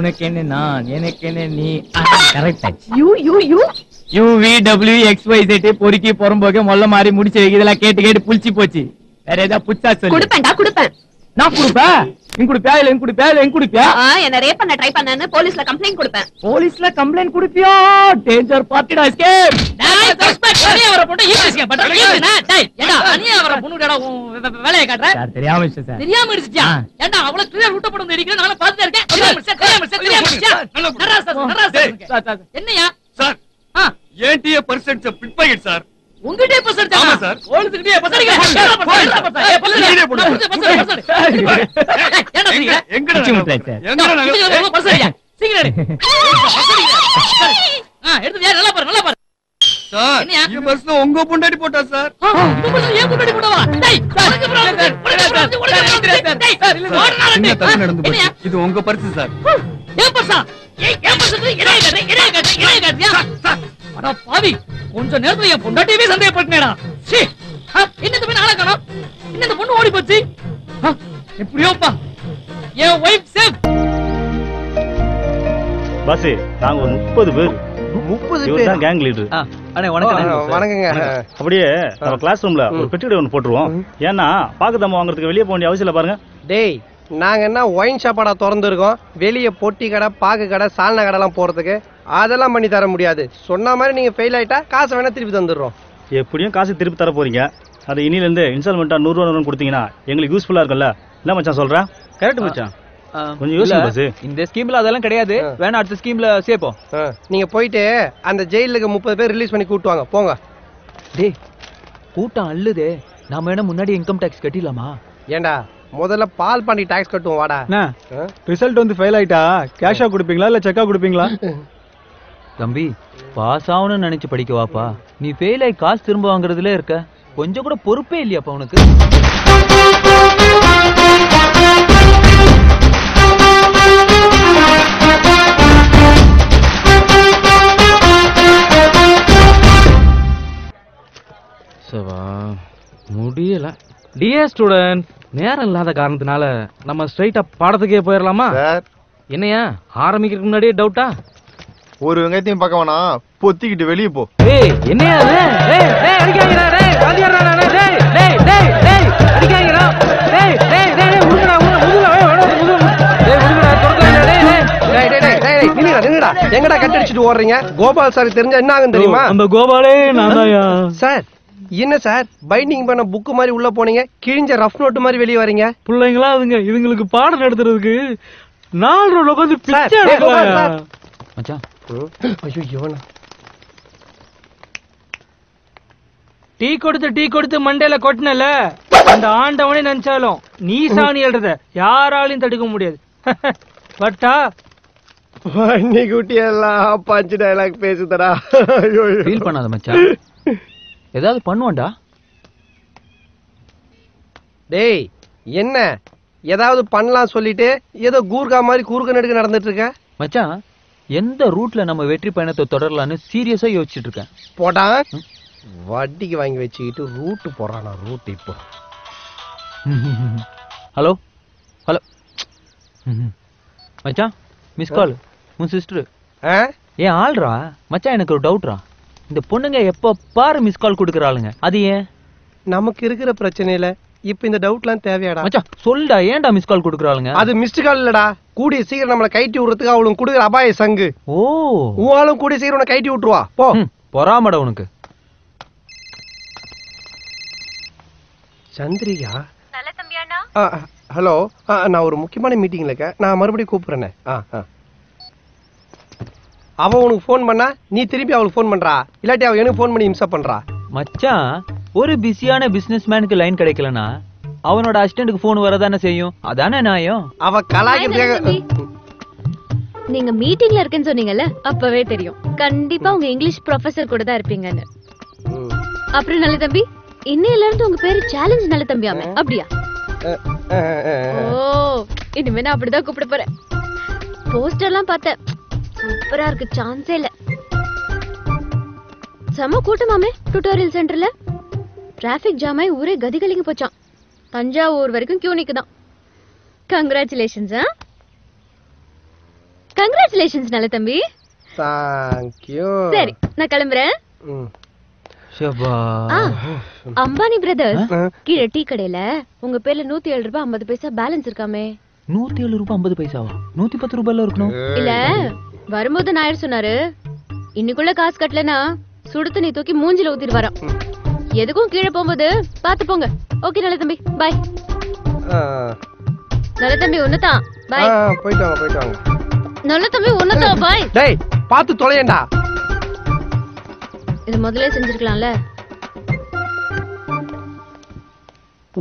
உனக்கு என்ன நான் எனக்கு என்ன நீ கரெக்ட் UVWXYZ பொறுக்கி பொறம்போக மொல்ல மாதிரி முடிச்சு இதெல்லாம் கேட்டு கேட்டு புளிச்சு போச்சு. வேற ஏதாவது புச்சா சொல்லு. கொடுப்பேன். நான் கொடுப்பேன். நீ குடுப்பியா இல்ல எங்க குடுப்பியா இல்ல எங்க குடுப்பியா? என்ன ரேப் பண்ண ட்ரை பண்ணேன்னு போலீஸ்ல கம்ப்ளைண்ட் கொடுப்பேன். போலீஸ்ல கம்ப்ளைண்ட் குடுப்பியா? டேஞ்சர் பார்ட்டிடா எஸ்கேப். டேய் சஸ்பெக்ட் பண்ணி அவரை போட்டு ஈஸியா பண்ற. டேய் ஏடா அனியா அவரை பொண்ணுடா வேலைய காட்ற. சார் தெரியாம இருந்துச்சு சார். தெரியாம இருந்துச்சா? ஏண்டா அவள கிளியர் ரூட் போட்டு நடிக்கிறேன் நானே பாத்துட்டே இருக்கேன். தெரியாம சார். என்னையா? சார் ஏன்டிஏ பர்சன்ட் பிட் பாக்கெட் சார். உங்ககிட்ட பர்சன்ட் ஆமா சார். ஓல்துக்கிட்டே பர்சன்ட். எங்கடா பர்சன்ட் சீக்கிரம் எடுத்து நல்லா பாரு. சார் இந்த பர்சன் உங்க பொண்டாட்டி போட்டா சார். இந்த பர்சன் ஏன் பொண்டாட்டி போட்டவா? டேய் நடந்து இது உங்க பர்சன் சார். ஏன் பர்சன்? ஏன் பர்சன்? இறைய காட்டியா? அட பாவி, கொஞ்ச நேரத்துல என் பொண்டாட்டியவே சந்தேகப்பட்டேடா. சீ, என்ன இந்த நாளை காணோம்? என்ன இந்த பொண்ணு ஓடி போச்சு? எப்படியோப்பா என் வைஃப் சேஃப். பாஸ் நாங்க ஒரு 30 பேர். 30 பேர் தான் கேங் லீடர். அண்ணே வணக்கங்க. அப்படியே நம்ம கிளாஸ் ரூம்ல ஒரு பெட்டிகடை ஒன்னு போட்டுருவோம். ஏன்னா பாக்குதம்மா வாங்குறதுக்கு வெளியே போக வேண்டிய அவசியம் இல்ல பாருங்க. டேய் நாங்க என்ன ஒயின் ஷாப்பாடா திறந்துருக்கோம்? வெளியே பொட்டி கடை, பாக்கு கடை, சால்னா கடை எல்லாம் போறதுக்கு அதெல்லாம் பண்ணி தர முடியாது. சொன்ன மாதிரி நீங்க ஃபெயில் ஆயிட்டா காசை வேணா திருப்பி தந்துடுறோம். எப்படியும் காசு திருப்பி தர போறீங்க. அது இனில இருந்து இன்ஸ்டால்மெண்டா 100 ரூபா கொடுத்தீங்கன்னா எங்களுக்கு யூஸ்ஃபுல்லா இருக்கும்ல. என்ன மச்சான் சொல்றேன்? கரெக்ட் மச்சான். கொஞ்சம் யோசிங்க பாஸ். இந்த ஸ்கீம்ல அதெல்லாம் கிடையாது. வேணா அடுத்த ஸ்கீம்ல சேப்போம். நீங்க போயிட்டு அந்த ஜெயிலுக்கு 30 பேர் ரிலீஸ் பண்ணி கூட்டு வாங்க போங்க. டேய் கூட்டம் அள்ளுதே. நாம என்ன முன்னாடி இன்கம் டாக்ஸ் கட்டிடலாமா? ஏண்டா முதல்ல பால் பண்ணி டாக்ஸ் கட்டுவோம் வாடா. ரிசல்ட் வந்து ஃபெயில் ஆயிட்டா கேஷா கொடுப்பீங்களா இல்ல செக்கா கொடுப்பீங்களா? தம்பி பாஸ் ஆகணும்னு நினைச்சு படிக்க வாப்பா. நீ ஃபெயில் ஆகி காசு திரும்ப வாங்குறதுல இருக்க. கொஞ்சம் கூட பொறுப்பே இல்லையாப்பா உனக்கு? முடியல. டியர் ஸ்டூடெண்ட், நேரம் இல்லாத காரணத்தினால நம்ம ஸ்ட்ரைட்டா பாடத்துக்கே போயிடலாமா? என்னையா ஆரம்பிக்கிறதுக்கு முன்னாடியே டவுட்டா? ஒரு வெங்காயத்தையும் பார்க்க வேணாம், பொத்திக்கிட்டு வெளியே போ. ஏய் என்னையா இது? டேய் டேய் அடிக்காதடா. டேய் வாதியாரடா. டேய் டேய் டேய் டேய் அடிக்காதடா. டேய் டேய் டேய் உடுங்கடா முதுகுல டேய் உடுங்கடா தொடுங்கடா. டேய் டேய் டேய் டேய் நின்னுடா. எங்கடா கட் அடிச்சிட்டு ஓடுறீங்க? கோபால் சார் தெரிஞ்சா என்ன ஆகும் தெரியுமா? அந்த கோபாலே நான்தாயா. சார் என்ன சார் பைண்டிங் பண்ண புக் மாதிரி உள்ள போனீங்க, கிழிஞ்ச ரஃப் நோட் மாதிரி வெளியே வரீங்க? பிள்ளைங்களா அதுங்க இதுங்களுக்கு பாடம் நடத்துறதுக்கு 4 ரோல உட்கார்ந்து பிச்சை எடுக்கலாம். மச்சான் ஐயோ இவனா டீ கொடுத்து மண்டையில கொட்டினல அந்த ஆண்டவனே நினைச்சாலும் நீ சாணி எழுறத யாராலையும் தடுக்க முடியாது. பட்டா வண்டி குட்டி எல்லாம் பஞ்சு டயலாக் பேசுதடா. ஐயோ ஃபீல் பண்ணாத மச்சான், ஏதாவது பண்ணுவான்டா. டேய் என்ன ஏதாவது பண்ணலாம் சொல்லிட்டு ஏதோ கூர்கா மாதிரி குறுக்க நடுக்க நடந்துட்டு இருக்க மச்சான். எந்த ரூட்ல நம்ம வெற்றி பயணத்தை தொடரலான்னு சீரியஸா யோசிச்சுட்டு இருக்கேன். போடா வட்டிக்கு வாங்கி வச்சுக்கிட்டு ரூட் போறானா? ரூட் இப்போ ஹலோ ஹலோ மச்சான் மிஸ் கால். உன் சிஸ்டர் ஏன் ஆள்றா மச்சான். எனக்கு ஒரு டவுட்ரா. இந்த பொண்ணுங்க எப்ப பாரு மிஸ் கால் கொடுக்குறாளுங்க, அது ஏன்? நமக்கு இருக்கிற பிரச்சனையில இப்ப இந்த டவுட்லாம் தேவையாடா? மச்சான் சொல்டா, ஏன்டா மிஸ் கால் கொடுக்குறாளுங்க? அது மிஸ்டு கால் இல்லடா, கூடிய சீக்கிரம் நம்மளை கைட்டி விடுறதுக்கு அவளும் கொடுக்குற அபாய சங்கு. ஓ உங்களும் கூடிய சீக்கிரம் உன்னை கைட்டி விட்டுருவா போ. பொறாமடா உனக்கு. சந்திரிகா ஹலோ, நான் ஒரு முக்கியமான மீட்டிங்ல இருக்கேன், நான் மறுபடியும் கூப்பிடுறேன். அவ உனக்கு போன் பண்ணா நீ திருப்பி அவளுக்கு போன் பண்றா, இல்லாட்டி அவ எனக்கு போன் பண்ணி இம்சா பண்றா. மச்சான் ஒரு பிஸியான பிசினஸ் மேனுக்கு லைன் கிடைக்கலனா அவனோட அசிஸ்டன்ட்க்கு போன் வரதானே செய்யும், அதானே நியாயம். அவ கலாய்க்கிறதுக்காக. நீங்க மீட்டிங்ல இருக்கேன்னு சொன்னீங்கல்ல, அப்பவே தெரியும் கண்டிப்பா உங்க இங்கிலீஷ் ப்ரொஃபசர் கூட தான் இருப்பீங்கன்னு. அப்புறம் நல்ல தம்பி, இன்னையில இருந்து உங்க பேரு சேலஞ்ச் நல்ல தம்பியாமே, அப்படியா? ஓ இனிமே நான் அப்படிதான் கூப்பிட போறேன். போஸ்டர்லாம் பார்த்தேன், சூப்பரா இருக்கு, சான்ஸே இல்ல. செம கூட்டமாமே டியூட்டோரியல் சென்டர்ல. டிராபிக் ஜாம் ஆகி ஊரே கதிகலிங்க போச்சான். தஞ்சாவூர் வரைக்கும் கியூ நிக்குதான். கங்க்ராச்சுலேஷன்ஸ். கங்க்ராச்சுலேஷன்ஸ் நல்ல தம்பி. தேங்க்யூ. சரி நான் கிளம்புறேன். அம்பானி பிரதர்ஸ் கீழே டீ கடையில உங்க பேர்ல 107 ரூபாய் 50 பைசா பேலன்ஸ் இருக்காமே. 107 ரூபாய் 50 பைசாவா? 110 ரூபாய்ல இருக்கணும். இல்ல வரும்போது நாயர் சொன்னாரு இன்னைக்குள்ள காசு கட்டலனா சுடு தண்ணி தூக்கி மூஞ்சில ஊத்திட்டு வரோம். எதுக்கும் கீழே போகும்போது பாத்து போங்க. ஓகே நல்ல தம்பி பாய். நல்ல தம்பி ஒண்ணுதான் பாய். போயிட்டு வாங்க. நல்ல தம்பி ஒண்ணுதான் பாய். டேய் பாத்து தொலையேண்டா. இது முதல்ல செஞ்சிருக்கலாம்ல.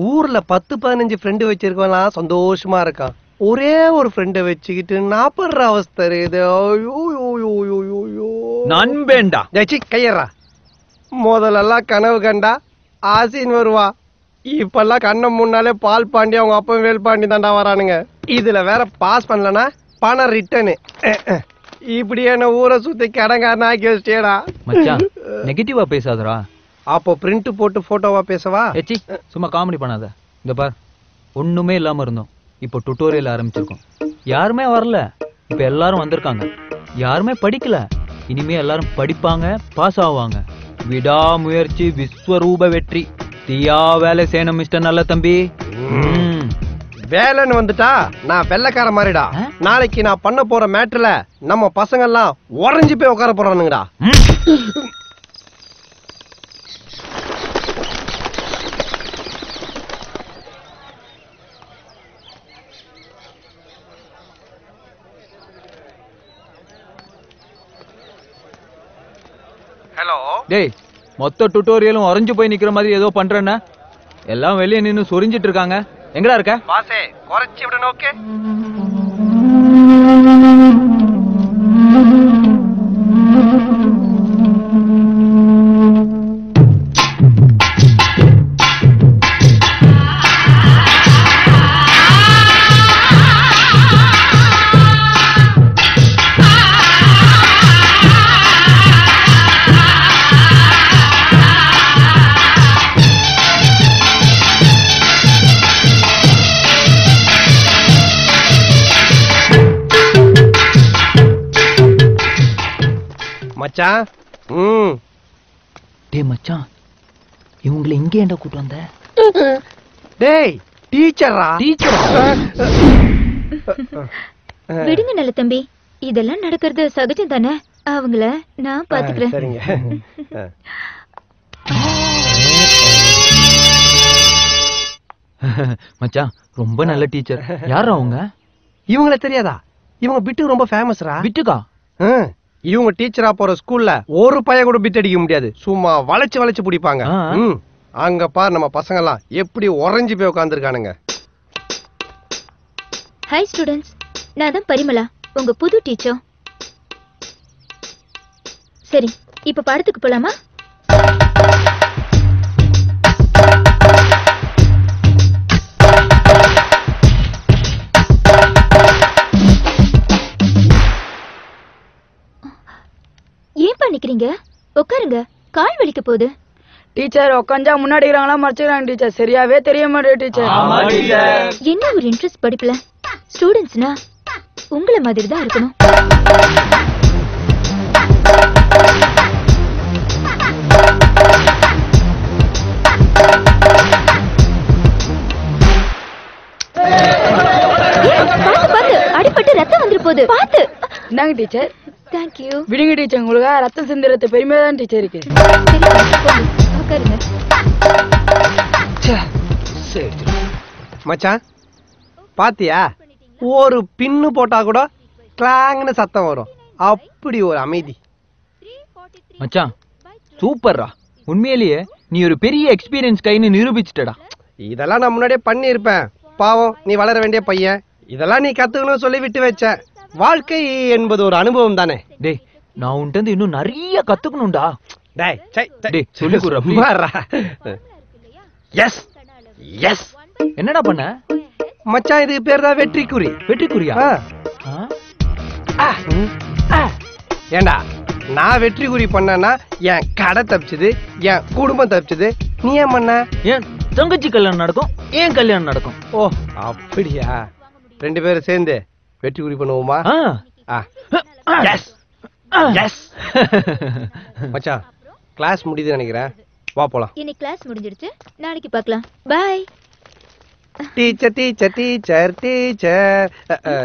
ஊர்ல 10-15 ஃப்ரெண்டு வச்சிருக்கலாம் சந்தோஷமா இருக்கான். ஒரே ஒரு ஃப்ரெண்டை வச்சுக்கிட்டு நாப்படுற அவஸ்தை இது. நண்பேண்டா கையறா. முதல்லலாம் கனவு கண்டா ஆசின் வருவா. இப்பெல்லாம் கண்ணம் முன்னாலே பால் பாண்டி அவங்க அப்பன் வேல் பாண்டி தாண்டா வரானுங்க. இதுல வேற பாஸ் பண்ணலனா பணம் ரிட்டனு. இப்படி என்ன ஊரை சுத்தி கடங்காரனா ஆக்கி வச்சிட்டேடா. மச்சான் நெகட்டிவா பேசாதடா. அப்போ பிரிண்ட் போட்டு போட்டோவா பேசவா? ஏச்சி சும்மா காமெடி பண்ணாத. இந்த பார் ஒண்ணுமே இல்லாம இருந்தோம். இப்போ டுட்டோரியல் ஆரம்பிச்சிருக்கோம். யாருமே வரல, இப்ப எல்லாரும் வந்திருக்காங்க. யாருமே படிக்கல, இனிமே எல்லாரும் படிப்பாங்க, பாஸ் ஆவாங்க. விடாமுயற்சி விஸ்வரூப வெற்றி. தீயா வேலை செய்யணும் மிஸ்டர் நல்ல தம்பி. வேலைன்னு வந்துட்டா நான் வெள்ளக்கார மாதிரிடா. நாளைக்கு நான் பண்ண போற மேட்டர்ல நம்ம பசங்க எல்லாம் உறைஞ்சு போய் உட்கார போறானுங்கடா. ஹலோ. டேய் மொத்த டுட்டோரியலும் உறைஞ்சு போய் நிக்கிற மாதிரி ஏதோ பண்றேன்னா எல்லாம் வெளியே நின்னு சொரிஞ்சிட்டு இருக்காங்க. எங்கடா இருக்க? பாசே குறைச்சி விட நோக்கு. மச்சான். டேய் மச்சான் இவங்களை இங்க ஏன்டா கூட்டு வந்த? டேய் டீச்சரா? டீச்சரா? விடுங்க நல்ல தம்பி, இதெல்லாம் நடக்கிறது சகஜம் தானே. அவங்கள நான் பாத்துக்கிறேன். சரிங்க. மச்சான் ரொம்ப நல்ல டீச்சர். யாரா அவங்க? இவங்கள தெரியாதா? இவங்க பிட்டு ரொம்ப ஃபேமஸ்ரா. பிட்டுக்கா? இவங்க டீச்சரா போற ஸ்கூல்ல ஒரு பைய கூட பிட் அடிக்க முடியாது. சும்மா வளைச்சு பிடிப்பாங்க. அங்க பார் நம்ம பசங்க எல்லாம் எப்படி உறைஞ்சு போய் உட்கார்ந்துருக்கானுங்க. ஹாய் ஸ்டூடண்ட்ஸ், நான் தான் பரிமளா, உங்க புது டீச்சர். சரி இப்ப பாடத்துக்கு போலாமா? ஏன் பண்ணிக்கிறீங்க? உட்காருங்க, கால் வலிக்க போகுது. டீச்சர் உட்காந்தா முன்னாடி இருக்கிறாங்களா மறைச்சிக்கிறாங்க டீச்சர். சரியாவே தெரிய மாட்டேன் டீச்சர். என்ன ஒரு இன்ட்ரெஸ்ட் படிப்புல. ஸ்டூடெண்ட்ஸ்னா உங்களை மாதிரி தான் இருக்கணும். பாத்து அடிபட்டு ரத்தம் வந்துரு போகுது. பாத்து. என்னங்க டீச்சர்? Thank you. விடுங்க டீச்சர், உங்களுக்கு ரத்தம் சிந்துறது பெருமையா தான் டீச்சர் இருக்கு. மச்சான் பாத்தியா, ஒரு பின்னு போட்டா கூட கிளாங்னு சத்தம் வரும். அப்படி ஒரு அமைதி. மச்சான் சூப்பர்ரா. உண்மையிலேயே நீ ஒரு பெரிய எக்ஸ்பீரியன்ஸ் கைன்னு நிரூபிச்சிட்டடா. இதெல்லாம் நான் முன்னாடியே பண்ணியிருப்பேன். பாவம் நீ வளர வேண்டிய பையன். இதெல்லாம் நீ கத்துக்கணும்னு சொல்லி விட்டு வச்ச. வாழ்க்கை என்பது ஒரு அனுபவம் தானே. டேய் நான் உன்கிட்ட இன்னும் நிறைய கத்துக்கணும்டா. டேய் சொல்லி குடுறா. Yes yes. என்னடா பண்ண மச்சான்? இதுக்கு பேர் தான் வெற்றிக்குறி. வெற்றிக்குறியா? ஏண்டா நான் வெற்றிக்குறி பண்ணனா என் கடை தப்பிச்சது, என் குடும்பம் தப்பிச்சது. நீ ஏன் பண்ண? ஏன் தங்கச்சி கல்யாணம் நடக்கும், ஏன் கல்யாணம் நடக்கும். ஓ அப்படியா? ரெண்டு பேரும் சேர்ந்து வெற்றிக்குறி பண்ணுவோமா? எஸ் எஸ் மச்சான் கிளாஸ் முடியுதுன்னு நினைக்கிறேன், வா போலாம். இன்னைக்கு கிளாஸ் முடிஞ்சிடுச்சு, நாளைக்கு பார்க்கலாம். Bye. Teacher teacher teacher teacher.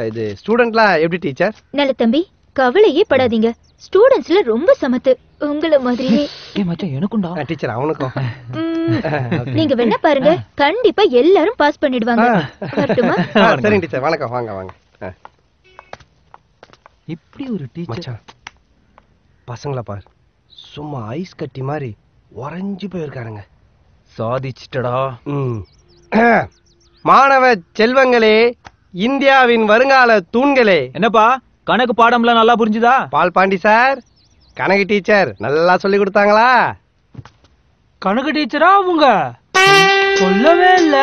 இது ஸ்டூடெண்ட்லாம் எப்படி டீச்சர்? நல்ல தம்பி, கவலையே படாதீங்க. ஸ்டூடெண்ட்ஸ்ல ரொம்ப சமத்து, உங்கள மாதிரியே. ஏய் மச்சான் எனக்கும்டா. டீச்சர் அவனுக்கும். நீங்க வேணா பாருங்க, கண்டிப்பா எல்லாரும் பாஸ் பண்ணிடுவாங்க. வரட்டுமா? சரிங்க டீச்சர், வணக்கம். வாங்க வாங்க. இப்படி ஒரு டீச்சர். மச்சான் பசங்கள பார், சும்மா ஐஸ் கட்டி மாதிரி உறைஞ்சு போயிருக்கானுங்க. சாதிச்சிட்டடா. மாணவ செல்வங்களே, இந்தியாவின் வருங்கால தூண்களே. என்னப்பா கணக்கு பாடம்லாம் நல்லா புரிஞ்சுதா? பால் பாண்டி சார், கணக்கு டீச்சர் நல்லா சொல்லி கொடுத்தாங்களா? கணக்கு டீச்சரா அவங்க? சொல்லவே இல்ல.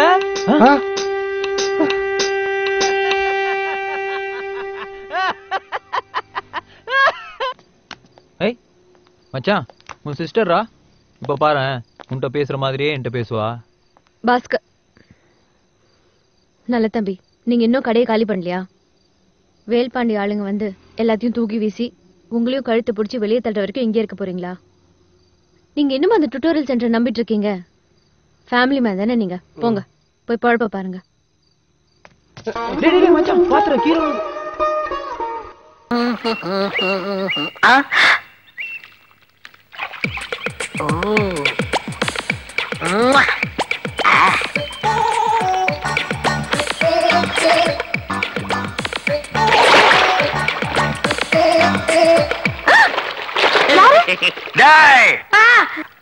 ஏய் மச்சான், உன் சிஸ்டரா? இப்ப பாரு, உன்கிட்ட பேசுற மாதிரியே என்கிட்ட பேசுவா. பாஸ்கர். நல்ல தம்பி, நீங்க இன்னும் கடையை காலி பண்ணலையா? வேல்பாண்டி ஆளுங்க வந்து எல்லாத்தையும் தூக்கி வீசி உங்களையும் கழுத்து பிடிச்சி வெளியே தள்ளுற வரைக்கும் இங்கே இருக்க போறீங்களா? நீங்க இன்னும் அந்த டுட்டோரியல் சென்டர் நம்பிட்டு இருக்கீங்க? ஃபேமிலி மேன் தானே நீங்க, போங்க போய் பழப்ப பாருங்க. மச்சான் பாத்துற கீரை.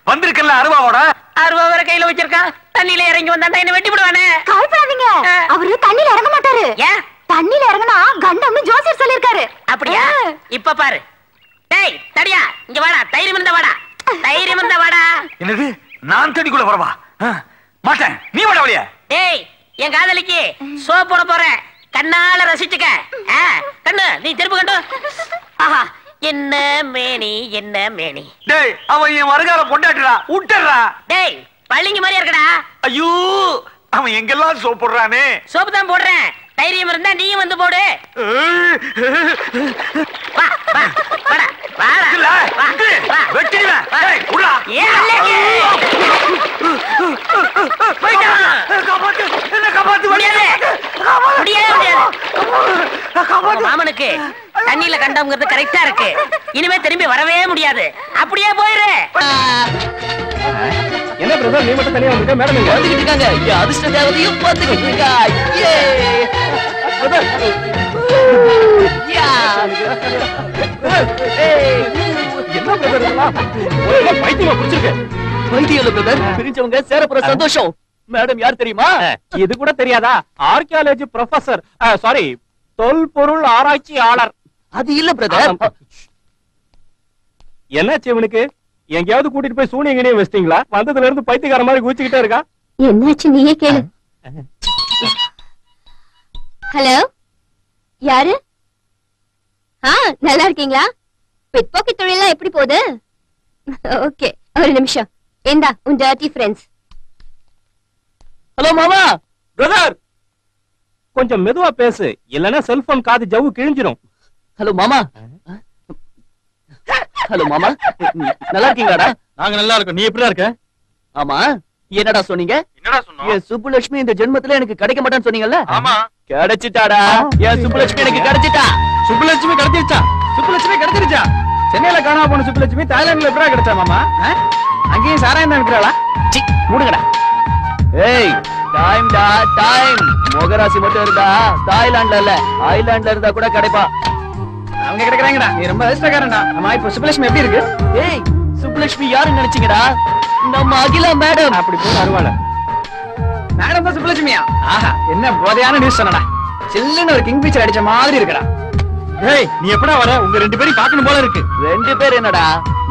வந்திருக்கல அருவாவோட. அருவா வேற கையில வச்சிருக்கான், தண்ணியில இறங்கி வந்தா என்ன வெட்டி விடுவானே. கவலைப்படாதீங்க, அவரு தண்ணியில இறங்க மாட்டாரு. ஏன்? தண்ணியில இறங்கினா கண்டம்னு ஜோசியர் சொல்லிருக்காரு. அப்படியா? இப்ப பாரு. டேய் தடியா, இங்க வாடா. தைரியம் இருந்தா வாடா, தைரியம் இருந்தா வாடா. என்னது? நான் தடிக்குள்ள வரவா? மாட்டேன், நீ வாடா வழியா. டேய், என் காதலிக்கு சோ போட போறேன், கண்ணால ரசிச்சுக்க. கண்ணு நீ திரும்ப கண்டு. ஆஹா, என்ன மேனி என்ன மேனி. டேய், அவன் என் வருகால பொண்டாட்டிடா, விட்டுறா. டேய், பள்ளிங்க மாதிரி இருக்கடா. ஐயோ, அவன் எங்கெல்லாம் சோப் போடுறானே. சோப்பு தான் போடுறேன், தைரியம் இருந்தா நீயும் வந்து போடு. வா வா வாடா வாடா வா வெட்டிடுவேன். டேய் உடா. மாமனுக்கு தண்ணியில கண்டவங்கிறது கரெக்டா இருக்கு, இனிமே திரும்பி வரவே முடியாது. அப்படியே போயிரு. என்ன பிரதர், நீ மட்டும் தனியா வந்துட்ட? மேடம் இங்க வந்துகிட்டு இருக்காங்க. அதிர்ஷ்ட தேவதையும் வந்துகிட்டு இருக்கா. என்ன பிரதர் இதெல்லாம்? ஒரே பைத்தியமா புடிச்சிருக்கு. பைத்தியம் பிரதர், பிரிஞ்சவங்க சேரப்புற சந்தோஷம். மேடம் யார் தெரியுமா? இது கூட தெரியாதா? ஆர்கியாலஜி ப்ரொஃபசர், சாரி தொல்பொருள் ஆராய்ச்சியாளர். அது இல்ல பிரதர். என்னாச்சு இவனுக்கு? எங்கேயாவது கூட்டிட்டு போய் சூனியங்கனே வச்சிட்டீங்களா? வந்ததுல இருந்து பைத்தியக்கார மாதிரி குதிச்சுக்கிட்டே இருக்கா. என்னாச்சு நீயே கேளு. ஹலோ, யாரு? நல்லா இருக்கீங்களா? பிட் பாக்கெட் தொழிலாம் எப்படி போகுது? ஓகே, ஒரு நிமிஷம். இந்தா உன் டர்ட்டி ஃப்ரெண்ட்ஸ். ஹலோ மாமா. பிரதர் கொஞ்சம் மெதுவா பேசு, இல்லனா செல்போன் காது ஜவ்வு கிழிஞ்சிரும். ஹலோ மாமா. ஹலோ மாமா, நல்லா இருக்கீங்களாடா? நாங்க நல்லா இருக்கோம், நீ எப்படிடா இருக்க? ஆமா, என்னடா சொன்னீங்க? என்னடா சொன்னோம்? என் சுப்புலட்சுமி இந்த ஜென்மத்துல எனக்கு கிடைக்க மாட்டான்னு சொன்னீங்கல்ல? ஆமா, கிடைச்சிட்டாடா. என் சுப்புலட்சுமி எனக்கு கிடைச்சிட்டா. சுப்புலட்சுமி கிடைச்சிருச்சா? சுப்புலட்சுமி கிடைச்சிருச்சா? சென்னையில காணாம போன சுப்புலட்சுமி தாய்லாந்துல எப்படா கிடைச்சா மாமா? அங்கேயும் சாராயம் தான் இருக்கிறாளா? மூடுங்கடா. ஏய், டைம் டா டைம். மொகராசி மட்டும் இருந்தா தாய்லாந்துல இல்ல ஐலாண்ட்ல இருந்தா கூட கிடைப்பா. அவங்க கிடைக்கிறாங்கடா, நீ ரொம்ப அதிர்ஷ்டக்காரன்டா. ஆமா, இப்ப சுப்புலட்சுமி எப்படி இருக்கு? ஏய், சுப்புலட்சுமி யாருன்னு நினைச்சீங்கடா? நம்ம அகிலா மேடம். அப்படி போய் அருவாள மேடம் தான் சுப்புலட்சுமியா? ஆஹா, என்ன போதையான நியூஸ் சொன்னடா. சில்லுன்னு ஒரு கிங் பீச்சர் அடிச்ச மாதிரி இருக்கடா. ஏய், நீ எப்படா வர? உங்க 2 பேரையும் பார்க்கணும் போல இருக்கு. 2 பேர் என்னடா,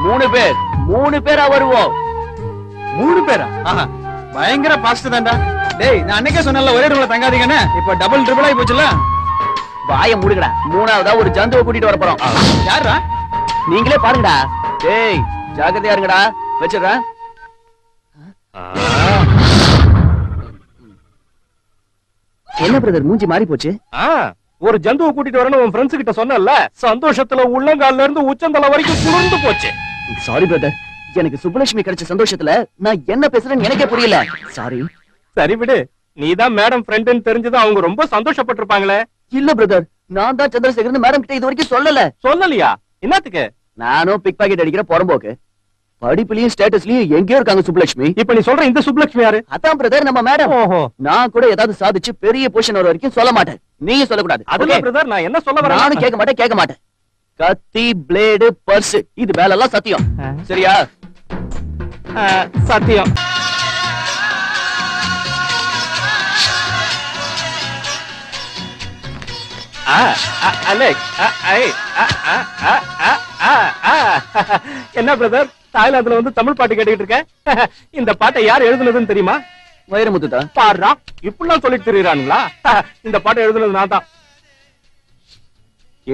3 பேர். 3 பேரா வருவோம். 3 பேரா? ஆஹா, பயங்கர பாஸ்ட் தான்டா. டேய், நான் அன்னைக்கே சொன்னல ஒரே ரூம்ல தங்காதீங்கன்னு. இப்ப டபுள் ட்ரிபிள் ஆயி போச்சுல. வாயை மூடுங்கடா. 3ஆவதா ஒரு ஜந்துவை கூட்டிட்டு வர போறோம். யாரா? நீங்களே பாருங்கடா. டேய், ஜாக்கிரதையா இருங்கடா. வச்சிடுறேன். என்ன பிரதர் மூஞ்சி மாறி போச்சு? ஒரு ஜந்துவை கூட்டிட்டு வரணும் உன் ஃப்ரெண்ட்ஸ் கிட்ட சொன்னல, சந்தோஷத்துல உள்ளங்கால்ல இருந்து உச்சந்தலை வரைக்கும் குளிர்ந்து போச்சு. சாரி பிரதர், எனக்கு சுப்புலட்சுமி கிடைச்ச சந்தோஷத்துல நான் என்ன பேசுறேன்னு எனக்கே புரியல. சாரி. சரி விடு, நீதான் மேடம் ஃப்ரெண்ட்னு தெரிஞ்சது அவங்க ரொம்ப சந்தோஷப்பட்டிருப்பாங்களே. இல்ல பிரதர், நான் தான் சந்திரசேகர் மேடம் கிட்ட இது வரைக்கும் சொல்லல. சொல்லலையா? என்னத்துக்கு? நானும் பிக் பாக்கெட் அடிக்கிற புறம்போக்கு. படிப்புலயும் ஸ்டேட்டஸ்லயும் எங்கேயோ இருக்காங்க சுப்புலட்சுமி. இப்ப நீ சொல்ற இந்த சுப்புலட்சுமி யாரு? அதான் பிரதர் நம்ம மேடம். நான் கூட ஏதாவது சாதிச்சு பெரிய பொசிஷன் வர வரைக்கும் சொல்ல மாட்டேன். நீங்க சொல்லக்கூடாது. அதுல பிரதர் நான் என்ன சொல்ல வரேன்? நானும் கேட்க மாட்டேன். கத்தி, பிளேடு, பர்ஸ் இது மேல எல்லாம் சத்தியம். சரியா? சத்தியம். என்ன பிரதர் தாய்லாந்துல வந்து தமிழ் பாட்டு கேட்டுக்கிட்டு இருக்க? இந்த பாட்டை யார் எழுதுனதுன்னு தெரியுமா? வைரமுத்து தான். பாடுறா, இப்படிலாம் சொல்லிட்டு தெரியுறானுங்களா? இந்த பாட்டை எழுதுனது நான் தான்.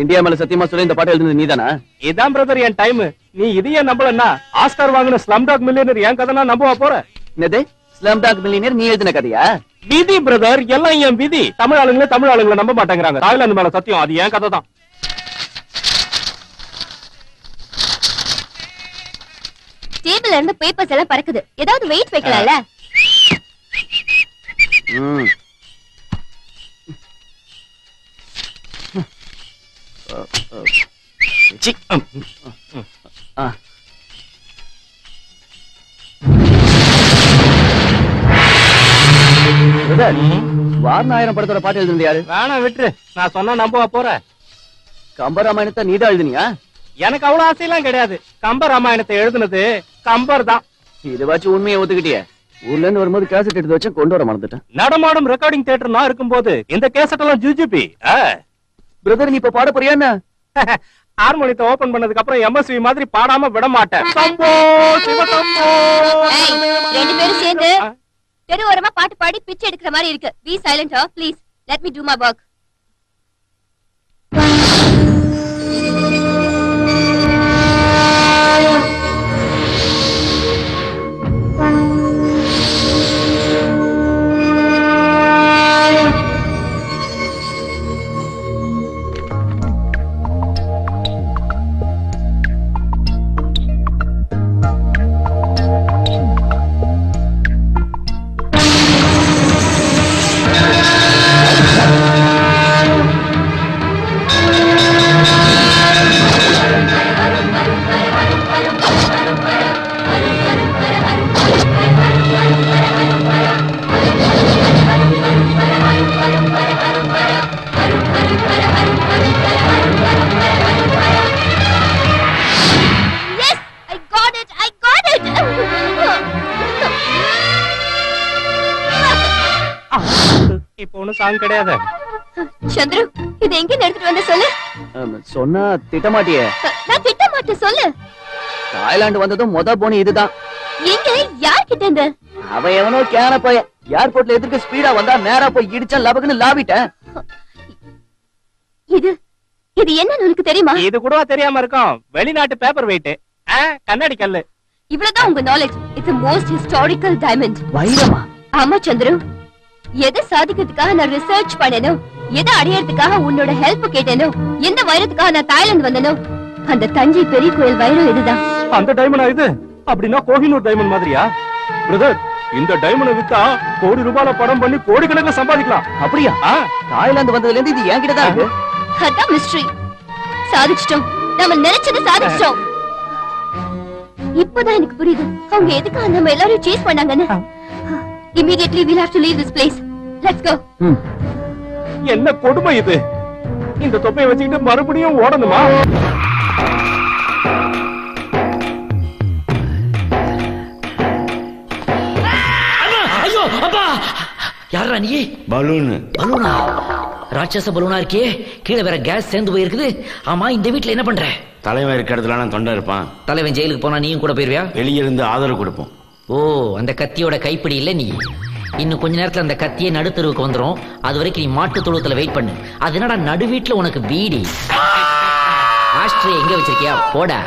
இந்தியா மேல சத்தியமா சொல்லி இந்த பாட்டு எழுதுனது நீதானா? இதான் பிரதர் என் டைம். நீ இதையே நம்பலன்னா ஆஸ்கார் வாங்கின ஸ்லம்டாக் மில்லியனர் என் கதை நான் நம்பவா போற? என்னது ஸ்லம்டாக் மில்லியனர் நீ எழுதின கதையா? விதி பிரதர், எல்லாம் என் விதி. தமிழ் ஆளுங்களை நம்ப மாட்டேங்கிறாங்க. தாய்லாந்து மேல சத்தியம், அது என் கதை தான். டேபிள்ல இருந்து பேப்பர்ஸ் எல்லாம் பறக்குது. ஏதாவது வெயிட் வைக்கலாம்ல? வாரணாயிரம் படத்தோட பாட்டு எழுதுனது யாரு? வேணா விட்டு, நான் சொன்னா நம்பவா போற? கம்பராமாயணத்தை நீதான் எழுதுனியா? எனக்கு அவ்வளவு ஆசையெல்லாம் கிடையாது. கம்ப ராமாயணத்தை எழுதுனது கம்பர் தான். இதை வச்சு உண்மையை ஒத்துக்கிட்டிய? ஊர்ல இருந்து வரும்போது கேசட் எடுத்து வச்சு கொண்டு வர மறந்துட்டேன். நடமாடும் ரெக்கார்டிங் தியேட்டர் நான் இருக்கும்போது இந்த கேசட் எல்லாம் ஜிஜிபி. பிரதர் நீ இப்ப பாட போறியா என்ன? ஹார்மோனியத்தை ஓபன் பண்ணதுக்கு அப்புறம் எம்எஸ்வி மாதிரி பாடாம விட மாட்டேன். சம்போ சிவசம்போ. ரெண்டு பேரும் சேர்ந்து தெருவோரமா பாட்டு பாடி பிச்சை எடுக்கிற மாதிரி இருக்கு. Be silent please. Let me to my work. இப்ப ஒண்ணும் சாங் கிடையாது. சந்திரு, இது எங்க எடுத்துட்டு வந்து சொல்லு. சொன்னா திட்டமாட்டியே. நான் திட்ட மாட்டேன், சொல்லு. தாய்லாந்து வந்ததும் மொத போனி இதுதான். எங்க யார் கிட்ட இருந்து? அவன் எவனோ கேன போய ஏர்போர்ட்ல எதிர்க்க ஸ்பீடா வந்தா நேரா போய் இடிச்சான், லபக்குன்னு லாவிட்டேன். இது இது என்னன்னு உனக்கு தெரியுமா? இது கூட தெரியாம இருக்கும். வெளிநாட்டு பேப்பர் வெயிட், கண்ணாடி கல்லு. இவ்வளவுதான் உங்க knowledge. It's most historical diamond. வைரமா? ஆமா சந்திரு, எதை சாதிக்கிறதுக்காக நான் ரிசர்ச் பண்ணேனோ, எதை அடையறதுக்காக உன்னோட ஹெல்ப் கேட்டேனோ, எந்த வைரத்துக்காக நான் தாய்லாந்து வந்தேனோ, அந்த தஞ்சை பெரிய கோயில் வைரம் இதுதான். அந்த டைமண்டா இது? அப்படின்னா கோஹினூர் டைமண்ட் மாதிரியா? பிரதர், இந்த டைமண்ட் வித்தா கோடி ரூபாயில படம் பண்ணி கோடிக்கணக்கில் சம்பாதிக்கலாம். அப்படியா? தாய்லாந்து வந்ததுல இருந்து இது என்கிட்ட தான் இருக்கு. அதான் மிஸ்ட்ரி. சாதிச்சிட்டோம், நம்ம நினைச்சதை சாதிச்சிட்டோம். இப்பதான் எனக்கு புரியுது அவங்க எதுக்காக நம்ம எல்லாரும் சேஸ் பண்ணாங்கன்னு. Immediately we'll have to leave this place. Let's go. என்ன கொடுமை இது? இந்த தொப்பையை வச்சுக்கிட்டு மறுபடியும் ஓடணுமா? ஐயோ அப்பா! யாரா நீ? பலூனா? ராட்சச பலூனா இருக்கே, கீழே வேற கேஸ் சேர்ந்து போயிருக்குது. ஆமா, இந்த வீட்டுல என்ன பண்ற? தலைவன் இருக்க இடத்துல நான் தொண்டை இருப்பான். தலைவன் ஜெயிலுக்கு போனா நீயும் கூட போயிருவியா? வெளியே இருந்து ஆதரவு கொடுப்போம். ஓ, அந்த கத்தியோட கைப்பிடி இல்ல நீ. இன்னும் கொஞ்ச நேரத்துல அந்த கத்தியே நடுத்தருவுக்கு வந்துரும். அது வரைக்கும் நீ மாட்டு தொழுவத்துல வெயிட் பண்ணு. அது என்னடா நடு வீட்டுல உனக்கு பீடி? ஆஸ்ட்ரே எங்க வச்சிருக்கியா? போடா.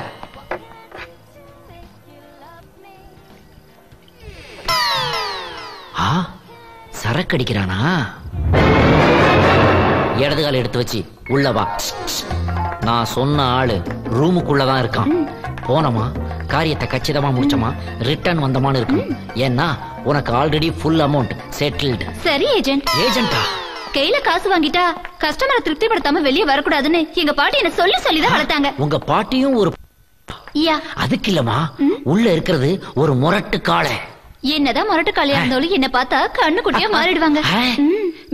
சரக்கு அடிக்கிறானா? இடது கால எடுத்து வச்சு உள்ள வா. நான் சொன்ன ஆளு ரூமுக்குள்ளதான் இருக்கான். போனமா காரியத்தை கச்சிதமா முடிச்சமா ரிட்டர்ன் வந்தமான்னு இருக்கணும். ஏன்னா உனக்கு ஆல்ரெடி ஃபுல் அமௌண்ட் செட்டில்டு. சரி ஏஜென்ட். ஏஜென்ட்டா? கையில காசு வாங்கிட்டா கஸ்டமரை திருப்திப்படுத்தாம வெளியே வரக்கூடாதுன்னு எங்க பாட்டி என்ன சொல்லிதான் வளர்த்தாங்க. உங்க பாட்டியும் ஒரு அதுக்கு இல்லமா, உள்ள இருக்கிறது ஒரு முரட்டு காளை. என்னதான் முரட்டு காளையா இருந்தாலும் என்ன பார்த்தா கண்ணு குட்டியா மாறிடுவாங்க.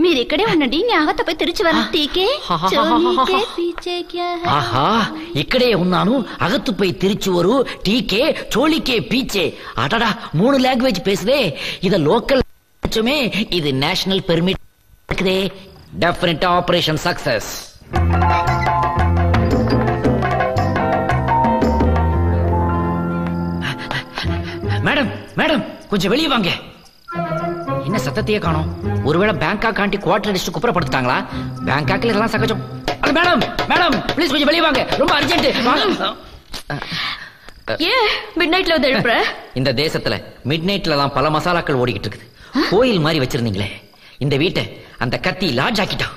మీరు ఇక్కడే ఉండండి, నీ ఆగత పోయి తిరిచి వరం. టీకే చోలీకే పీచే క్యా హై. ఆహా, ఇక్కడే ఉన్నాను. అగత్తు పోయి తిరిచి వరు. టీకే చోలీకే పీచే. అటడా 3 లాంగ్వేజ్ பேசுதே. இது லோக்கல் மே, இது நேஷனல் பெர்மிட் இருக்குதே. Definite operation success. Madam madam கொஞ்சம் வெளியே வாங்க. என்ன சத்தத்தையே காணோம்? ஒருவேளை பேங்காக் ஆண்டி குவார்டர் அடிச்சு குப்புறப்படுத்தாங்களா? பேங்காக்ல இதெல்லாம் சகஜம். மேடம் மேடம் ப்ளீஸ் கொஞ்சம் வெளியே வாங்க, ரொம்ப அர்ஜென்ட். ஏன் மிட் நைட்ல வந்து எழுப்புற? இந்த தேசத்துல மிட் நைட்ல தான் பல மசாலாக்கள் ஓடிக்கிட்டு இருக்குது. கோயில் மாதிரி வச்சிருந்தீங்களே, இந்த வீட்டை அந்த கத்தி லாட்ஜ் ஆக்கிட்டான்.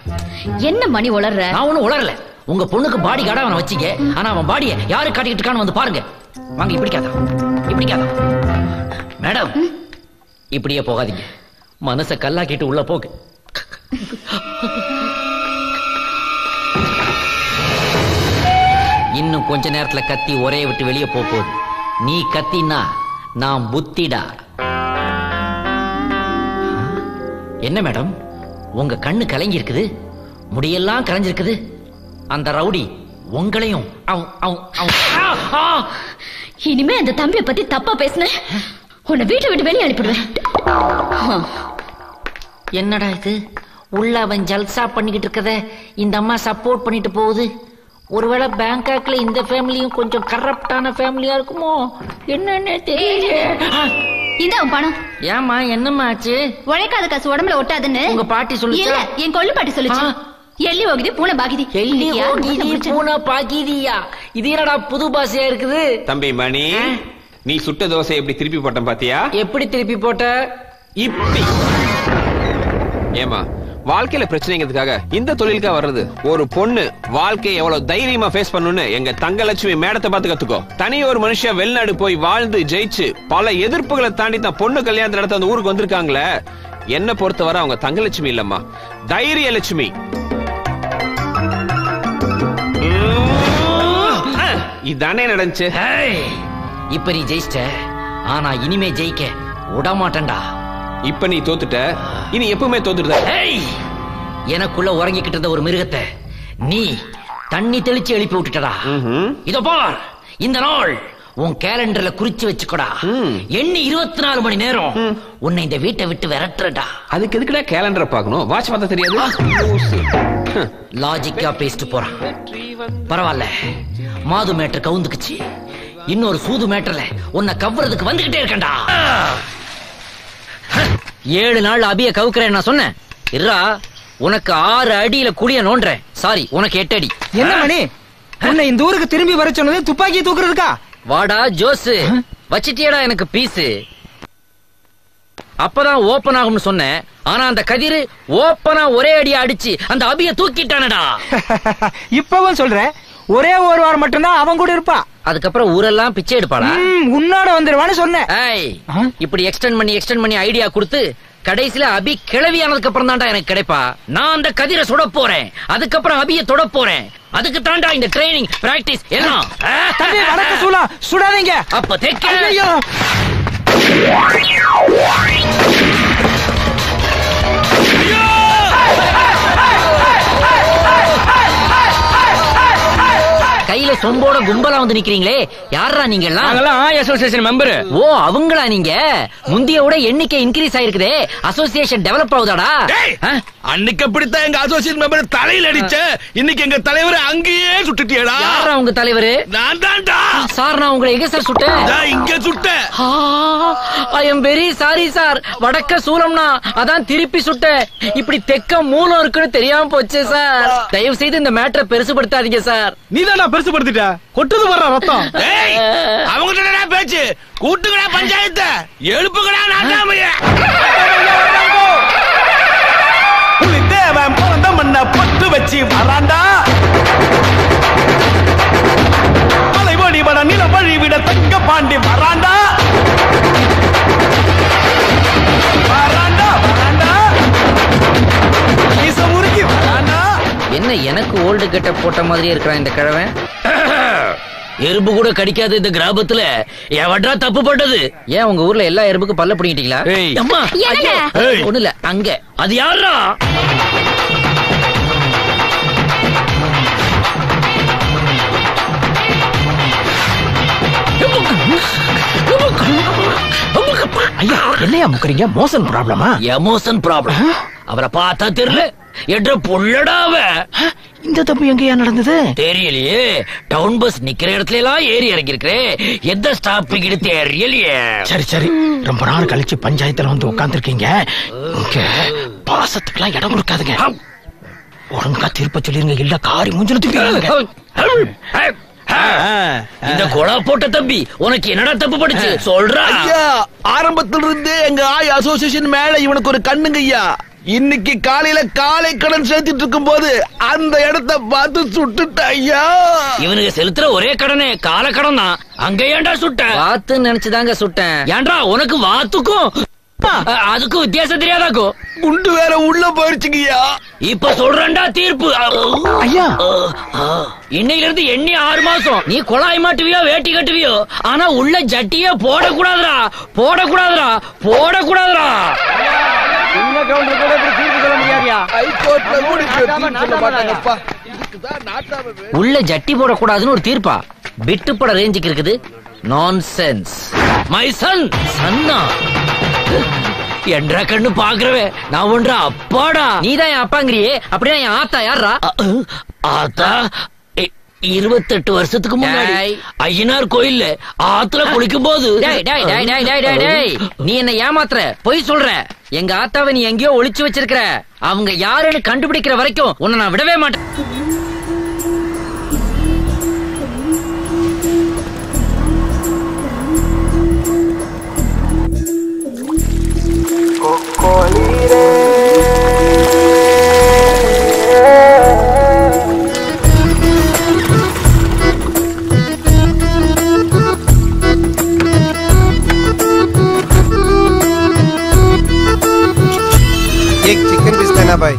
என்ன மணி உளர்ற? நான் ஒண்ணும் உளரல. உங்க பொண்ணுக்கு பாடி கார்டா அவனை வச்சிங்க. ஆனா அவன் பாடியை யாரு காட்டிக்கிட்டு இருக்கான்னு வந்து பாருங்க. வாங்க, இப்படிக்காதான் மேடம், இப்படியே போகாதீங்க. மனச கல்லாக்கிட்டு உள்ள போக. இன்னும் கொஞ்ச நேரத்துல கத்தி ஒரே விட்டு வெளியே போகுது. நீ கத்தினா நான் புத்திடா. என்ன மேடம், உங்க கண்ணு கலங்கி இருக்குது, முடியெல்லாம் கலைஞ்சிருக்குது. அந்த ரவுடி உங்களையும் இனிமே அந்த தம்பியை பத்தி தப்பா பேசுன உன்னை வீட்டை விட்டு வெளியே அனுப்பிடுவேன். என்னடா இது, உள்ள அவன் ஜல்சா பண்ணிக்கிட்டு இருக்கத இந்த அம்மா சப்போர்ட் பண்ணிட்டு போகுது. ஒருவேளை பேங்காக்ல இந்த ஃபேமிலியும் கொஞ்சம் கரப்டான ஃபேமிலியா இருக்குமோ என்னன்னு தெரியல. இந்த பணம். ஏமா என்னம்மா ஆச்சு? உழைக்காத காசு உடம்புல ஒட்டாதுன்னு உங்க பாட்டி சொல்லுச்சு. என் கொள்ளு பாட்டி சொல்லுச்சு. எள்ளி ஓகிதி பூனை பாகிதி. எள்ளி ஓகிதி பூனை பாகிதியா? இது என்னடா புது பாஷையா இருக்குது? தம்பி மணி, நீ சுட்ட தோசை எப்படி திருப்பி போட்ட பாத்தியா? எப்படி திருப்பி போட்ட? இப்படி. ஏமா, வாழ்க்கையில பிரச்சனைங்கிறதுக்காக இந்த தொழிலுக்கா வர்றது? ஒரு பொண்ணு வாழ்க்கையை எவ்வளவு தைரியமா ஃபேஸ் பண்ணணும்னு எங்க தங்கலட்சுமி மேடத்தை பார்த்து கத்துக்கோ. தனி ஒரு மனுஷன் வெளிநாடு போய் வாழ்ந்து ஜெயிச்சு பல எதிர்ப்புகளை தாண்டி தான் பொண்ணு கல்யாணத்தை நடத்த அந்த ஊருக்கு வந்திருக்காங்களே. என்ன பொறுத்தவரை அவங்க தங்கலட்சுமி இல்லம்மா, தைரிய லட்சுமி. இதானே நடந்துச்சு. இப்ப நீ ஜெயிச்சிட்ட, ஆனா இனிமே ஜெயிக்க விடமாட்டேன்டா. இப்ப நீ தோத்துட்ட, இனி எப்பவுமே தோத்துட்ட. எனக்குள்ள உறங்கிக்கிட்டு இருந்த ஒரு மிருகத்தை நீ தண்ணி தெளிச்சு எழுப்பி விட்டுட்டடா. இதோ பார், இந்த நாள் உன் கேலண்டர்ல குறிச்சு வச்சுக்கோடா. எண்ணி 24 மணி நேரம் உன்னை இந்த வீட்டை விட்டு விரட்டுறடா. அதுக்கு எதுக்குடா கேலண்டரை பார்க்கணும்? வாட்ச் பார்த்தா தெரியாது. லாஜிக்கா பேசிட்டு போறான். பரவாயில்ல, மாது மேட்டர் கவுந்துக்குச்சு. இன்னொரு சூது மேட்டர்ல உன்னை கவ்வுறதுக்கு வந்துகிட்டே இருக்கண்டா. 7 நாள் அபிய கவுக்குறேன் நான் சொன்னேன். இருடா, உனக்கு 6 அடியில குடிய நோன்றேன். சாரி, உனக்கு 8 அடி. என்ன மணி, உன்னை இந்த ஊருக்கு திரும்பி வர சொன்னது துப்பாக்கி தூக்குறதுக்கா? வாடா ஜோஸ், வச்சிட்டியடா எனக்கு பீஸு. அப்பதான் ஓபன் ஆகும்னு சொன்னேன். ஆனா அந்த கதிர் ஓபனா ஒரே அடியா அடிச்சு அந்த அபிய தூக்கிட்டானடா. இப்பவும் சொல்றேன், ஒரே ஒரு வாரம் மட்டும்தான் அவன் கூட இருப்பா. அதுக்கப்புறம் ஊரெல்லாம் பிச்சை எடுப்பாளா? உன்னோட வந்துருவான்னு சொன்னேன். இப்படி எக்ஸ்டெண்ட் பண்ணி ஐடியா கொடுத்து கடைசியில அபி கிளவியானதுக்கு அப்புறம் தான்டா எனக்கு கிடைப்பா. நான் அந்த கதிரை சுட போறேன், அதுக்கப்புறம் அபிய தொட போறேன். அதுக்கு தாண்டா இந்த ட்ரைனிங் பிராக்டிஸ் எல்லாம். சுடாதீங்க. அப்ப தேக்க கையில சொம்போட கும்பலா வந்து நிக்கிறீங்களே, யாரா நீங்க எல்லாம்? Association member. ஓ, அவங்களா நீங்க? முந்தியோட எண்ணிக்கை இன்க்ரீஸ் ஆயிருக்குதே, அசோசியேஷன் டெவலப் ஆகுதாடா? அன்னைக்கு அப்படித்தான் எங்க அசோசியேஷன் மெம்பர் தலையில அடிச்ச. இன்னைக்கு எங்க தலைவர் அங்கேயே சுட்டுட்டியடா. யாரா உங்க தலைவர்? நான் தான்டா. சார், நான் உங்களை எங்க சார் சுட்டேன்? இங்க சுட்டேன். I am very sorry sir. வடக்க சூலம்னா அதான் திருப்பி சுட்டேன். இப்படி தெக்க மூலம் இருக்குன்னு தெரியாம போச்சு சார். தயவு செய்து இந்த மேட்டரை பெருசுபடுத்தாதீங்க சார். நீதானா பெருசுபடுத்திட்ட? கொட்டுது வர்ற ரத்தம். அவங்க பேச்சு கூட்டுக்கடா பஞ்சாயத்து எழுப்புக்கடா நாட்டாமைய. புலி தேவன் பிறந்த மண்ண பட்டு வச்ச வச்சு வராண்டா மலை வழி வட நில வழி விட தங்க பாண்டி வராண்டா வராண்டா வராண்டா இச முறுக்கி வராண்டா. என்ன எனக்கு ஓல்டு கெட்ட போட்ட மாதிரியே இருக்கிறான் இந்த கிழவன். எறும்பு கூட கடிக்காத இந்த கிராமத்துல எவடா தப்பு பட்டது? ஏன் உங்க ஊர்ல எல்லா எறும்புக்கும் பல்ல பிடிங்கிட்டீங்களா? அம்மா ஒண்ணு இல்ல அங்க அது யாரா? ஐயா என்னையா முக்கறீங்க? மோஷன் ப்ராப்ளமா? Emotion problem. அவரை பார்த்தா தெரியல என்ற புள்ளடாவ. இந்த தப்பு எங்கயா நடந்தது? தெரியலையே. டவுன் பஸ் நிக்கிற இடத்துல எல்லாம் ஏறி இறங்கி இருக்கிறேன். எந்த ஸ்டாப்பிங் தெரியலையே. சரி சரி, ரொம்ப நாள் கழிச்சு பஞ்சாயத்துல வந்து உட்கார்ந்துருக்கீங்க. இங்க பாசத்துக்கெல்லாம் இடம் கொடுக்காதுங்க. ஒழுங்கா தீர்ப்பு சொல்லிருங்க, இல்ல காரி மூஞ்சில தூக்கிடுங்க. இந்த கொலா போட்ட தம்பி உனக்கு என்னடா தப்பு படிச்சு சொல்றா? ஐயா ஆரம்பத்துல இருந்தே எங்க ஆய் அசோசியேஷன் மேல இவனுக்கு ஒரு கண்ணுங்க ஐயா. இன்னைக்கு காலையில காலை கடன் சேர்த்துட்டு இருக்கும் போது அந்த இடத்தை பார்த்து சுட்டுட்ட ஐயா. இவனுக்கு செலுத்துற ஒரே கடனே கால கடன் தான். அங்க ஏன்டா சுட்ட? வாத்து நினைச்சுதாங்க சுட்டேன். ஏன்டா உனக்கு வாத்துக்கும் அதுக்கும் வித்தியாசம் தெரியாதாக்கும்? குண்டு வேற உள்ள போயிருச்சுங்கய்யா. இப்ப சொல்றேன்டா தீர்ப்பு. ஐயா இன்னையில இருந்து எண்ணி 6 மாசம் நீ குழாய் மாட்டுவியோ வேட்டி கட்டுவியோ, ஆனா உள்ள ஜட்டியே போடக்கூடாதுரா, போடக்கூடாதுரா, போடக்கூடாதுரா. உள்ள ஜட்டி போடக்கூடாதுன்னு ஒரு தீர்ப்பா? விட்டுப்பட ரேஞ்சுக்கு இருக்குது. நான்சென்ஸ். மை சன் சன்னா என்ற கண்ணு பாக்குறவே நான் ஒன்ற அப்பாடா. நீதான் என் அப்பாங்கிறியே, அப்படின்னா என் ஆத்தா யாரா? ஆத்தா 28 வருஷத்துக்கு முன்னாடி ஐயனார் கோயில்ல ஆத்துல குளிக்கும் போது. நீ என்ன ஏமாத்துற, பொய் சொல்ற. எங்க ஆத்தாவை நீ எங்கேயோ ஒளிச்சு வச்சிருக்கிற. அவங்க யாருன்னு கண்டுபிடிக்கிற வரைக்கும் உன்னை நான் விடவே மாட்டேன். एक चिकन पीस लेना भाई.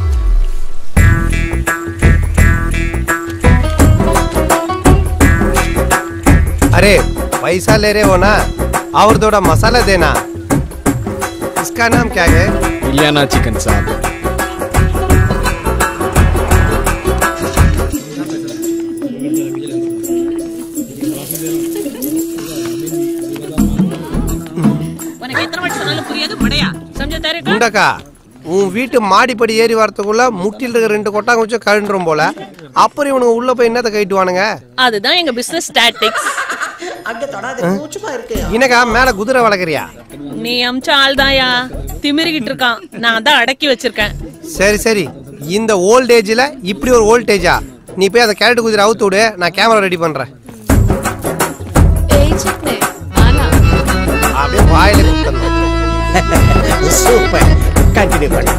अरे पैसा ले रहे हो ना, और थोड़ा मसाला देना. इसका नाम क्या है? इलियाना चिकन साहब. முண்டக்கா, உன் வீட்டு மாடிப்படி ஏறி வரதுக்குள்ள முட்டில் இருக்க 2 கொட்டாங்குச்சி கழுந்துரும் போல. அப்புறம் இவனுங்க உள்ள போய் என்னத்தை கைட்டுவானுங்க? அதுதான் எங்க பிசினஸ் டாக்டிக்ஸ். இன்னக்கா மேல குதிரை வளர்க்குறியா? நீ அம்ச ஆள்தாயா, திமிரிக்கிட்டு இருக்கான். நான் தான் அடக்கி வச்சிருக்கேன். சரி சரி, இந்த ஓல்டேஜ்ல இப்படி ஒரு வோல்டேஜா? நீ போய் அந்த கேரட் குதிரை அவுத்து விடு, நான் கேமரா ரெடி பண்றேன். அப்படியே வாயில குத்தணும். சூப்பர், கண்டினியூ பண்ணு.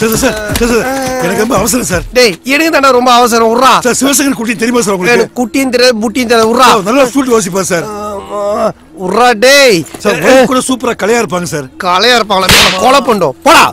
எனக்கு ரொம்ப அவசரம் சார். டேய் எனக்கு தானே ரொம்ப அவசரம். உர்றா சார். சிவசங்கர் குட்டி தெரியுமா சார் உங்களுக்கு? எனக்கு குட்டியும் தெரியாது புட்டியும் தெரியாது. உர்றா நல்லா ஸ்டூட் யோசிப்பா சார். உர்றா டேய் சார் கூட சூப்பரா கலையா இருப்பாங்க சார். கலையா இருப்பாங்களா? கொலை பண்ணோம் போடா.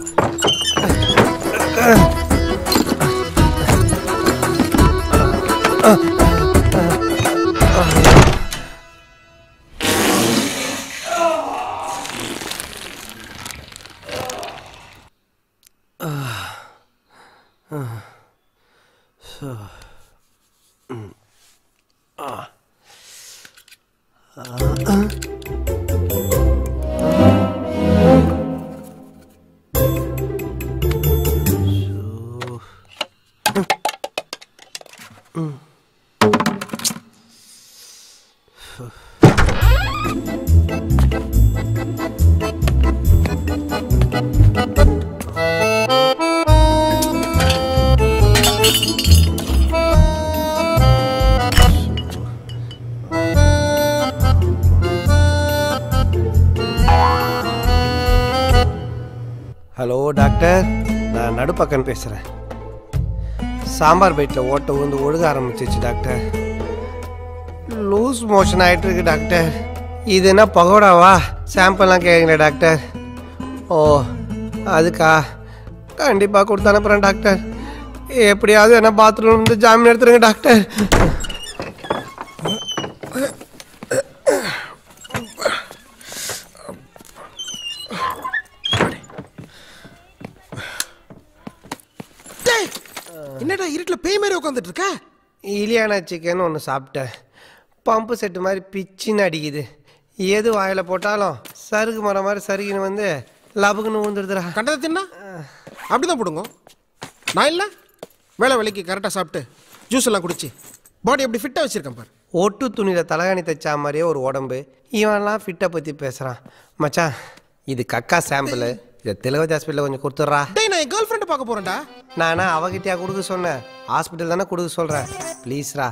ஹலோ டாக்டர், நான் நடுப்பக்கன் பேசுகிறேன். சாம்பார் பைட்டில் ஓட்ட விழுந்து ஒழுக ஆரம்பிச்சிச்சு டாக்டர். லூஸ் மோஷன் ஆகிட்டு இருக்கு டாக்டர். இது என்ன பகோடாவா? சாம்பிள்லாம் கேட்குறீங்களா டாக்டர்? ஓ அதுக்கா? கண்டிப்பாக கொடுத்து அனுப்புகிறேன் டாக்டர். எப்படியாவது என்ன பாத்ரூம் வந்து ஜாமீன் எடுத்துருங்க டாக்டர். என்னடா இருட்டுல பேய் மாதிரி உட்காந்துட்டு இருக்க? இலியானா சிக்கன் ஒன்று சாப்பிட்டேன். பம்பு செட்டு மாதிரி பிச்சின்னு அடிக்குது. எது வாயில் போட்டாலும் சருகு மரம் மாதிரி சருகின்னு வந்து லபுக்குன்னு ஊந்துடுதுடா. கண்டதை தின்னா அப்படிதான் போடுங்க. நான் இல்லை வேலை வேலைக்கு கரெக்டாக சாப்பிட்டு ஜூஸ் எல்லாம் குடிச்சு பாடி எப்படி ஃபிட்டாக வச்சிருக்கேன் பாரு. ஒட்டு துணியில் தலகாணி தைச்சா மாதிரியே ஒரு உடம்பு. இவன்லாம் ஃபிட்டை பற்றி பேசுகிறான். மச்சான் இது கக்கா சாம்பிள். இதை தெலுங்கு ஹாஸ்பிட்டலில் கொஞ்சம் கொடுத்துட்றா. டேய் நான் என் கேர்ள் ஃப்ரெண்டை பார்க்க போகிறேன்டா. நானா அவகிட்டயா கொடுக்க சொன்னேன்? ஹாஸ்பிட்டல் தானே கொடுக்க சொல்கிறேன். ப்ளீஸ்ரா.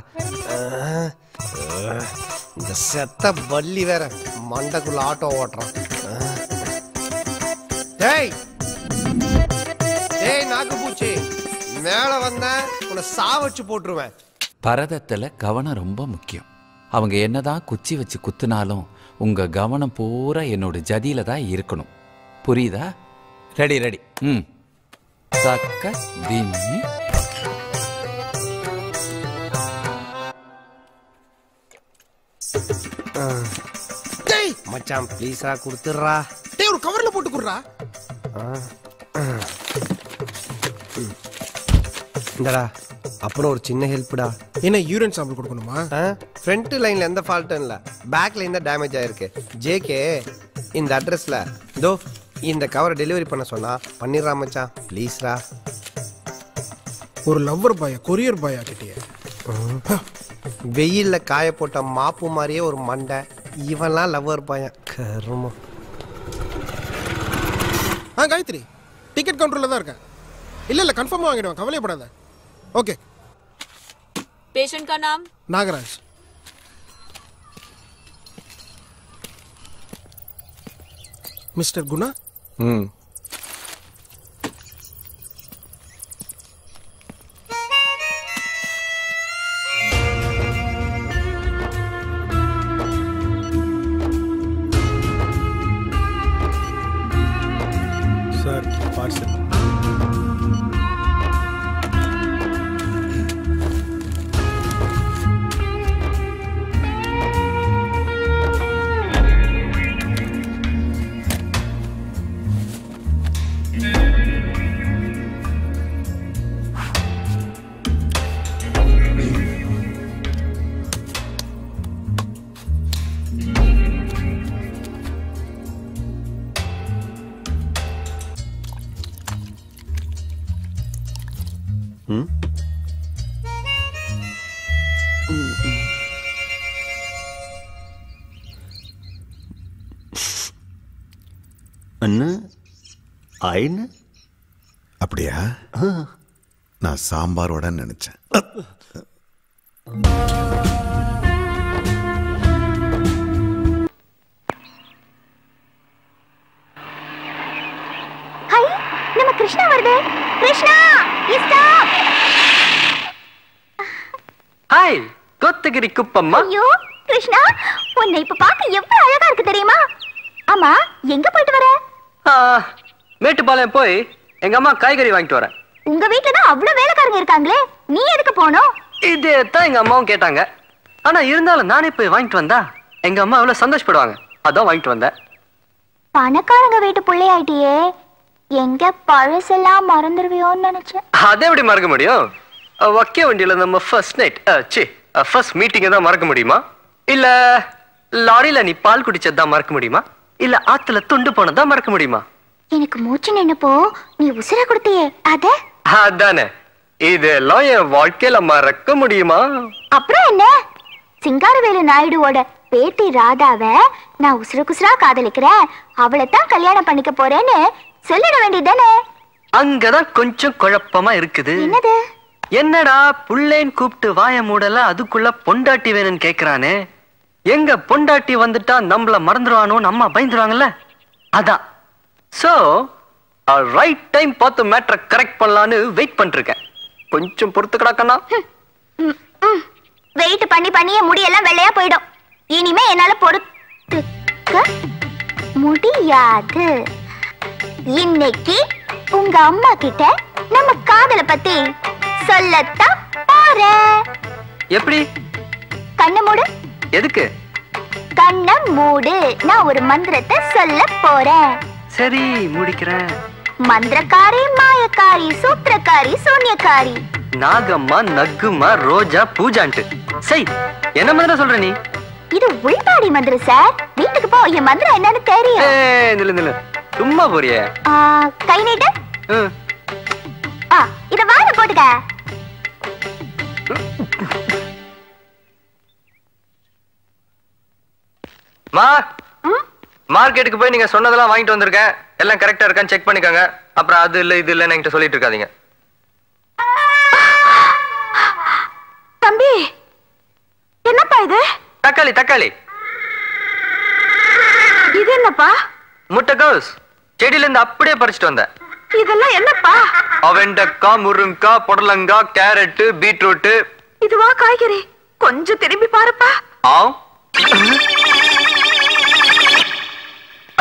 இந்த செத்த பள்ளி வேற மண்டைக்குள்ள ஆட்டோ ஓட்டுறான். டேய் டேய் நாக்கு பூச்சி, மேலே வந்தேன் உன்னை சாவச்சு போட்டுருவேன். பரதத்துல கவனம் ரொம்ப முக்கியம். அவங்க என்னதான் குச்சி வச்சு குத்துனாலும் உங்க கவனம் பூரா என்னோட ஜதியில தான் இருக்கணும். புரியுதா? Ready ready. தக்க திம்மி. டேய் மச்சான் ப்ளீஸ்ரா கொடுத்துட்றா. டேய் ஒரு கவர்ல போட்டு குடுறா. இந்தடா அப்புறம் ஒரு சின்ன ஹெல்ப்டா. என்ன யூரின் சாம்பிள் கொடுக்கணுமா? ஃப்ரண்ட் லைன்ல எந்த ஃபால்ட்டும் இல்லை, பேக் லைன் தான் டேமேஜ் ஆயிருக்கு. ஜேகே இந்த அட்ரஸ்ல இதோ இந்த கவரை டெலிவரி பண்ண சொன்னா பண்ணிடுறா மச்சான் ப்ளீஸ்ரா. ஒரு லவ்வர் பாயா கொரியர் பாயா கிட்டிய வெயில்ல காய போட்ட மாப்பு மாதிரியே ஒரு மண்டை. இவன்லாம் லவ்வர் பாயன் கருமம். காயத்ரி டிக்கெட் கவுண்டர்ல தான் இருக்கேன். இல்ல கன்ஃபார்மா வாங்கிடுவேன், கவலைப்படாத. ओके। पेशेंट का नाम? Nagraj. Mister Guna? Sir parcel. அண்ணா ஆயின்னு அப்படியா? நான் சாம்பாரோட நினைச்சேன். ஹை நம்ம கிருஷ்ணா வருதே. ஹாய் கோத்தகிரி குப்பம்மா. ஐயோ கிருஷ்ணா, உன்னை இப்ப பார்க்க எவ்வளவு அழகா இருக்கு தெரியுமா? ஆமா, எங்க போயிட்டு வர? மேட்டுப்பாளையம் போய் எங்க அம்மா காய்கறி வாங்கிட்டு வரேன். உங்க வீட்டுல தான் அவ்வளவு வேலைக்காரங்க இருக்காங்களே, நீ எதுக்கு போனோம்? இதே தான் எங்க அம்மாவும் கேட்டாங்க. ஆனா இருந்தாலும் நானே போய் வாங்கிட்டு வந்தா எங்க அம்மா அவ்வளவு சந்தோஷப்படுவாங்க. அதான் வாங்கிட்டு வந்தேன். பணக்காரங்க வீட்டு பிள்ளையாயிட்டியே, எங்க பழசெல்லாம் மறந்துடுவியோன்னு நினைச்சேன். அதே எப்படி மறக்க முடியும்? வக்கிய வண்டியில நம்ம ஃபர்ஸ்ட் நைட் ஃபர்ஸ்ட் மீட்டிங்கை தான் மறக்க முடியுமா? இல்ல லாரியில நீ பால் குடிச்சதான் மறக்க முடியுமா? இல்ல ஆத்துல துண்டு போனதான் மறக்க முடியுமா? எனக்கு மூச்சு நின்னப்போ நீ உசிர கொடுத்தியே அதானே. இதெல்லாம் என் வாழ்க்கையில மறக்க முடியுமா? அப்புறம் என்ன, சிங்காரவேலு நாயுடுவோட பேத்தி ராதாவ நான் உசுர குசுரா காதலிக்கிறேன், அவளைத்தான் கல்யாணம் பண்ணிக்க போறேன்னு சொல்லிட வேண்டியதானே? அங்கதான் கொஞ்சம் குழப்பமா இருக்குது. என்னது? என்னடா புள்ளேன்னு கூப்பிட்டு வாய மூடல, அதுக்குள்ள பொண்டாட்டி வேணும்னு கேக்குறானே. எங்க பொண்டாட்டி வந்துட்டா நம்மள மறந்துடுவானோ, அம்மா பயந்துருவாங்கல்ல. அதான் சோ ரைட் டைம் பார்த்து மேட்டரை கரெக்ட் பண்ணலான்னு வெயிட் பண்ணிருக்கேன். கொஞ்சம் பொறுத்து கிடக்கனா. வெயிட் பண்ணி பண்ணியே முடியெல்லாம் வெள்ளையா போயிடும். இனிமே என்னால பொறுத்துக்க முடியாது. இன்னைக்கு உங்க அம்மா கிட்ட நம்ம காதலை பத்தி சொல்லத்தான் போறேன். எப்படி? கண்ணை மூடு. எதுக்கு? கண்ணை மூடு, நான் ஒரு மந்திரத்தை சொல்ல போறேன். சரி முடிக்கிறேன். மந்திரக்காரி, மாயக்காரி, சூத்திரக்காரி, சூன்யக்காரி, நாகம்மா, நக்குமா, ரோஜா, பூஜான்ட்டு. சரி, என்ன மந்திரம் சொல்ற நீ? இது உள்பாடி மந்திரம் சார். வீட்டுக்கு போ, என் மந்திரம் என்னன்னு தெரியும். நில்லு சும்மா போறிய. கை நீட்டு. இத வாழ போட்டுக்க. மார்க்கெட்டுக்கு போய் நீங்க சொன்னதெல்லாம் வாங்கிட்டு வந்திருக்கேன். எல்லாம் கரெக்டா இருக்கான்னு செக் பண்ணிக்கோங்க. அப்புறம் அது இல்ல இது இல்லன்னு என்கிட்ட சொல்லிட்டு இருக்காதீங்க. தம்பி, என்னப்பா இது? தக்காளி தக்காளி. இது என்னப்பா? முட்டைகோஸ். செடியில இருந்து அப்படியே பறிச்சுட்டு வந்தேன். இதெல்லாம் என்னப்பா? வெண்டைக்காய், முருங்கக்காய், புடலங்காய், கேரட், பீட்ரூட். இதுவா காய்கறி? கொஞ்சம் திரும்பி பாருப்பா.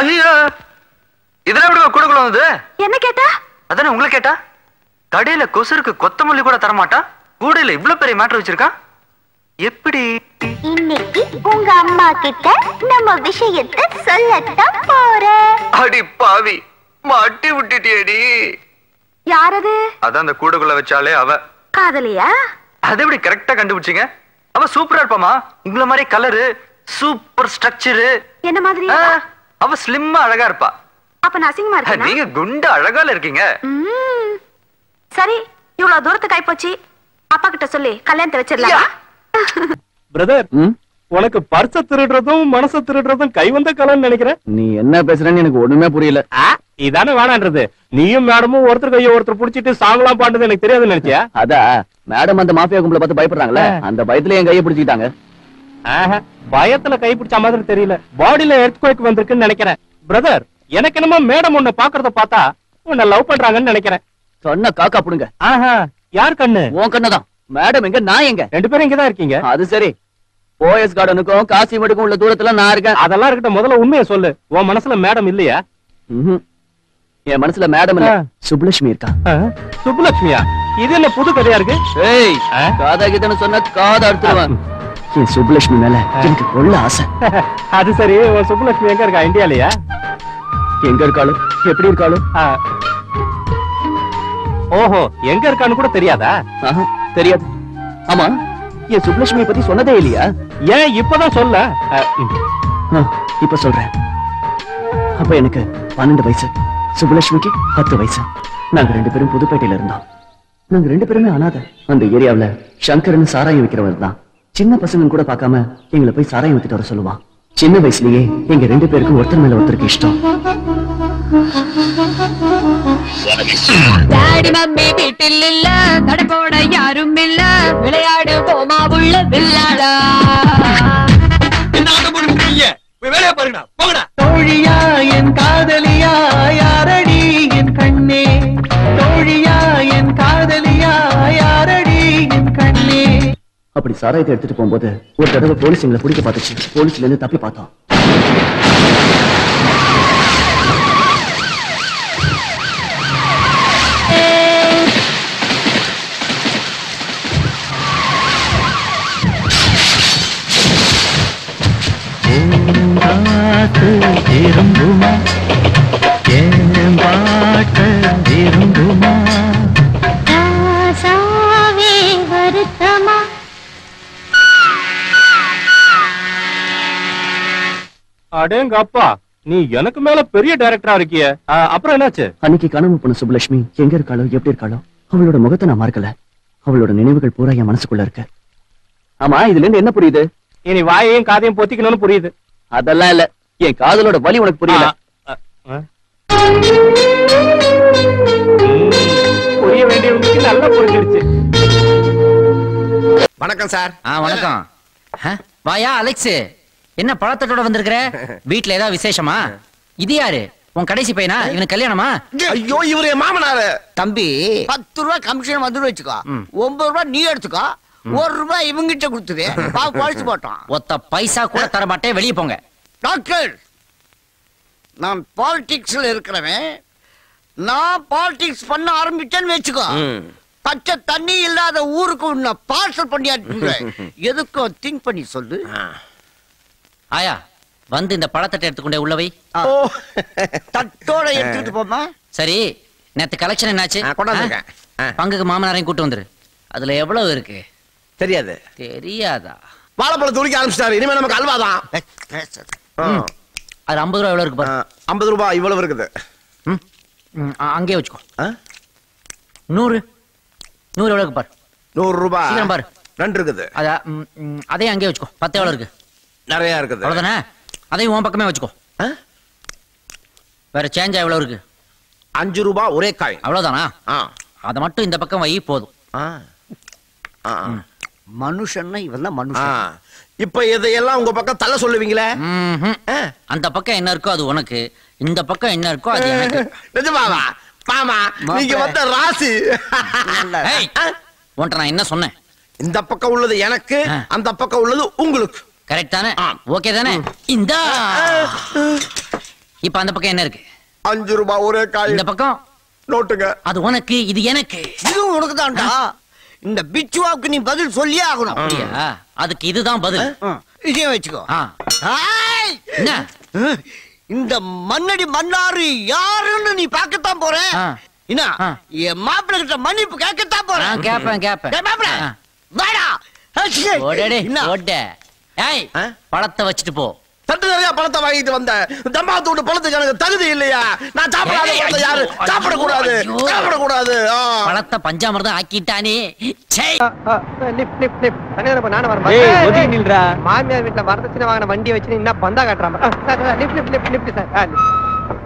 ஐயா, இதெல்லாம் எப்படி கொடுக்கல வந்து? என்ன கேட்டா? அதானே உங்களை கேட்டா. கடையில கொசுருக்கு கொத்தமல்லி கூட தரமாட்டா, கூடையில இவ்வளவு பெரிய மேட்டர் வச்சிருக்கா. எப்படி? இன்னைக்கு உங்க அம்மா கிட்ட நம்ம விஷயத்தை சொல்லத்தான் போறேன். அடி பாவி, மாட்டி விட்டுட்டியடி. யாரது? அதான் அந்த கூடைக்குள்ள வச்சாலே அவ. காதலியா? அது எப்படி கரெக்டா கண்டுபிடிச்சீங்க? அவ சூப்பரா இருப்பாமா. உங்கள மாதிரி கலரு, சூப்பர் ஸ்ட்ரக்சர். என்ன மாதிரி? அவ ஸ்லிம்மா அழகா இருப்பா. அப்ப நான் அசிங்கமா இருக்கேனா? நீங்க குண்டா அழகால இருக்கீங்க. சரி, இவ்வளவு தூரத்துக்கு ஆயிப்போச்சு. அப்பா கிட்ட சொல்லி கல்யாணத்தை வச்சிடலாம். பிரதர், உனக்கு பர்ச திருடுறதும் மனச திருடுறதும் கை வந்த கலன்னு நினைக்கிறேன். நீ என்ன பேசுறன்னு எனக்கு ஒண்ணுமே புரியல. இதானே வேணான்றது. நீயும் மேடமும் ஒருத்தர் கைய ஒருத்தர் புடிச்சிட்டு சாங்கலாம் பாடுறது எனக்கு தெரியாதுன்னு நினைச்சியா? அதா மேடம் அந்த மாஃபியா கும்பல பார்த்து பயப்படுறாங்களே, அந்த பயத்துல என் கையை பிடிச்சிட்டாங்க. பயத்துல கை பிடிச்ச மாதிரி தெரியல, பாடியில எர்த்குவேக் வந்திருக்குன்னு நினைக்கிறேன். பிரதர், எனக்கு என்னமோ மேடம் உன்னை பாக்குறத பார்த்தா உன்னை லவ் பண்றாங்கன்னு நினைக்கிறேன். சொன்ன காக்கா புடுங்க. யார் கண்ணு? உன் கண்ணுதான். மேடம் எங்க, நான் எங்க? ரெண்டு பேரும் இங்கதான் இருக்கீங்க. அது சரி, போயஸ் கார்டனுக்கும் காசிமேடுக்கும் உள்ள தூரத்துல நான் இருக்கேன். அதெல்லாம் இருக்கட்டும், முதல்ல உண்மையை சொல்லு. உன் மனசுல மேடம் இல்லையா? என் மனசுல மேடம் இல்ல, சுப்புலட்சுமி இருக்கா. சுப்புலட்சுமியா? இது என்ன புது கதையா இருக்கு? ஏய், காதா கிதன்னு சொன்ன காதை அறுத்துருவான். என் சுப்புலட்சுமி மேல எனக்கு கொள்ள ஆசை. அது சரி, உன் சுப்புலட்சுமி எங்க இருக்கா? இந்தியாலயா? எங்க இருக்காலும் எப்படி இருக்காலும். ஓஹோ, எங்க இருக்கான்னு கூட தெரியாதா? தெரியாது. ஆமா, என் சுப்புலட்சுமியை பத்தி சொன்னதே இல்லையா? ஏன் இப்பதான் சொல்ல? இப்ப சொல்றேன். அப்ப எனக்கு 12 வயசு, சுப்புலட்சுமிக்கு 10 வயசு. நாங்க 2 பேரும் புதுப்பேட்டையில இருந்தோம். நாங்க 2 பேருமே அனாதை. அந்த ஏரியாவுல சங்கர்னு சாராயம் விக்கிறவர் தான். சின்ன பசங்க கூட பார்க்காம எங்களை போய் சாராயம் வித்துட்டு வர சொல்லுவான். சின்ன வயசுலயே எங்க 2 பேருக்கும் ஒருத்தர் மேல ஒருத்தருக்கு இஷ்டம். டாடி மம்மி வீட்டில் இல்ல, தடப்போட யாரும் இல்ல, விளையாடு போமா உள்ள வில்லாடா. வேலையா பாருங்கடா, போங்கடா. தோழியா என் காதலியா யாரடி என் கண்ணே, தோழியா என் காதலியா யாரடி என் கண்ணே. அப்படி அப்படி சாராயத்தை எடுத்துட்டு போகும்போது ஒரு தடவை போலீஸ் எங்களை பிடிக்க பார்த்துச்சு. போலீஸ்ல இருந்து தப்பி பார்த்தோம். திரும்புமா என் பாட்ட திரும்புமா ராசாவே வருத்தமா அடேங்க அப்பா, நீ எனக்கு மேல பெரிய டைரக்டரா இருக்கிய. அப்புறம் என்னாச்சு? அன்னைக்கு காணாம போன சுப்புலட்சுமி எங்க இருக்காளோ எப்படி இருக்காளோ அவளோட முகத்தை நான் மறக்கல. அவளோட நினைவுகள் பூரா என் மனசுக்குள்ள இருக்கு. ஆமா, இதுல இருந்து என்ன புரியுது? இனி வாயையும் காதையும் பொத்திக்கணும்னு புரியுது. அதெல்லாம் இல்ல, என் காதலோட வலி உனக்கு புரியல. புரிய வேண்டியவங்களுக்கு நல்லா புரிஞ்சிருச்சு. வணக்கம் சார். வணக்கம். வாயா அலெக்ஸ், என்ன பழத்தோட வந்திருக்கிற? வீட்டுல ஏதாவது விசேஷமா? இது யாரு, உன் கடைசி பையனா? இவனுக்கு கல்யாணமா? ஐயோ, இவரு என் மாமனாரு. தம்பி, 10 ரூபாய் கமிஷன் வந்து வச்சுக்கோ. 9 ரூபாய் நீ எடுத்துக்கோ, 1 ரூபாய் இவங்கிட்ட கொடுத்துரு. குறைச்சு போட்டோம். ஒத்த பைசா கூட தர மாட்டேன், வெளியே போங்க. டாக்டர், நான் பாலிடிக்ஸ்ல இருக்கிறவன். நான் பாலிடிக்ஸ் பண்ண ஆரம்பிச்சேன்னு வச்சுக்கோ, பச்சை தண்ணி இல்லாத ஊருக்கு உன்னை பார்சல் பண்ணியாட்டு. எதுக்கும் திங்க் பண்ணி சொல்லு. ஆயா, வந்து இந்த பழத்தட்டை எடுத்துக்கொண்டே உள்ளவை. தட்டோட எடுத்துட்டு போமா. சரி, நேத்து கலெக்ஷன் என்னாச்சு? பங்குக்கு மாமனாரையும் கூட்டு வந்துரு. அதுல எவ்வளவு இருக்கு? தெரியாது. தெரியாதா? வாழைப்பழம் துளிக்க ஆரம்பிச்சிட்டாரு. இனிமே நமக்கு அல்வாதான். அது 50 ரூபாய் எவ்வளவு இருக்கு பாரு. 50 ரூபாய் இவ்வளவு இருக்குது. அங்கே வச்சுக்கோ. 100 எவ்வளவு இருக்கு பாரு. 100 ரூபாய் சீக்கிரம் பாரு. 2 இருக்குது. அதே அங்கே வச்சுக்கோ. 10 எவ்வளவு இருக்கு? நிறைய இருக்குது. அவ்வளவுதானே? அதையும் உன் பக்கமே வச்சுக்கோ. வேற சேஞ்சா எவ்வளவு இருக்கு? 5 ரூபாய் ஒரே காய். அவ்வளவுதானா? அத மட்டும் இந்த பக்கம் வை, போதும். மனுஷன்னா இவன் தான் மனுஷன். இப்ப இதையெல்லாம் உங்க பக்கம் தள்ள சொல்லுவீங்களே? அந்த பக்கம் என்ன இருக்கோ அது உனக்கு, இந்த பக்கம் என்ன இருக்கோ அது எனக்கு. நிஜமாவா? மாமா, நீங்க வந்த ராசி. உன்ட்ட நான் என்ன சொன்னேன்? இந்த பக்கம் உள்ளது எனக்கு, அந்த பக்கம் உள்ளது உங்களுக்கு. கரெக்ட் தானே? ஓகே தானே? இந்த இப்ப அந்த பக்கம் என்ன இருக்கு? 5 ரூபாய் ஒரே காய். இந்த பக்கம் நோட்டுங்க. அது உனக்கு, இது எனக்கு. இதுவும் உனக்கு தான்டா. இந்த பிச்சுவாவுக்கு நீ பதில் சொல்லியே ஆகணும். அப்படியா? அதுக்கு இதுதான் பதில். இதையும் வச்சுக்கோ. என்ன இந்த மண்ணடி மன்னாரு யாருன்னு நீ பார்க்கத்தான் போற. என்ன என் மாப்பிள்ளை கிட்ட மன்னிப்பு கேட்கத்தான் போறேன். கேப்பேன். வாடா. பழத்தை வச்சுட்டு போ. தட்டு நிறைய பழத்தை வாங்கிட்டு வந்தேன். தம்பாத்தோட பழத்துக்கு எனக்கு தகுதி இல்லையா? நான் சாப்பிடாத பழத்தை யாரு சாப்பிடக்கூடாது, சாப்பிடக்கூடாது. பழத்தை பஞ்சாமிர்தம் ஆக்கிட்டானே. மாமியார் வீட்டுல வரதட்சணை வாங்கின வண்டியை வச்சு என்ன பந்தா காட்டுறான்.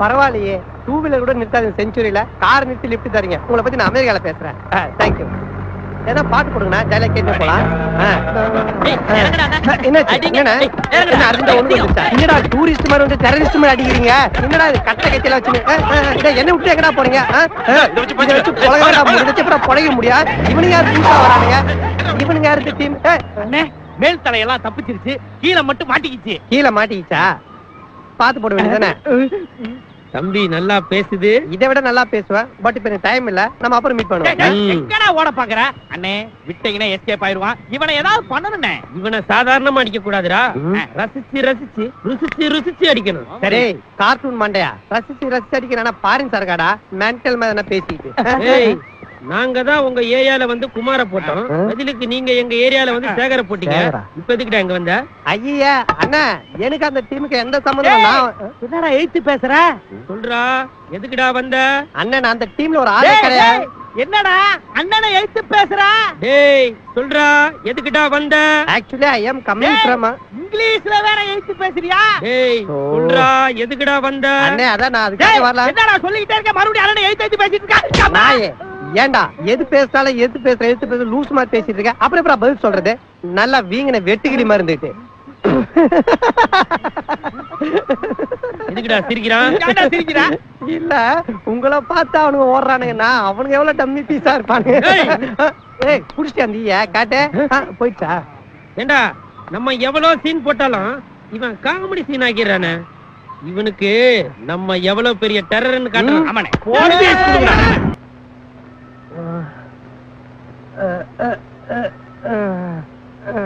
பரவாயில்லையே, 2 வீலர் கூட நிறுத்தாது. செஞ்சுரியில கார் நிறுத்தி லிப்ட் தரீங்க. உங்களை பத்தி நான் அமெரிக்கால பேசுறேன். தேங்க்யூ. ஏன்னா பாட்டு போடுங்கண்ணா, ஜாலியா கேட்டு போலாம். என்னடா டூரிஸ்ட் மாதிரி வந்து டெரரிஸ்ட் மாதிரி அடிக்கிறீங்க? என்னடா இது கட்ட கட்டில வச்சு என்ன விட்டு எங்கடா போறீங்க? பொழைக்க முடியா? இவனுங்க யாரு புதுசா வரானுங்க? இவனுங்க யாரு டீம்? மேல் தலையெல்லாம் தப்பிச்சிருச்சு, கீழே மட்டும் மாட்டிக்கிச்சு. கீழே மாட்டிக்கிச்சா? பாத்து போட வேண்டியதானே? தம்பி நல்லா பேசுது. இதை விட நல்லா பேசுவேன். பட் இப்ப எனக்கு டைம் இல்ல, நம்ம அப்புறம் மீட் பண்ணுவோம். எங்கடா ஓட பாக்குற? அண்ணே விட்டீங்கன்னா எஸ்கேப் ஆயிடுவான். இவனை ஏதாவது பண்ணணும்னே. இவனை சாதாரணமா அடிக்க கூடாதுடா. ரசிச்சு ரசிச்சு ருசிச்சு ருசிச்சு அடிக்கணும். சரி, கார்ட்டூன் மண்டையா ரசிச்சு ரசிச்சு அடிக்கிறா? பாரின் சரகாடா மென்டல் மாதிரி பேசிட்டு. நாங்க தான் உங்க ஏரியால வந்து குமார போட்டோம், பதிலுக்கு நீங்க எங்க ஏரியால வந்து சேகர போட்டீங்க. இப்ப எதுக்குடா இங்க வந்த? ஐயா அண்ணா, எனக்கு அந்த டீமுக்கு எந்த சம்பந்தம்? என்னடா எழுத்து பேசுற? சொல்றா, எதுக்குடா வந்த? அண்ணன் அந்த டீம்ல ஒரு ஆளே கிடையாது. என்னடா அண்ணனை எழுத்து பேசுறா? டேய் சொல்றா, எதுக்குடா வந்த? Actually I am coming from. இங்கிலீஷ்ல வேற எழுத்து பேசுறியா? டேய் சொல்றா, எதுக்குடா வந்த? அண்ணே அதான் நான் அதுக்காக வரல. என்னடா சொல்லிட்டே இருக்க, மறுபடியும் அண்ணனை எழுத்து பேசிட்டு இருக்க. நாயே, ஏண்டா எது பேசினாலும் எது பேச லூஸ் மாதிரி பேசிட்டு இருக்க. அப்புறம் எப்பறம் பதில் சொல்றது? நல்லா வீங்கின வெட்டுக்கிளி மாதிரி இருந்துட்டு. எதுக்குடா சிரிக்கிறான்? ஏன்டா சிரிக்கிறான்? இல்ல, உங்களை பார்த்தா அவனுங்க ஓடுறானுங்கன்னா அவனுங்க எவ்வளவு டம்மி பீஸா இருப்பானுங்க. ஏய் குடிச்சிட்டு அந்த காட்டு போயிடுச்சா? ஏண்டா நம்ம எவ்வளவு சீன் போட்டாலும் இவன் காமெடி சீன் ஆக்கிறானே. இவனுக்கு நம்ம எவ்வளவு பெரிய டெரர்னு காட்டுறோம். ஆமாண்ணே.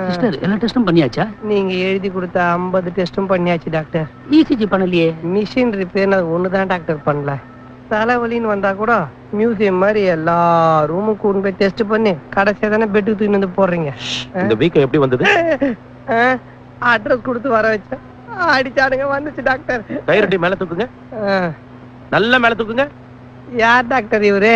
சிஸ்டர் எல்லா டெஸ்டும் பண்ணியாச்சா? நீங்க எழுதி கொடுத்த 50 டெஸ்டும் பண்ணியாச்சு டாக்டர். இசிஜி பண்ணலையே? மிஷின் ரிப்பேர் ஒண்ணுதான் டாக்டர் பண்ணல. தலைவலின்னு வந்தா கூட மியூசியம் மாதிரி எல்லா ரூமும் கூண்டு போய் டெஸ்ட் பண்ணி கடைசியா தானே பெட்டுக்கு தூக்கி வந்து போடுறீங்க. இந்த வீக்கம் எப்படி வந்தது? அட்ரஸ் கொடுத்து வர வச்சேன், அடிச்சாடுங்க, வந்துச்சு டாக்டர். கைரட்டி மேல தூக்குங்க, நல்ல மேல தூக்குங்க. யார் டாக்டர் இவரு?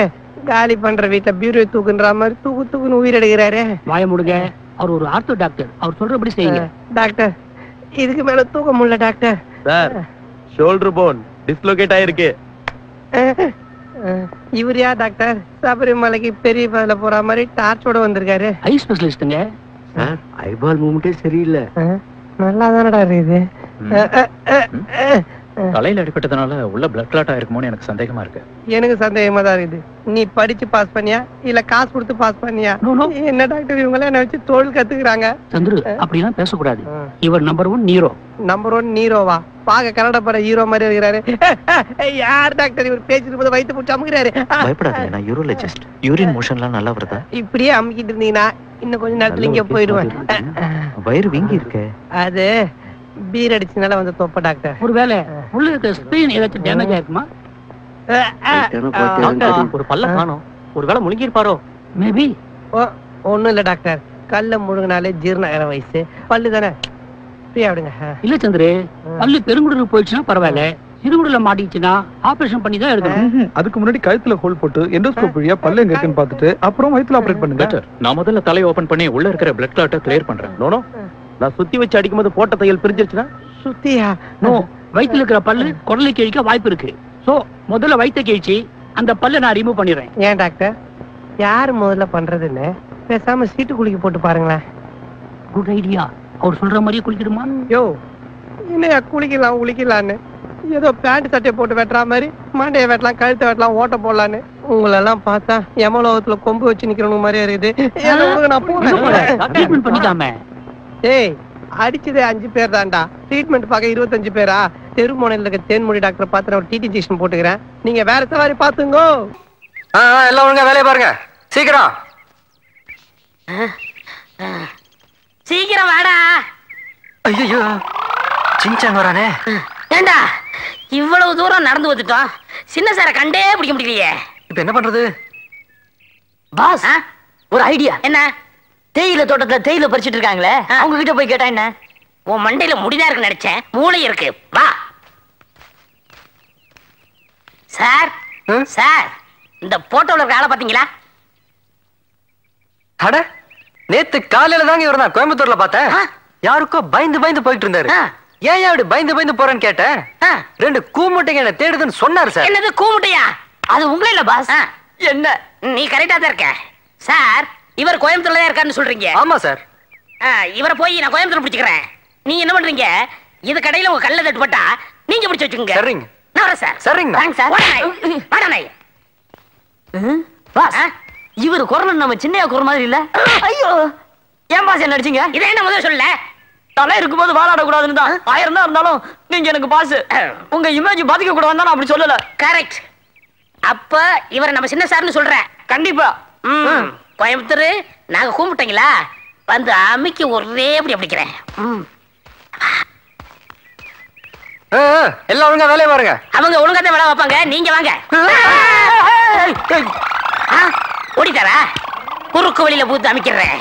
காலி பண்ற வீட்டுல பியூரோ தூக்குன்ற மாதிரி தூக்கு தூக்குன்னு உயிர் எடுக்கிறாரு. வாய முடுங்க, அவர் ஒரு ஆர்த்தோ டாக்டர், அவர் சொல்றபடி செய்யுங்க. டாக்டர் இதுக்கு மேல தூக்க முடியல doctor. Sir shoulder phone dislocate ஆயிருக்கு. இவர் யார் டாக்டர்? சபரிமலைக்கு பெரிய பாதையில போற மாதிரி டார்ச்சோட வந்திருக்காரு. ஐ ஸ்பெஷலிஸ்டுங்க. சார் ஐபால் மூவ்மெண்டே சரியில்லை. நல்லா தானடா இருக்குது. தலையில அடிபட்டதுனால உள்ள பிளட் கிளாட் ஆயிருக்குமோன்னு எனக்கு சந்தேகமா இருக்கு. எனக்கு சந்தேகமா தான் இருக்குது. நீ படிச்சு பாஸ் பண்ணியா இல்ல காசு கொடுத்து பாஸ் பண்ணியா? என்ன டாக்டர் இவங்க என்ன வச்சு தொழில் கத்துக்கிறாங்க? சந்துரு அப்படிலாம் பேசக்கூடாது. இவர் நம்பர் 1 நீரோ. நம்பர் 1 நீரோவா? பாக்க கன்னட பட ஹீரோ மாதிரி இருக்கிறாரு. யார் டாக்டர் இவர்? பேசிட்டு போது வயித்து பிடிச்சி அமுக்கிறாரு. பயப்படாதீங்க, நான் யூரோலஜிஸ்ட். யூரின் மோஷன்லாம் நல்லா வருதா? இப்படியே அமுக்கிட்டு இருந்தீங்கன்னா இன்னும் கொஞ்ச நேரத்துல இங்க போயிடுவேன். வயிறு வீங்கி இருக்கு. அது பீர் அடிச்சனால வந்து தொப்ப டாக்டர். ஒருவேளை உள்ள இருக்க ஸ்பிரீன் ஏதாச்சும் டேமேஜ் ஆயிருக்குமா? ஒரு பல்ல காணோம், ஒருவேளை முழுங்கி இருப்பாரோ? மேபி. ஒண்ணும் இல்ல டாக்டர், கல்ல முழுங்கினாலே ஜீரண ஆகிற வயசு, பல்லு தானே, ஃப்ரீயா விடுங்க. இல்ல சந்திரு, பல்லு பெருங்குடலுக்கு போயிடுச்சுன்னா பரவாயில்ல, சிறுகுடல மாட்டிச்சுன்னா ஆபரேஷன் பண்ணி தான் எடுக்கணும். அதுக்கு முன்னாடி கழுத்துல ஹோல் போட்டு எண்டோஸ்கோப் வழியா பல்ல எங்க இருக்குன்னு பார்த்துட்டு அப்புறம் வயித்துல ஆபரேட் பண்ணுங்க. நான் முதல்ல தலையை ஓபன் பண்ணி உள்ள இருக்கிற பிளட் கிளாட்டை கிளியர் பண்றேன். நோனோ, நான் சுத்தி வச்சு அடிக்கும்போது போட்ட தையல் பிரிஞ்சிருச்சுன்னா? சுத்தியா? நோ, வயித்துல இருக்கிற பல்லு குடலை கிழிக்க வாய்ப்பு இருக்கு. சோ முதல்ல வயித்தை கிழிச்சு அந்த பல்ல நான் ரிமூவ் பண்ணிடுறேன். ஏன் டாக்டர், யாரு முதல்ல பண்றதுன்னு பேசாம சீட்டு குளிக்க போட்டு பாருங்களேன். Good idea. அவர் சொல்ற மாதிரியே குளிக்கிடுமா? யோ என்னையா குளிக்கலான்னு ஏதோ பேண்ட் சட்டையை போட்டு வெட்டுற மாதிரி மண்டையை வெட்டலாம், கழுத்தை வெட்டலாம், ஓட்ட போடலான்னு. உங்களெல்லாம் பார்த்தா யமலோகத்துல கொம்பு வச்சு நிக்கிறவங்க மாதிரியே இருக்குது. நான் போறேன் பண்ணிக்காம. ஏய் அடிச்சதே 5 பேர் தான்டா, ட்ரீட்மெண்ட் பார்க்க 25 பேரா? தெருமோனையில் இருக்க தேன்மொழி டாக்டர் பார்த்து ஒரு டிடி இன்ஜெக்ஷன் போட்டுக்கிறேன், நீங்க வேற சவாரி பாத்துங்கோ. எல்லாம் ஒழுங்கா வேலையை பாருங்க, சீக்கிரம் சீக்கிரம் வாடா. ஐயோ சின்சான் வரானே. ஏண்டா இவ்வளவு தூரம் நடந்து வந்துட்டோம், சின்ன சார கண்டே பிடிக்க முடியலையே. இப்ப என்ன பண்றது? பாஸ் ஒரு ஐடியா. என்ன? தேயிலை தோட்டத்துல தேயிலை பறிச்சிட்டு இருக்காங்களே, அவங்க கிட்ட போய் கேட்டா என்ன? உன் மண்டையில முடிதான் இருக்கு நினைச்சேன், மூளை இருக்கு, வா. சார் சார், இந்த போட்டோல இருக்க ஆளை பாத்தீங்களா? அட நேத்து காலையில தாங்க இவர் நான் கோயம்புத்தூர்ல பார்த்தேன். யாருக்கோ பயந்து போயிட்டு இருந்தாரு. ஏன் அப்படி பயந்து போறேன்னு கேட்டேன். 2 கூமுட்டைங்க என்ன தேடுதுன்னு சொன்னாரு சார். என்னது கூமுட்டையா? அது உங்களே இல்ல பாஸ். என்ன நீ கரெக்டா தான் இருக்க சார். இவர் கோயம்புத்தூர்ல தான் இருக்காருன்னு சொல்றீங்க? ஆமா சார். இவரை போய் நான் கோயம்புத்தூர் பிடிச்சுக்கிறேன். நீங்க என்ன பண்றீங்க? இது கடையில உங்க கல்ல தட்டுப்பட்டா நீங்க பிடிச்சு வச்சுக்கோங்க. சரிங்க. நான் வரேன் சார். சரிங்க. வாங்க சார். வாடா நாய். பாஸ் இவர் குரல் நம்ம சின்னையா குரல் மாதிரி இல்ல? ஐயோ ஏன் பாஸ் என்ன அடிச்சீங்க? இதை என்ன முதல்ல சொல்லல? தலை இருக்கும்போது வாழாட கூடாதுன்னு தான். 1000 தான் இருந்தாலும் நீங்க எனக்கு பாஸ், உங்க இமேஜ் பாதிக்க கூடாதுன்னு நான் அப்படி சொல்லல. கரெக்ட். அப்ப இவரை நம்ம சின்ன சார்னு சொல்றேன். கண்டிப்பா. கோயம்புத்தூர் நாங்க கூப்பிட்டீங்களா? வந்து அம்மிக்கு ஒரே அப்படி அப்படிக்கிறேன். எல்லாம் ஒழுங்கா வேலையை பாருங்க. அவங்க ஒழுங்கா தான் வேலை வைப்பாங்க, நீங்க வாங்க. ஓடிட்டாரா? குறுக்கு வழியில பூத்து அமைக்கிறேன்.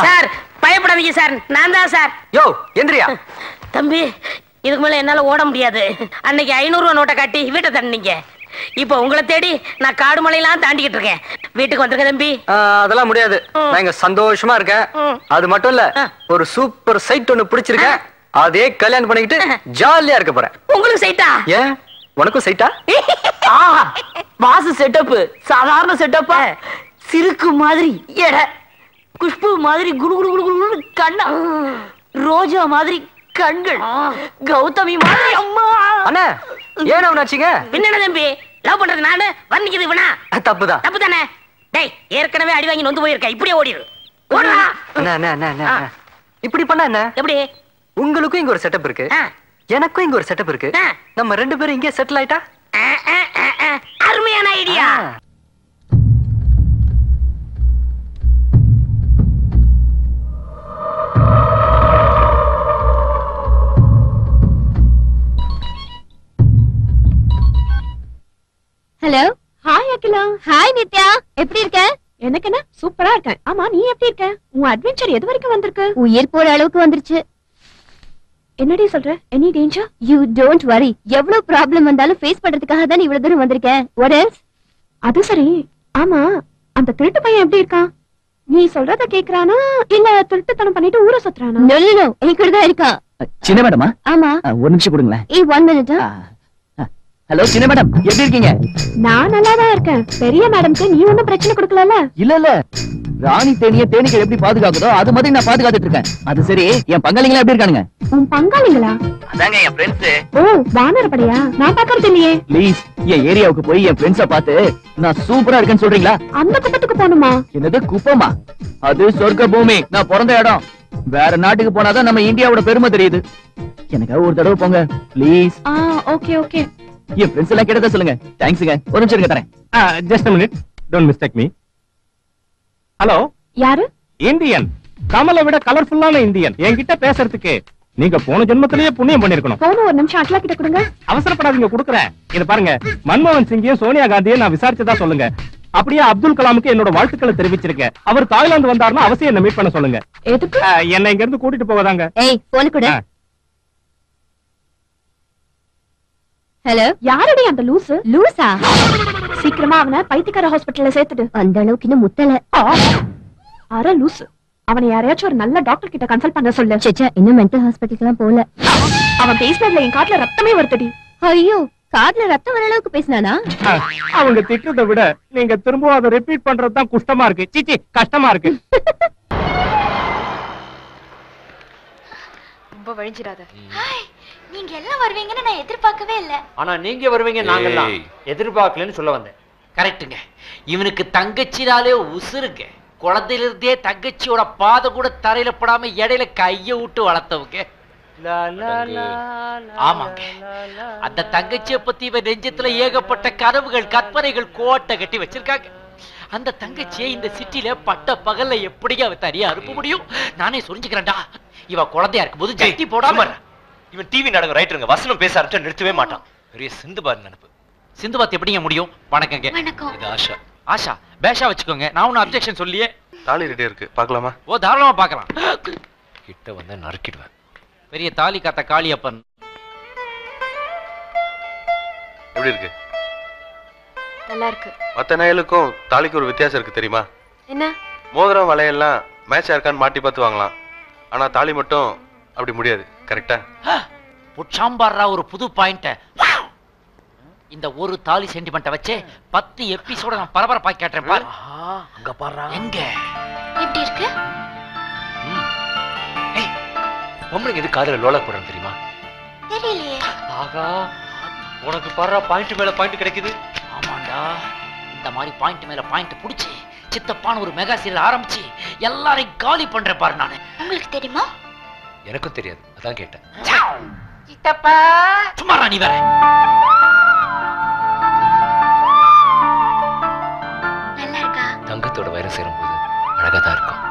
சார் பயப்படாதீங்க சார், நான் தான் சார். யோ எந்திரியா. தம்பி இதுக்கு மேல என்னால ஓட முடியாது. அன்னைக்கு 500 ரூபா நோட்டை காட்டி வீட்டை தண்டிங்க. இப்ப உங்களை தேடி நான் காடு மலையெல்லாம் தாண்டிக்கிட்டு இருக்கேன். வீட்டுக்கு வந்துருங்க தம்பி. அதெல்லாம் முடியாது, நான் இங்க சந்தோஷமா இருக்கேன். அது மட்டும் இல்ல, ஒரு சூப்பர் சைட் ஒண்ணு பிடிச்சிருக்கேன். அதே கல்யாணம் பண்ணிக்கிட்டு ஜாலியா இருக்க போறேன். உங்களுக்கு சைட்டா? ஏன் உனக்கும் சைட்டா? வாசு செட்டப் சாதாரண செட்டப்பா? சிறுக்கு மாதிரி எடை, குஷ்பு மாதிரி குடு குடு குடு குடு கண்ணா, ரோஜா மாதிரி கண்கள், கௌதமி மாதிரி அம்மா. அண்ணா ஏன் அவனாச்சுங்க? பின்ன தம்பி லவ் பண்றது நானு, வர்ணிக்குது இவனா? தப்புதான். தப்பு தானே? டேய் ஏற்கனவே அடி வாங்கி நொந்து போயிருக்க இப்படியே ஓடிரு ஓடுடா இப்படி பண்ணா என்ன எப்படி உங்களுக்கும் இங்க ஒரு செட்டப் இருக்கு எனக்கும் இங்க ஒரு செட்டப் இருக்கு நம்ம ரெண்டு பேரும் இங்கே செட்டில் ஆயிட்டா அருமையான idea hello hi Akila hi Nithya எப்படி இருக்க எனக்கு என்ன சூப்பரா இருக்கேன். ஆமா நீ எப்படி இருக்க? உன் அட்வென்ச்சர் எது வரைக்கும் வந்திருக்கு? உயிர் போற அளவுக்கு வந்துருச்சு. என்னடி சொல்ற? Any danger? You don't worry. எவ்வளவு ப்ராப்ளம் வந்தாலும் ஃபேஸ் பண்றதுக்காக தான் இவ்வளவு தூரம் வந்திருக்கேன். What else? அது சரி. ஆமா அந்த திருட்டு பையன் எப்படி இருக்கான்? நீ சொல்றத கேக்குறானா இல்ல திருட்டுத்தனம் பண்ணிட்டு ஊரை சுத்துறானா? நோ நோ நோ, என்கிட்ட தான் இருக்கான். சின்ன மேடமா? ஆமா. ஒரு நிமிஷம் கொடுங்களேன். 1 minute. ஹலோ சின்ன மேடம், எப்படி இருக்கீங்க? நான் நல்லாதான் இருக்கேன். பெரிய மேடம்க்கு நீ ஒன்னும் பிரச்சனை கொடுக்கல? இல்ல ராணி தேனீக்கள் எப்படி பாதுகாக்குதோ அது மாதிரி நான் பாதுகாத்துட்டு இருக்கேன். அது சரி, என் பங்காளிங்களா எப்படி இருக்கானுங்க? உன் பங்காளிங்களா? அதாங்க என் ஃப்ரெண்ட்ஸ். ஓ வானரப்படையா? நான் பார்க்கறது இல்லையே. ப்ளீஸ் என் ஏரியாவுக்கு போய் என் ஃப்ரெண்ட்ஸை பார்த்து நான் சூப்பரா இருக்கேன்னு சொல்றீங்களா? அந்த குப்பத்துக்கு போகணுமா? என்னது குப்பமா? அது சொர்க்க பூமி, நான் பிறந்த இடம். வேற நாட்டுக்கு போனாதான் நம்ம இந்தியாவோட பெருமை தெரியுது. எனக்காக ஒரு தடவை போங்க please. Okay okay. N friends எல்லாம் கேட்டதா சொல்லுங்க. தேங்க்ஸ்ங்க. ஒரு நிமிஷம் இருங்க தரேன். Just a minute, don't mistake me. Hello, யாரு? இந்தியன். கமலை விட கலர்ஃபுல்லான இந்தியன். என்கிட்ட பேசுறதுக்கு நீங்க போன ஜென்மத்திலேயே புண்ணியம் பண்ணிருக்கணும். போன ஒரு நிமிஷம் அட்லா கிட்ட கொடுங்க. அவசரப்படாதீங்க, கொடுக்குறேன். இது பாருங்க, மன்மோகன் சிங்கையும் சோனியா காந்தியும் நான் விசாரிச்சதா சொல்லுங்க. அப்படியே அப்துல் கலாமுக்கு என்னோட வாழ்த்துக்களை தெரிவிச்சிருக்கேன். அவர் தாய்லாந்து வந்தாருன்னா அவசியம் என்ன மீட் பண்ண சொல்லுங்க. எதுக்கு? என்ன இங்க இருந்து கூட்டிட்டு போவதாங்க. ஏய் போன் கொடு. ஹலோ, யாரடி அந்த லூசு? லூசா? சீக்கிரமா அவனை பைத்தியக்கார ஹாஸ்பிடல்ல சேர்த்துடு. அந்த அளவுக்கு இன்னும் முத்தல. அரை லூசு. அவனை யாரையாச்சும் ஒரு நல்ல டாக்டர் கிட்ட கன்சல்ட் பண்ண சொல்லு. சேச்சா, இன்னும் மென்டல் ஹாஸ்பிடலுக்குலாம் போல. அவன் பேசினதுல என் காட்டுல ரத்தமே வருதுடி. ஐயோ, காதுல ரத்தம் வர அளவுக்கு பேசினானா? அவங்க திட்டுறதை விட நீங்க திரும்பவும் அதை ரிப்பீட் பண்றதுதான் குஷ்டமா இருக்கு. சீச்சி, கஷ்டமா இருக்கு. ரொம்ப வழிஞ்சிராத. நீங்க எல்லாம் வருவீங்கன்னு நான் எதிர்பார்க்கவே இல்ல. ஆனா நீங்க வருவீங்க நாங்கெல்லாம் எதிர்பார்க்கலன்னு சொல்ல வந்தேன். கரெக்ட்டுங்க. இவனுக்கு தங்கச்சினாலே உசுருங்க. குழந்தையிலிருந்தே தங்கச்சியோட பாதை கூட தரையில படாம இடையில கைய விட்டு வளர்த்தவங்க. ஆமாங்க, அந்த தங்கச்சியை பத்தி இவன் நெஞ்சத்துல ஏகப்பட்ட கனவுகள் கற்பனைகள் கோட்டை கட்டி வச்சிருக்காங்க. அந்த தங்கச்சியை இந்த சிட்டில பட்ட பகல்ல எப்படியா அவ தனியா அனுப்ப முடியும்? நானே சொரிஞ்சுக்கிறேன்டா. இவ குழந்தையா இருக்கும்போது ஜட்டி போடாம. இவன் டிவி நாடகம் ரைட்டருங்க, வசனம் பேச ஆரம்பிச்சா நிறுத்தவே மாட்டான். பெரிய சிந்துபாத் நினைப்பு. சிந்துபாத் எப்படிங்க முடியும்? வணக்கங்க. இது ஆஷா. ஆஷா பேஷா வச்சுக்கோங்க. நான் ஒன்னும் அப்ஜெக்ஷன் சொல்லியே. தாலி ரெடியா இருக்கு, பார்க்கலாமா? ஓ தாராளமா பார்க்கலாம். கிட்ட வந்தா நறுக்கிடுவேன். பெரிய தாலி காத்த காளியப்பன். எப்படி இருக்கு? நல்லா இருக்கு. மத்த நாயலுக்கும் தாலிக்கு ஒரு வித்தியாசம் இருக்கு தெரியுமா? என்ன? மோதிரம் வளையெல்லாம் மேட்சா இருக்கான்னு மாட்டி பார்த்து வாங்கலாம். ஆனா தாலி மட்டும் அப்படி முடியாது. கரெக்டா? புட்சாம்பாரா ஒரு புது பாயிண்ட். இந்த ஒரு தாலி சென்டிமெண்ட்டை வச்சு 10 எபிசோட நான் பரபரப்பாக்கி காட்டுறேன் பாரு. அங்க பாரு. எங்க எப்படி இருக்கு? ஏய், பொம்பளைங்க எது காதல லோலா போடுறாங்க தெரியுமா? தெரியலையே. ஆகா, உனக்கு பாரு பாயிண்ட் மேல பாயிண்ட் கிடைக்குது. ஆமாண்டா, இந்த மாதிரி பாயிண்ட் மேல பாயிண்ட் புடிச்சு சித்தப்பான ஒரு மெகா சீரியல் ஆரம்பிச்சு எல்லாரையும் காலி பண்றேன் பாரு நானு. உங்களுக்கு தெரியுமா? எனக்கும் தெரியாது, அதான் கேட்டேன். சித்தப்பா சும்மா நீ வேற. நல்லா இருக்கா? தங்கத்தோட வைரம் சேரும்போது அழகா தான் இருக்கும்.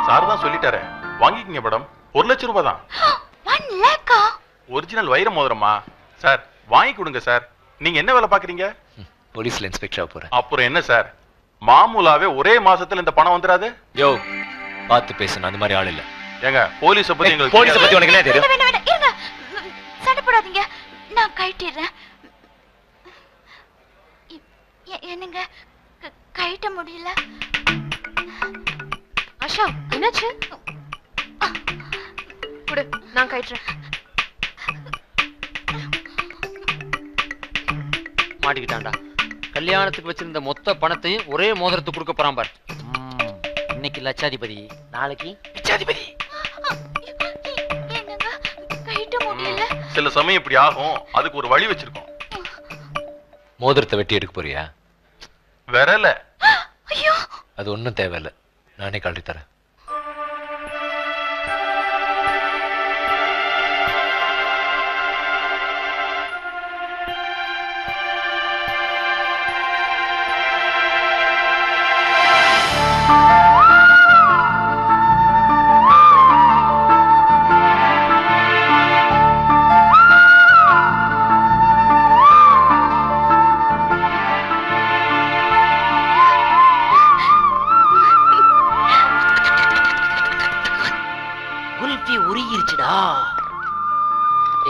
சார் தான் சொல்லிட்டாரு, வாங்கிக்கங்க மேடம். 1 லட்சம் ரூபாய் தான். 1 lakh? ஒரிஜினல் வைர மோதிரமா? சார் வாங்கி கொடுங்க சார். நீங்க என்ன வேலை பாக்குறீங்க? போலீஸ்ல இன்ஸ்பெக்டரா போறேன். அப்புறம் என்ன சார், மாமூலாவே ஒரே மாசத்துல இந்த பணம் வந்துராது? யோ பார்த்து பேசணும், அந்த மாதிரி ஆள் இல்ல. ஏங்க போலீஸ பத்தி உங்களுக்கு போலீஸ பத்தி உனக்கு என்ன தெரியும்? வேண்டாம் வேண்டாம் இருங்க, சண்டை போடாதீங்க, நான் கழட்டிடுறேன். என்னங்க கழட்ட முடியல. ஆஷா என்னாச்சு? குடு, நான் கழட்டுறேன். மாட்டிக்கிட்டான்டா. கல்யாணத்துக்கு வச்சிருந்த மொத்த பணத்தையும் ஒரே மோதிரத்துக்கு கொடுக்க போறான் பார். இன்னைக்கு லட்சாதிபதி, நாளைக்கு லட்சாதிபதி. என்னங்க கழட்ட முடியல. சில சமயம் இப்படி ஆகும், அதுக்கு ஒரு வழி வச்சிருக்கோம். மோதிரத்தை வெட்டி எடுக்க போறியா? விரல ஐயோ அது ஒண்ணும் தேவையில்ல, நானே கழட்டி தரேன்.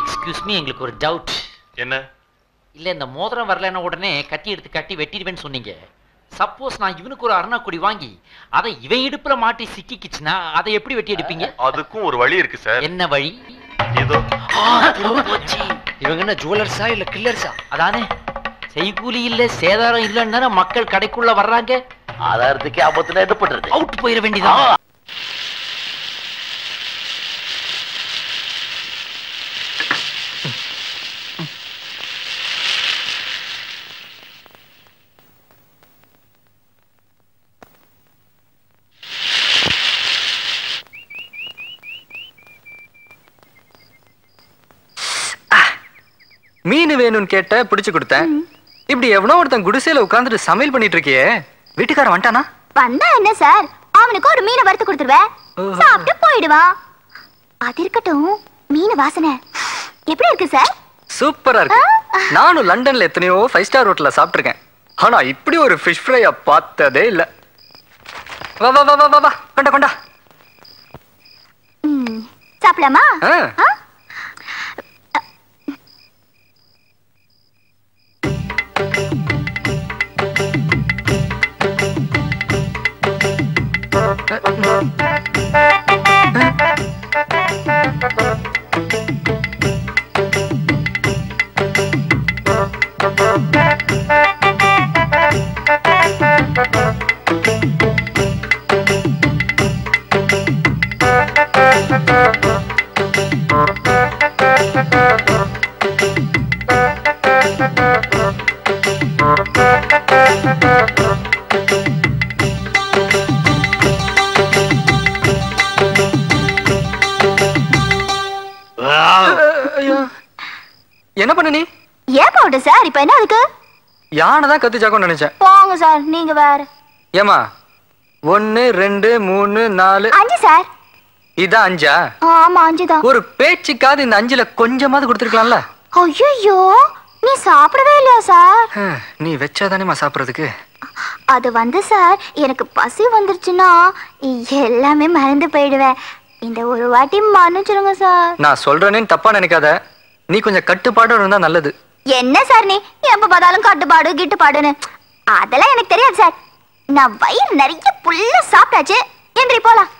எக்ஸ்கியூஸ் மீ, எங்களுக்கு ஒரு டவுட். என்ன? இல்ல இந்த மோதிரம் வரலன்னா உடனே கத்தி எடுத்து கட்டி வெட்டிடுவேன்னு சொன்னீங்க. சப்போஸ் நான் இவனுக்கு ஒரு அருணாக்குடி வாங்கி அதை இவன் இடுப்புல மாட்டி சிக்கிச்சுன்னா அதை எப்படி வெட்டி எடுப்பீங்க? அதுக்கும் ஒரு வழி இருக்கு சார். என்ன வழி? இதோ. இவங்க என்ன ஜுவலர்ஸா இல்ல கில்லர்ஸா? அதானே, செய்கூலி இல்ல சேதாரம் இல்லைன்னு மக்கள் கடைக்குள்ள வர்றாங்க. ஆதாரத்துக்கு ஆபத்துல எடுப்பட்டுறது அவுட் போயிட வேண்டியதான். மீன் வேணும்னு கேட்ட பிடிச்சு கொடுத்தேன். இப்படி எவனோ ஒருத்தன் குடிசையில உட்கார்ந்துட்டு சமையல் பண்ணிட்டு இருக்கியே, வீட்டுக்காரன் வந்துட்டானா? வந்தா என்ன சார், அவனுக்கு ஒரு மீனை வறுத்து கொடுத்துருவேன், சாப்பிட்டு போயிடுவான். அது இருக்கட்டும், மீன் வாசனை எப்படி இருக்கு சார்? சூப்பரா இருக்கு. நானும் லண்டன்ல எத்தனையோ 5 ஸ்டார் ஹோட்டல்ல சாப்பிட்டிருக்கேன். ஆனா இப்படி ஒரு ஃபிஷ் ஃப்ரைய பார்த்ததே இல்ல. வா வா வா வா வா, கொண்டா கொண்டா. சாப்பிடலாமா? என்ன பண்ண நீ? ஏன் பவுடர் சார், இப்ப என்ன அதுக்கு? யானை தான் கத்துச்சாக்கோன்னு நினைச்சேன். போங்க சார், நீங்க வேற. ஏமா 1 2 3 4 5 சார். இதான் 5ஆ? ஆமா 5 தான். ஒரு பேச்சுக்காவது இந்த 5ல கொஞ்சமாவது கொடுத்துருக்கலாம்ல. ஐயோ, நீ சாப்பிடவே இல்லையா சார்? நீ வச்சாதானேமா சாப்பிடுறதுக்கு. அது வந்து சார், எனக்கு பசி வந்துருச்சுன்னா எல்லாமே மறந்து போயிடுவேன். இந்த ஒரு வாட்டி மன்னிச்சிருங்க சார். நான் சொல்றேன்னு தப்பா நினைக்காத. நீ கொஞ்சம் கட்டுப்பாடோட இருந்தா நல்லது. என்ன சார் நீ எப்ப பார்த்தாலும் கட்டுப்பாடு கிட்டுப்பாடுன்னு? அதெல்லாம் எனக்கு தெரியாது சார். நான் வயிறு நிறைய புல்ல சாப்பிட்டாச்சு. எந்திரி போலாம்.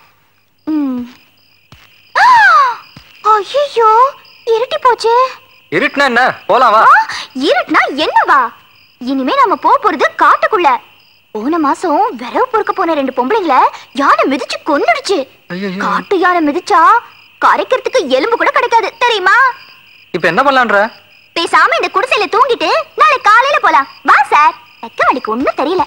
ஐயோ, இருட்டி போச்சு. இருட்டுனா என்ன? போலாம் வா. இருட்டுனா என்னவா? இனிமே நம்ம போறது காட்டுக்குள்ள. போன மாசம் விரவு பொறுக்க போன 2 பொம்பளைங்கள யானை மிதிச்சு கொன்னுடுச்சு. காட்டு யானை மிதிச்சா கரைக்கிறதுக்கு எலும்பு கூட கிடைக்காது தெரியுமா? இப்ப என்ன பண்ணலான்ற? பேசாம இந்த குடிசையில தூங்கிட்டு நாளை காலையில போலாம். வா சார், வெக்க வலிக்கு ஒண்ணும் தெரியல.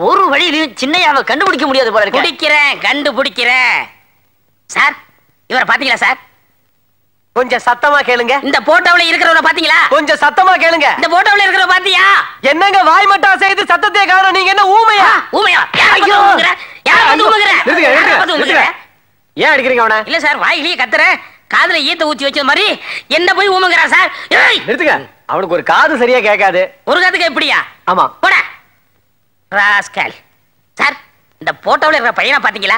ஒரு வழியிலையும் சின்னையாவை கண்டுபிடிக்க முடியாது போல இருக்கு. கண்டுபிடிக்கிறேன் சார். இவரை பாத்தீங்களா சார்? கொஞ்சம் சத்தமா கேளுங்க. இந்த போட்டோல இருக்கிறவரை பாத்தீங்களா? கொஞ்சம் சத்தமா கேளுங்க. இந்த போட்டோல இருக்கிறவரை பாத்தியா? என்னங்க வாய் மட்டும் செய்து சத்தத்தை காணோம். நீங்க என்ன ஊமையா? ஊமையா? யார் வந்து ஊமுகிற? ஏன் அடிக்கிறீங்க அவனை? இல்ல சார், வாயிலேயே கத்துறேன். காதுல ஈத்த ஊத்தி வச்ச மாதிரி என்ன போய் ஊமுங்கறா சார். ஏய் நிறுத்துங்க. அவனுக்கு ஒரு காது சரியா கேட்காது. ஒரு காதுக்கு எப்படியா? ஆமா. போடா ராஸ்கல். சார் இந்த போட்டோல இருக்கிற பையனை பாத்தீங்களா?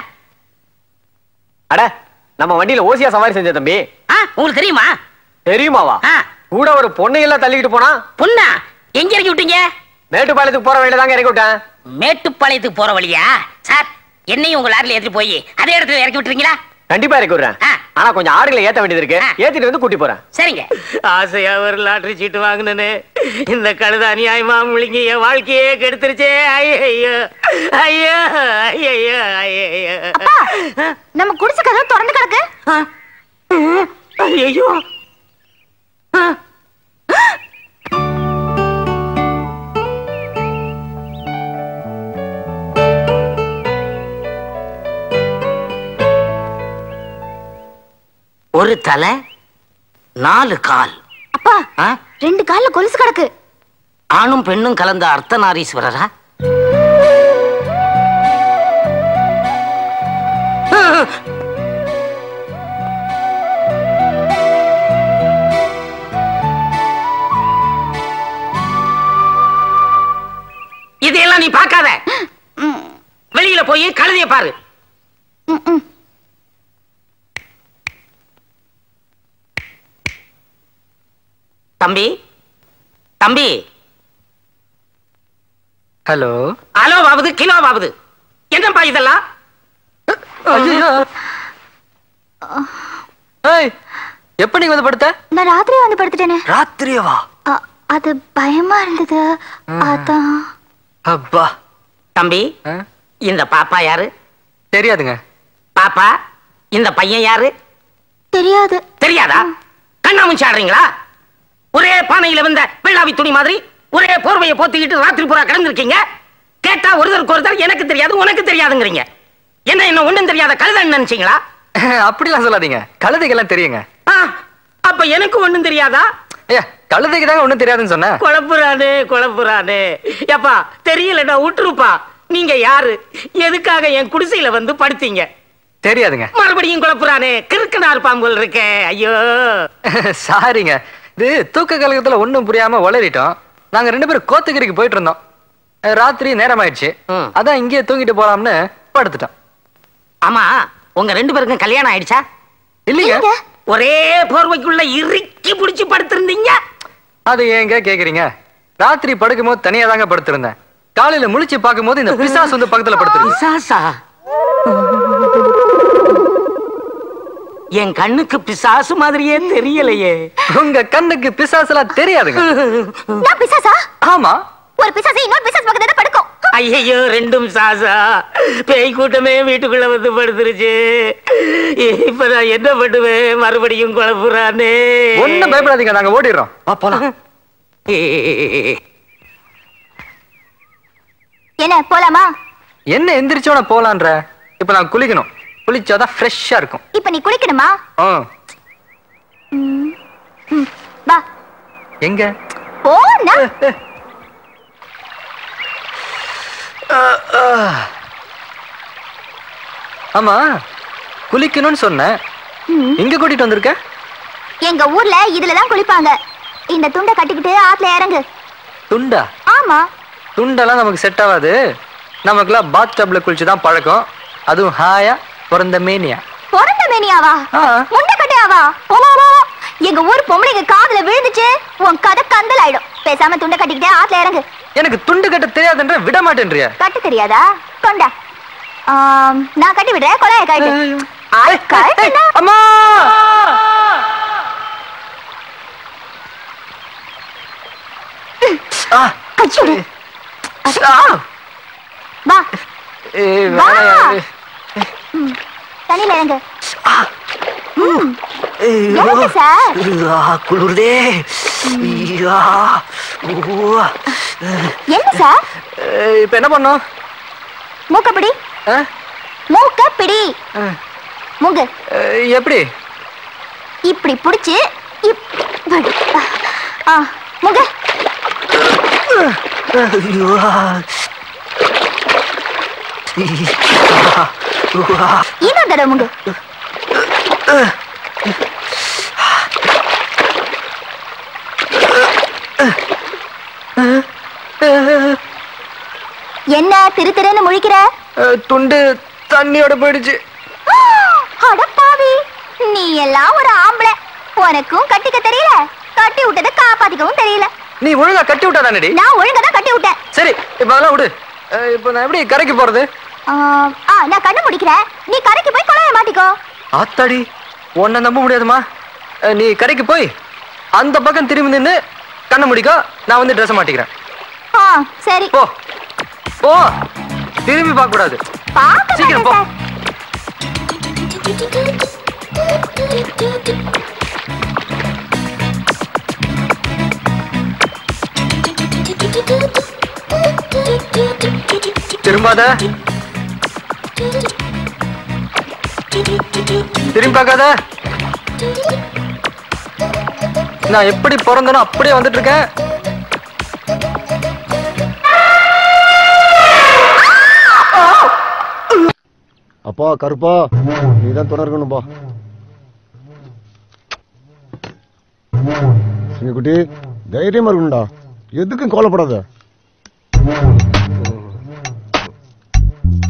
அட நம்ம வண்டியில ஓசியா சவாரி செஞ்ச தம்பி. உங்களுக்கு தெரியுமா? தெரியுமாவா? கூட ஒரு பொண்ணை எல்லாம் தள்ளிக்கிட்டு போனா. பொண்ணா? எங்க இறக்கி விட்டீங்க? மேட்டுப்பாளையத்துக்கு போற வழியில தாங்க இறக்கி விட்டேன். மேட்டுப்பாளையத்துக்கு போற வழியா? சார் என்னையும் உங்க லாரில ஏத்தி போய் அதே இடத்துல இறக்கி விட்டுறீங்களா? கண்டிப்பா இறக்கி விடுறேன். ஆனா கொஞ்சம் ஆடுகளை ஏத்த வேண்டியது இருக்கு. ஏத்திட்டு வந்து கூட்டி போறேன். சரிங்க. ஆசையா ஒரு லாட்டரி சீட்டு வாங்கினே இந்த கழுத அநியாயமா முழுங்கி என் வாழ்க்கையே கெடுத்துருச்சே. ஐயோ ஐயோ ஐயோ ஐயோ. நம்ம குடிசை கதவு திறந்து கிடக்கு. ஐயோ ஒரு தலை 4 கால். அப்பா 2 கால்ல கொலுசு கிடக்கு. ஆணும் பெண்ணும் கலந்த அர்த்தநாரீஸ்வரரா? இதையெல்லாம் நீ பார்க்காத. வெளியில போய் கழுதைய பாரு. தம்பி தம்பி. ஹலோ. ஹலோ பாபுது கிலோ பாபுது. என்னப்பா இதெல்லாம்? எப்ப நீங்க வந்து படுத்த? நான் ராத்திரியே வந்து படுத்துட்டேனே. ராத்திரியவா? அது பயமா இருந்தது. அதான். அப்பா. தம்பி இந்த பாப்பா யாரு? தெரியாதுங்க. பாப்பா இந்த பையன் யாரு? தெரியாது. தெரியாதா? கண்ணாமூச்சி ஆடுறீங்களா? ஒரே பானையில வந்த வெள்ளாவி துணி மாதிரி ஒரே போர்வையை போத்திக்கிட்டு ராத்திரி பூரா கிடந்திருக்கீங்க. கேட்டா ஒருத்தருக்கு ஒருத்தர் எனக்கு தெரியாது உனக்கு தெரியாதுங்கிறீங்க. என்ன ஒண்ணும் தெரியாத கழுதை நினைச்சீங்களா? அப்படிலாம் சொல்லாதீங்க. கழுதைக்கெல்லாம் தெரியுங்க. அப்ப எனக்கு ஒண்ணும் தெரியாதா? கழுதைக்கு தாங்க ஒண்ணும் தெரியாதுன்னு சொன்ன. குழப்புறானே. எப்பா தெரியலடா விட்டுருப்பா. நீங்க யாரு? எதுக்காக என் குடிசையில வந்து படுத்தீங்க? தெரியாதுங்க. மறுபடியும் குழப்புறானே. கிறுக்கனார் பாம்புகள் இருக்கே. ஐயோ சாரிங்க. இது தூக்க கலகத்துல ஒண்ணும் புரியாம உளறிட்டோம். நாங்க 2 பேரும் கோத்தகிரிக்கு போயிட்டு இருந்தோம். ராத்திரி நேரம் ஆயிடுச்சு. அதான் இங்கேயே தூங்கிட்டு போலாம்னு படுத்துட்டோம். ஆமா உங்க 2 பேருக்கும் கல்யாணம் ஆயிடுச்சா? இல்லைங்க. ஒரே போர்வைக்குள்ள இறுக்கி பிடிச்சு படுத்திருந்தீங்க. அது ஏங்க கேக்குறீங்க? ராத்திரி படுக்கும் போது தனியா தாங்க படுத்திருந்தேன். காலையில முழிச்சு பார்க்கும் போது இந்த பிசாசு வந்து பக்கத்துல படுத்திருக்கு. என் கண்ணுக்கு பிசாசு மாதிரியே தெரியலையே. உங்க கண்ணுக்கு பிசாசுலாம் தெரியாதுங்க. நான் பிசாசா? ஆமா. ஒரு பிசாசு இன்னொரு பிசாசு பக்கத்துல படுக்கும். ஐயோ 2 சாசா. பேய் கூட்டமே வீட்டுக்குள்ள வந்து படுத்துருச்சு. இப்ப நான் என்ன பண்ணுவேன்? மறுபடியும் குழப்புறானே. ஒண்ணும் பயப்படாதீங்க. நாங்க ஓடிடுறோம். போலாம். என்ன போலாமா? என்ன எந்திரிச்சோட போலான்ற? இப்ப நான் குளிக்கணும். குளிச்சாதான் ஃப்ரெஷ்ஷா இருக்கும். இப்ப நீ குளிக்கணுமா? வா. எங்க? போனா. ஆமா குளிக்கணும்னு சொன்ன. எங்க கூட்டிட்டு வந்திருக்க? எங்க ஊர்ல இதுலதான் குளிப்பாங்க. இந்த துண்டை கட்டிக்கிட்டு ஆத்துல இறங்கு. துண்டா? ஆமா. துண்டெல்லாம் நமக்கு செட் ஆகாது. நமக்குலாம் பாத் டப்ல குளிச்சுதான் பழக்கம். அதுவும் ஹாயா பிறந்த மேனியா. பிறந்த மேனியாவா? முண்டை கட்டையாவா? எங்க ஊர் பொம்பளைங்க காதுல விழுந்துச்சு உன் கதை கந்தல் ஆயிடும். பேசாம துண்டை கட்டிக்கிட்டே ஆத்துல இறங்கு. எனக்கு துண்டு கட்ட தெரியாதுன்ற விட மாட்டேன்றியா? கட்ட தெரியாதா? கொண்டா. நான் கட்டி விடுறேன். கொலைய கட்டு. அம்மா கச்சுடு. வா. தண்ணியில இறங்கு. குளிர்தே. என்ன சார்? இப்ப என்ன பண்ணோம்? மூக்கப்பிடி. மூக்கப்பிடி. மூங்கு. எப்படி? இப்படி புடிச்சு இப்படி. மூங்கு. இன்னொரு தடவை மூங்கு. என்ன திரு திருன்னு முழிக்கிற? துண்டு தண்ணியோட போயிடுச்சு. அட பாவி, நீ எல்லாம் ஒரு ஆம்பளை. உனக்கும் கட்டிக்க தெரியல, கட்டி விட்டதை காப்பாத்திக்கவும் தெரியல. நீ ஒழுங்கா கட்டி விட்டாதானடி? நான் ஒழுங்கா தான் கட்டி விட்டேன். சரி, இப்ப அதெல்லாம் விடு. இப்ப நான் எப்படி கரைக்கு போறது? நான் கண்ணு முடிக்கிறேன், நீ கரைக்கு போய் கொலைய மாட்டிக்கோ. ஆத்தாடி, உன்னை நம்ப முடியாதுமா. நீ கரைக்கு போய் அந்த பக்கம் திரும்பி நின்று கண்ணை முடிக்கோ, நான் வந்து ட்ரெஸ் மாட்டிக்கிறேன். சரி போ போ, திரும்பி பார்க்க கூடாது. சீக்கிரம் போ. திரும்பாத, திரும்பி பார்க்காத. நான் எப்படி பிறந்தனோ அப்படியே வந்துட்டு இருக்கேன். அப்பா கருப்பா, நீதான் துணை இருக்கணும்பா. சிங்கக்குட்டி, தைரியமா இருக்கணும்டா, எதுக்கும் கவலைப்படாத.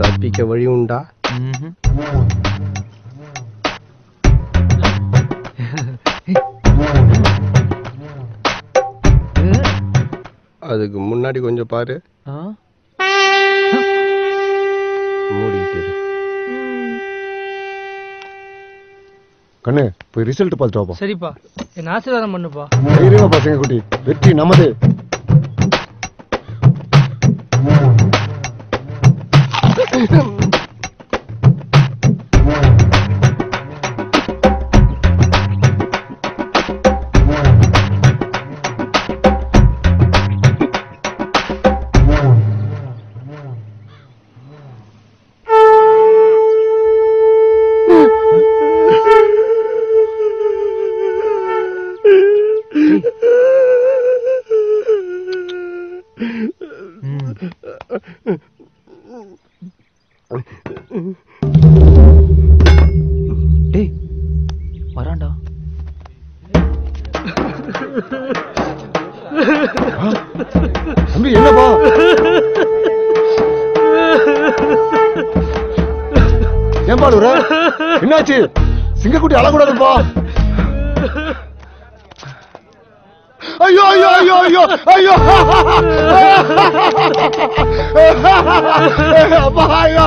தப்பிக்க வழி உண்டா? அதுக்கு முன்னாடி கொஞ்சம் பாரு. மூடிட்டு கண்ணு போய் ரிசல்ட் பார்த்துட்டு வாப்பா. சரிப்பா, என்ன ஆசீர்வாதம் பண்ணுப்பா. தைரியமா பாசுங்க குட்டி, வெற்றி நமது. வராண்டா. தம்பி என்னப்பா? ஏன் பாடுற? என்னாச்சு? சிங்கக்குட்டி அழக்கூடாதுப்பா. ஐயோ ஐயோ ஐயோ ஐயோ ஐயோ அப்பா ஐயோ.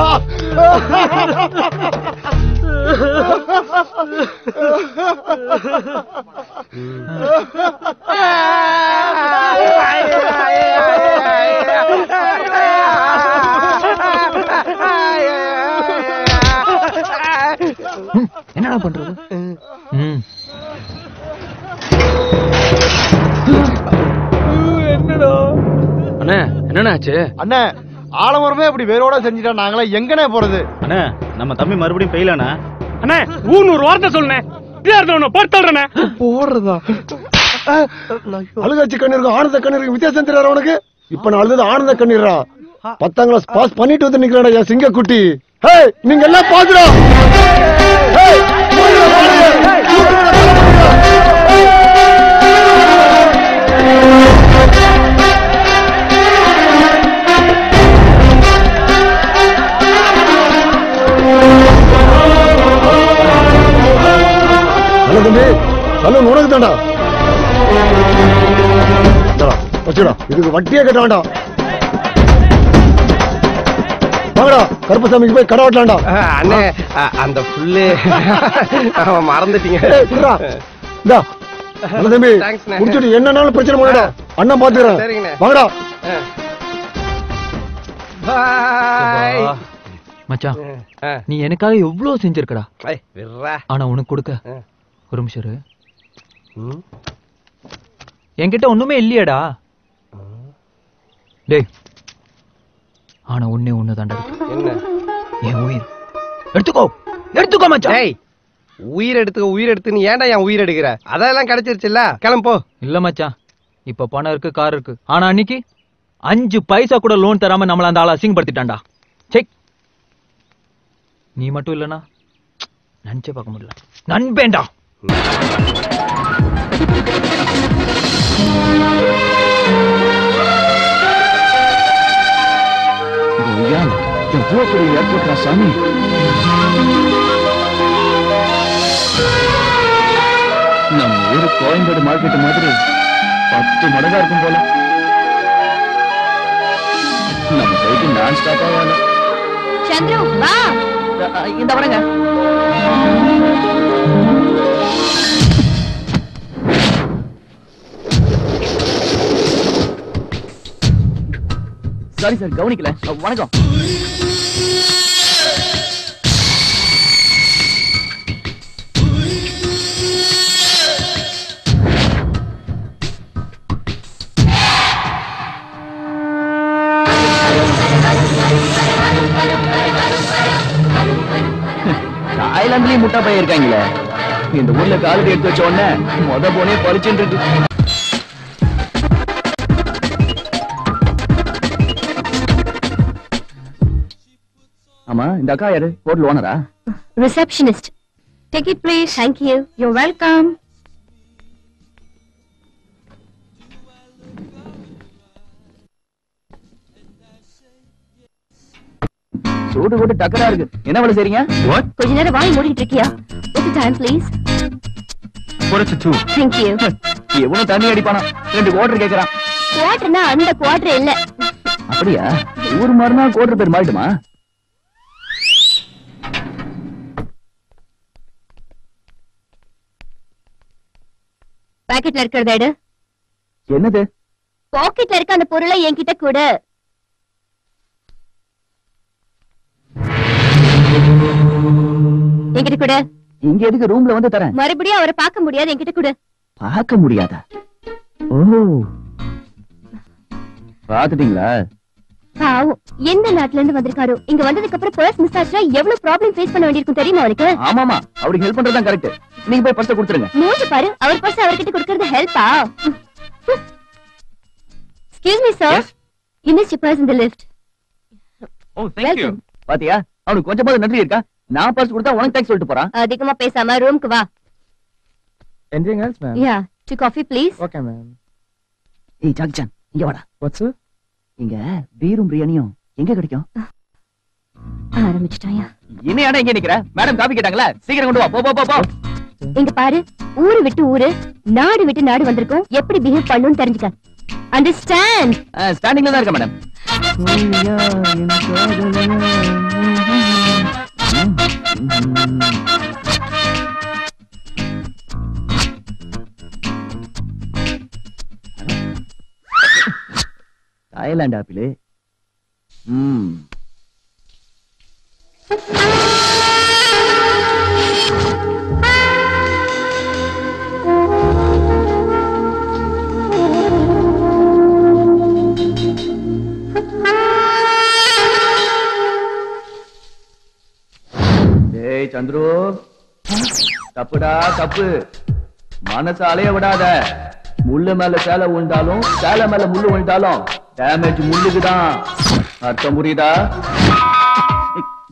என்னடா பண்றது? என்னடா அண்ணே, என்னண்ணா ஆச்சு? அண்ணே, ஆலமரமே இப்படி வேரோட செஞ்சுட்டா நாங்களே எங்கனே போறது? அண்ணே, நம்ம தம்பி மறுபடியும் பெயிலானே. அண்ணே, ஊன்னு ஒரு வார்த்தை சொல்லுனே. போடுறதா? அழுகாச்சி கண்ணீருக்கு ஆனந்த கண்ணீருக்கு வித்தியாசம் தெரியாத உனக்கு? இப்ப நான் அழுது ஆனந்த கண்ணீரா? 10ஆம் கிளாஸ் பாஸ் பண்ணிட்டு வந்து நிக்கிறா என் சிங்கக்குட்டி. நீங்க எல்லாம் பாக்குறோம். தம்பி, சலூன் உனக்கு தாண்டா. வச்சுடா, இதுக்கு வட்டியே கட்ட வேண்டாம். வாங்கடா, கருப்பசாமிக்கு போய் கடை வெட்டலாம்டா. அண்ணே, அந்த புல்லு மறந்துட்டீங்க. தம்பி முடிச்சுட்டு என்னன்னாலும் பிரச்சனை பண்ணடா, அண்ணன் பாத்துக்கிறேன். வாங்கடா. மச்சான், நீ எனக்காக எவ்வளவு செஞ்சிருக்கடா. ஆனா உனக்கு கொடுக்க ஒரு நிமிஷம் இரு. என்கிட்ட ஒண்ணுமே இல்லையடா. டேய், ஆனா ஒண்ணே ஒண்ணுதான்டா. என்ன? என் உயிர். எடுத்துக்கோ, எடுத்துக்கோ மச்சான். உயிர் எடுத்துக்க, உயிர் எடுத்து நீ ஏன்டா என் உயிர் எடுக்கிற? அதெல்லாம் கிடைச்சிருச்சுல்ல, கிளம்போ. இல்ல மச்சான், இப்ப பணம் இருக்கு, கார் இருக்கு. ஆனா அன்னைக்கு 5 பைசா கூட லோன் தராம நம்மள அந்த ஆளை அசிங்கப்படுத்திட்டான்டா. செக். நீ மட்டும் இல்லனா நினைச்சே பார்க்க முடியல. நண்பேண்டா. எவ்வளவு பெரிய ஏர்போர்ட்ரா சாமி. நம்ம ஊரு கோயம்பேடு மார்க்கெட் மாதிரி 10 மடங்கா இருக்கும் போல. நம்ம போயிட்டு நான் ஸ்டாப் ஆகல. சந்திரு வா. இந்த வரங்க. சாரி சார், கவனிக்கல. வணக்கம். தாய்லாந்துலயும் முட்டா பையன் இருக்காங்களே. இந்த ஊர்ல காலடி எடுத்து வச்ச உடனே மொத போனே பறிச்சுட்டு இருக்கு. ஆமா, இந்த அக்கா யாரு? ஹோட்டல் ஓனரா? Receptionist. Take it please. Thank you. You welcome. சூடு போட்டு டக்கரா இருக்கு. என்ன வேலை செய்றீங்க? கொஞ்ச நேரம் வாய் மூடிட்டு இருக்கியா? ஒரு டைம் ப்ளீஸ். Thank you. எவனும் தண்ணி அடிப்பானா? 2 குவார்டர் கேக்குறான். குவார்டர்னா அந்த குவார்டர் இல்ல. அப்படியா? ஊர் மாறினா குவார்டர் பேர் மாறிடுமா? பாக்கெட்ல இருக்கிறத எடு. என்னது? பாக்கெட்ல இருக்க அந்த பொருளை என்கிட்ட கொடு. என்கிட்ட கொடு. இங்க எதுக்கு? ரூம்ல வந்து தரேன். மறுபடியும் அவரை பார்க்க முடியாது. என்கிட்ட கொடு. பார்க்க முடியாதா? ஓ, பாத்துட்டீங்களா? பாவம், எந்த நாட்டுல இருந்து வந்திருக்காரோ. இங்க வந்ததுக்கு அப்புறம் பர்ஸ் மிஸ் ஆச்சுனா எவ்வளவு ப்ராப்ளம் ஃபேஸ் பண்ண வேண்டியிருக்கும் தெரியுமா அவருக்கு? ஆமாமா, அவருக்கு ஹெல்ப் பண்றதுதான் கரெக்ட். நீங்க போய் பர்ஸ் கொடுத்துருங்க. மூஞ்சி பாரு, அவர் பர்ஸ் அவர்கிட்ட கொடுக்கறது ஹெல்ப்பா? Excuse me sir. You missed your purse in the lift. Oh, thank you. பாத்தியா, அவனுக்கு கொஞ்சமாவது நன்றி இருக்கா? நான் பர்ஸ் கொடுத்தா உனக்கு தேங்க்ஸ் சொல்லிட்டு போறான். அதிகமா பேசாம ரூமுக்கு வா. Anything else, ma'am? Yeah, two coffee please. Okay, ma'am. ஏய் ஜாக்சன், இங்க வாடா. What's it? இங்க பீரும் பிரியாணியும் எங்க கிடைக்கும்? ஆரம்பிச்சிட்டாயா? இன்னையாடா இங்க நிக்கிற? மேடம் காபி கேட்டாங்களா? சீக்கிரம் கொண்டு வா. போ போ போ போ. இங்க பாரு, ஊரு விட்டு ஊரு, நாடு விட்டு நாடு வந்திருக்கோம். எப்படி பிஹேவ் பண்ணனும்னு தெரிஞ்சுக்க. அண்டர்ஸ்டாண்ட்? ஸ்டாண்டிங்ல தான் இருக்க மேடம். Thailand apple. ஏய் சந்துரு, தப்புடா தப்பு. மனசு அலைய விடாத. முள்ளு மேல சேலை விழுந்தாலும் சேலை மேல முள்ளு விழுந்தாலும் டேமேஜ் முள்ளுக்குதான். அர்த்தம் புரியுதா?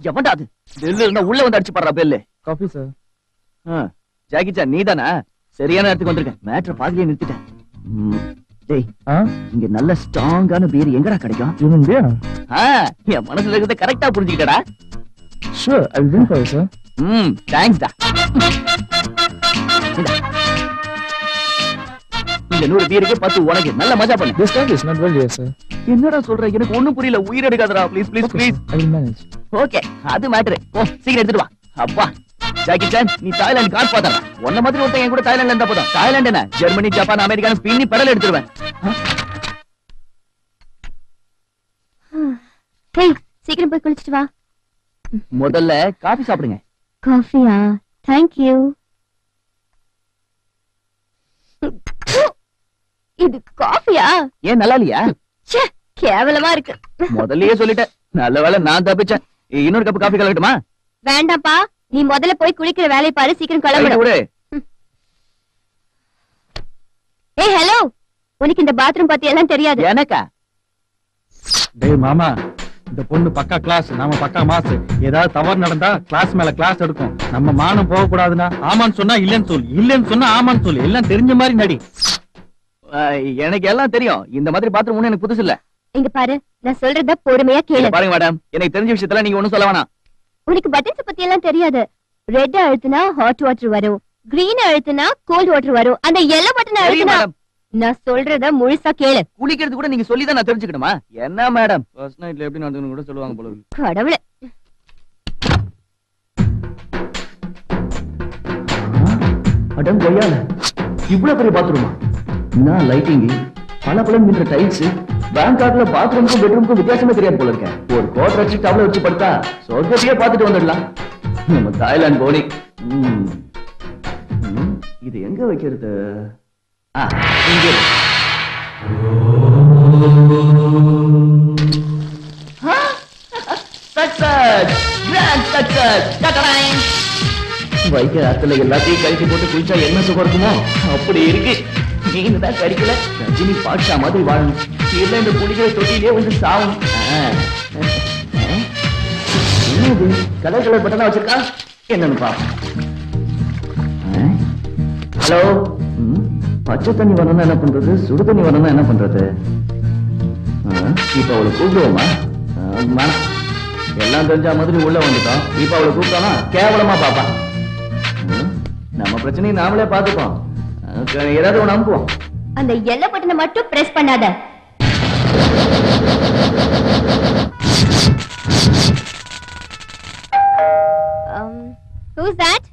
எவன்டா அது? பெல்லு இருந்தா உள்ள வந்து அடிச்சு பாடுறா பெல்லு. Coffee sir. ஜாக்கிச்சா நீதானா? சரியான இடத்துக்கு வந்திருக்கேன். மேட்ரை பாதியிலே நிறுத்திட்டேன். டேய், இங்க நல்ல ஸ்ட்ராங்கான பீர் எங்கடா கிடைக்கும்? என் மனசுல இருக்கிறத கரெக்டா புரிஞ்சுக்கிட்டடா. Sure, I'll drink for you, sir. Thanks da. இந்த 100 பீருக்கு 10 உனக்கு. நல்ல மஜா பண்ணு. This time is not well, yes, sir. என்னடா சொல்ற? எனக்கு ஒண்ணும் புரியல. உயிர் எடுக்காதடா. Please please please. I will manage. Okay, அது மேட்டர். ஓ, சீக்கிரம் எடுத்துட்டு வா. அப்பா, ஜாக்கி சான், நீ தாய்லாந்து காட் பாத்தற. உன்ன மாதிரி ஒருத்தன் என் கூட தாய்லாந்துல இருந்தா போதும். தாய்லாந்து என்ன? ஜெர்மனி, ஜப்பான், அமெரிக்கா பின்னி பெடல் எடுத்துருவேன். ஹேய், சீக்கிரம் போய் குளிச்சிட்டு வா. முதல்ல காபி சாப்பிடுங்க. காஃபியா? Thank you. இது காஃபியா? ஏன் நல்லா இல்லையா? ச்சே, கேவலமா இருக்கு. முதல்லயே சொல்லிட்டேன். நல்ல வேளை நான் தப்பிச்சேன். இன்னொரு கப் காபி கலக்கட்டுமா? வேண்டாம்ப்பா, நீ முதல்ல போய் குளிக்கிற வேலையை பாரு. சீக்கிரம் கிளம்பு. ஏய் ஹலோ, உனக்கு இந்த பாத்ரூம் பத்தி எல்லாம் தெரியாது. எனக்கா? டேய் மாமா, இந்த பொண்ணு பக்கா கிளாஸ், நாம பக்கா மாசு. ஏதாவது தவறு நடந்தா கிளாஸ் மேல கிளாஸ் எடுக்கும். நம்ம மானம் போக கூடாதுன்னா ஆமான்னு சொன்னா இல்லன்னு சொல்லு, இல்லன்னு சொன்னா ஆமான்னு சொல்லு. எல்லாம் தெரிஞ்ச மாதிரி நடி. எனக்கு எல்லாம் தெரியும். இந்த மாதிரி பாத்ரூம் ஒண்ணு எனக்கு புதுசு இல்ல. இங்க பாரு, நான் சொல்றத பொறுமையா கேளு. பாருங்க மேடம், எனக்கு தெரிஞ்ச விஷயத்துல நீங்க ஒண்ணும் சொல்ல வேணாம். உனக்கு பட்டன்ஸ் பத்தி எல்லாம் தெரியாது. ரெட் அழுத்தினா ஹாட் வாட்டர் வரும், கிரீன் அழுத்தினா கோல்ட் வாட்டர் வரும், அந்த எல்லோ பட்டன் அழுத்தினா நான் சொல்றத முழுசா கேளு. குளிக்கிறது கூட நீங்க சொல்லிதான் நான் தெரிஞ்சுக்கணுமா? என்ன மேடம், ஃபர்ஸ்ட் நைட்ல எப்படி நடந்துக்கணும் கூட சொல்லுவாங்க போல இருக்கு. கடவுளே. அடம் கொய்யால இவ்வளவு பெரிய பாத்ரூமா? நான் லைட்டிங், பல மின்ற டைல்ஸ், பேங்காக்ல பாத்ரூமுக்கும் பெட்ரூமுக்கும் வித்தியாசமே தெரியாது போல இருக்கேன். ஒரு கோட் வச்சு டவல வச்சு படுத்தா சொர்க்கத்தையே பார்த்துட்டு வந்துடலாம். நம்ம தாய்லாந்து போனி. இது எங்க வைக்கிறது? இங்கே. வைக்க ஆத்துல எல்லாத்தையும் கழிச்சு போட்டு குளிச்சா என்ன சுகம் இருக்குமோ அப்படி இருக்கு. மீன் தான் கடிக்கல, ரஜினி பாட்ஷா மாதிரி வாழணும். இல்ல இந்த குளிக்கிற தொட்டிலே வந்து சாவும். என்னது கலர் கலர் பட்டனா வச்சிருக்கா? என்னன்னு பாப்போம். ஹலோ, பச்சை தண்ணி வரணும்னா என்ன பண்றது, சுடு தண்ணி வரணும்னா என்ன பண்றது? இப்ப அவளை கூப்பிடுவோமா? வேணாம், எல்லாம் தெரிஞ்ச மாதிரி உள்ள வந்துட்டோம். இப்ப அவளை கூப்பிட்டோம்னா கேவலமா பாப்பா. நம்ம பிரச்சனையை நாமளே பாத்துப்போம். ஏதாவது ஒண்ணு அனுப்புவோம். அந்த எல்லோ பட்டனை மட்டும் பிரஸ் பண்ணாத. Who's that?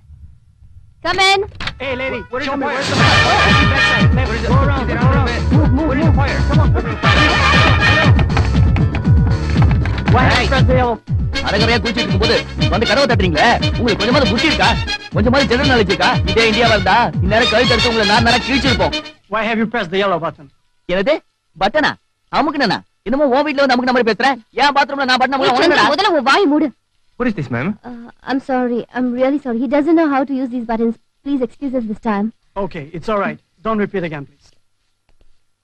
Come in. Hey lady, where's the fire? Go around. Where's the fire? Come on. அரகரையா குளிச்சிட்டு இருக்கும்போது வந்து கதவை தட்டுறீங்களே, உங்களுக்கு கொஞ்சமாவது புத்தி இருக்கா? கொஞ்சமாவது ஜெனரல் நாலேஜ் இருக்கா? இதே இந்தியாவா இருந்தா இந்நேரம் கழுத்து எடுத்து உங்களை நான் கிழிச்சிருப்போம். Why have you pressed the yellow button? என்னது பட்டனா? அமுக்குனா? என்னமோ உன் வீட்டுல வந்து அமுக்குன மாதிரி பேசுறேன். ஏன் பாத்ரூம்ல நான் பட்டனா முதல்ல உன் வாய் மூடு. What is this, ma'am? I'm sorry. I'm really sorry. He doesn't know how to use these buttons. Please excuse us this time. Okay, it's all right. Don't repeat again, please.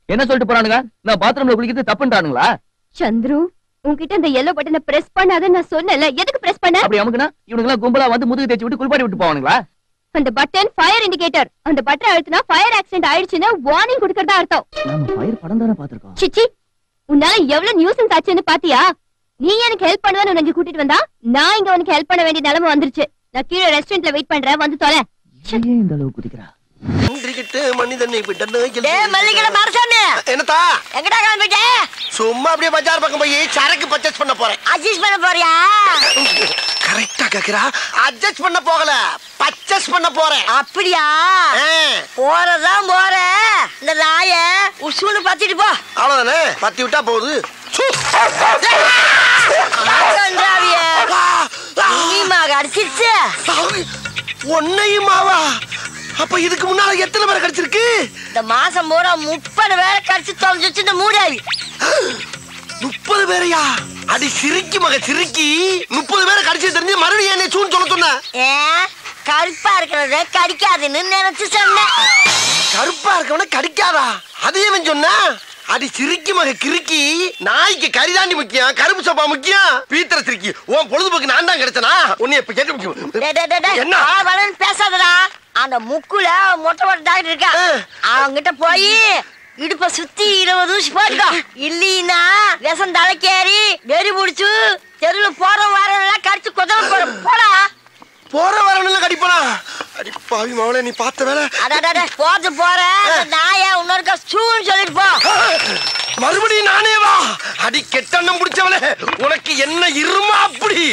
என்ன சொல்லிட்டு போறானுங்க? நான் பாத்ரூம்ல குளிக்கிறது தப்புன்றானுங்களா? சந்துரு, உன்கிட்ட இந்த yellow button பிரஸ் பண்ணாத நான் சொன்னேன்ல, எதுக்கு பிரஸ் பண்ண? அப்படி அமுக்குனா இவனுங்க எல்லாம் கும்பலா வந்து முதுகு தேய்ச்சி விட்டு குளிப்பாட்டி விட்டு போவானுங்களா? அந்த பட்டன் ஃபயர் இண்டிகேட்டர். அந்த பட்டன் அழுத்தினா ஃபயர் ஆக்சிடென்ட் ஆயிடுச்சுன்னு வார்னிங் கொடுக்கறதா அர்த்தம். நாம ஃபயர் படம் தான பாத்துறோம். சிச்சி, உன்னால எவ்வளவு நியூசன்ஸ் ஆச்சுன்னு பாத்தியா? நீ எனக்கு ஹெல்ப் பண்ணுவேன்னு உனக்கு கூட்டிட்டு வந்தா நான் இங்க உனக்கு ஹெல்ப் பண்ண வேண்டிய நிலைமை வந்துருச்சு. நான் கீழே ரெஸ்டாரண்ட்ல வெயிட் பண்றேன், வந்து தொலை. ஏன் இந்த அளவு குதிக்கிறா? என்னத்தா எங்கடா கிளம்பிட்ட? சும்மா அப்படியே பஜார் பக்கம் போய் சரக்கு பர்ச்சேஸ் பண்ண போறேன். அட்ஜஸ்ட் பண்ண போறியா? கரெக்டா கேக்குறா. அட்ஜஸ்ட் பண்ண போகல, பர்ச்சேஸ் பண்ண போறேன். அப்படியா? போறதான் போற. இந்த நாய உசுன்னு பத்திட்டு போ. அவ்வளவுதானே, பத்தி விட்டா போகுது. அடிச்சிருச்சு ஒன்னையுமாவா? அப்ப இதுக்கு முன்னால எத்தனை பேரை கடிச்சிருக்கு? இந்த மாசம் பூரா 30 பேரை கடிச்சு தொலைஞ்சிச்சு இந்த மூடாவி. 30 பேரையா? அடி சிரிக்கி மக சிரிக்கி. 30 பேரை கடிச்சு தெரிஞ்சு மறுபடியும் என்ன சூன்னு சொல்ல சொன்ன? கருப்பா இருக்கிறத கடிக்காதுன்னு நினைச்சு சொன்ன. கருப்பா இருக்கவன கடிக்காதா? அதையும் சொன்ன. அடி சிரிக்கி மக கிறுக்கி. நாய்க்கு கரிதாண்டி முக்கியம், கருப்பு சோப்பா முக்கியம். பீத்திர சிரிக்கி, உன் பொழுதுபோக்கு நான் தான் கிடைச்சனா? உன்னை இப்ப கேட்க முக்கியம் என்ன பேசாதடா. அந்த முக்குல மொட்டை மொட்டை டாக்டர் இருக்கா, அவங்கிட்ட போய் இடுப்ப சுத்தி 20 ஊசி போட்டுக்கோ. இல்லீன்னா விஷம் தலைக்கேறி வெறி முடிச்சு தெருவுல போற வாரம் கடிச்சு கொதவ போடா. போற வரணும் கடிப்பனா? அடி பாவி மவளே, நீ பார்த்த வேலை. போது போற நாய இன்னொருக்கா சூன்னு சொல்லிட்டு போ. மறுபடியும் நானே வா? அடி கெட்டண்ணம் பிடிச்சவளே, உனக்கு என்ன இருமா அப்படி?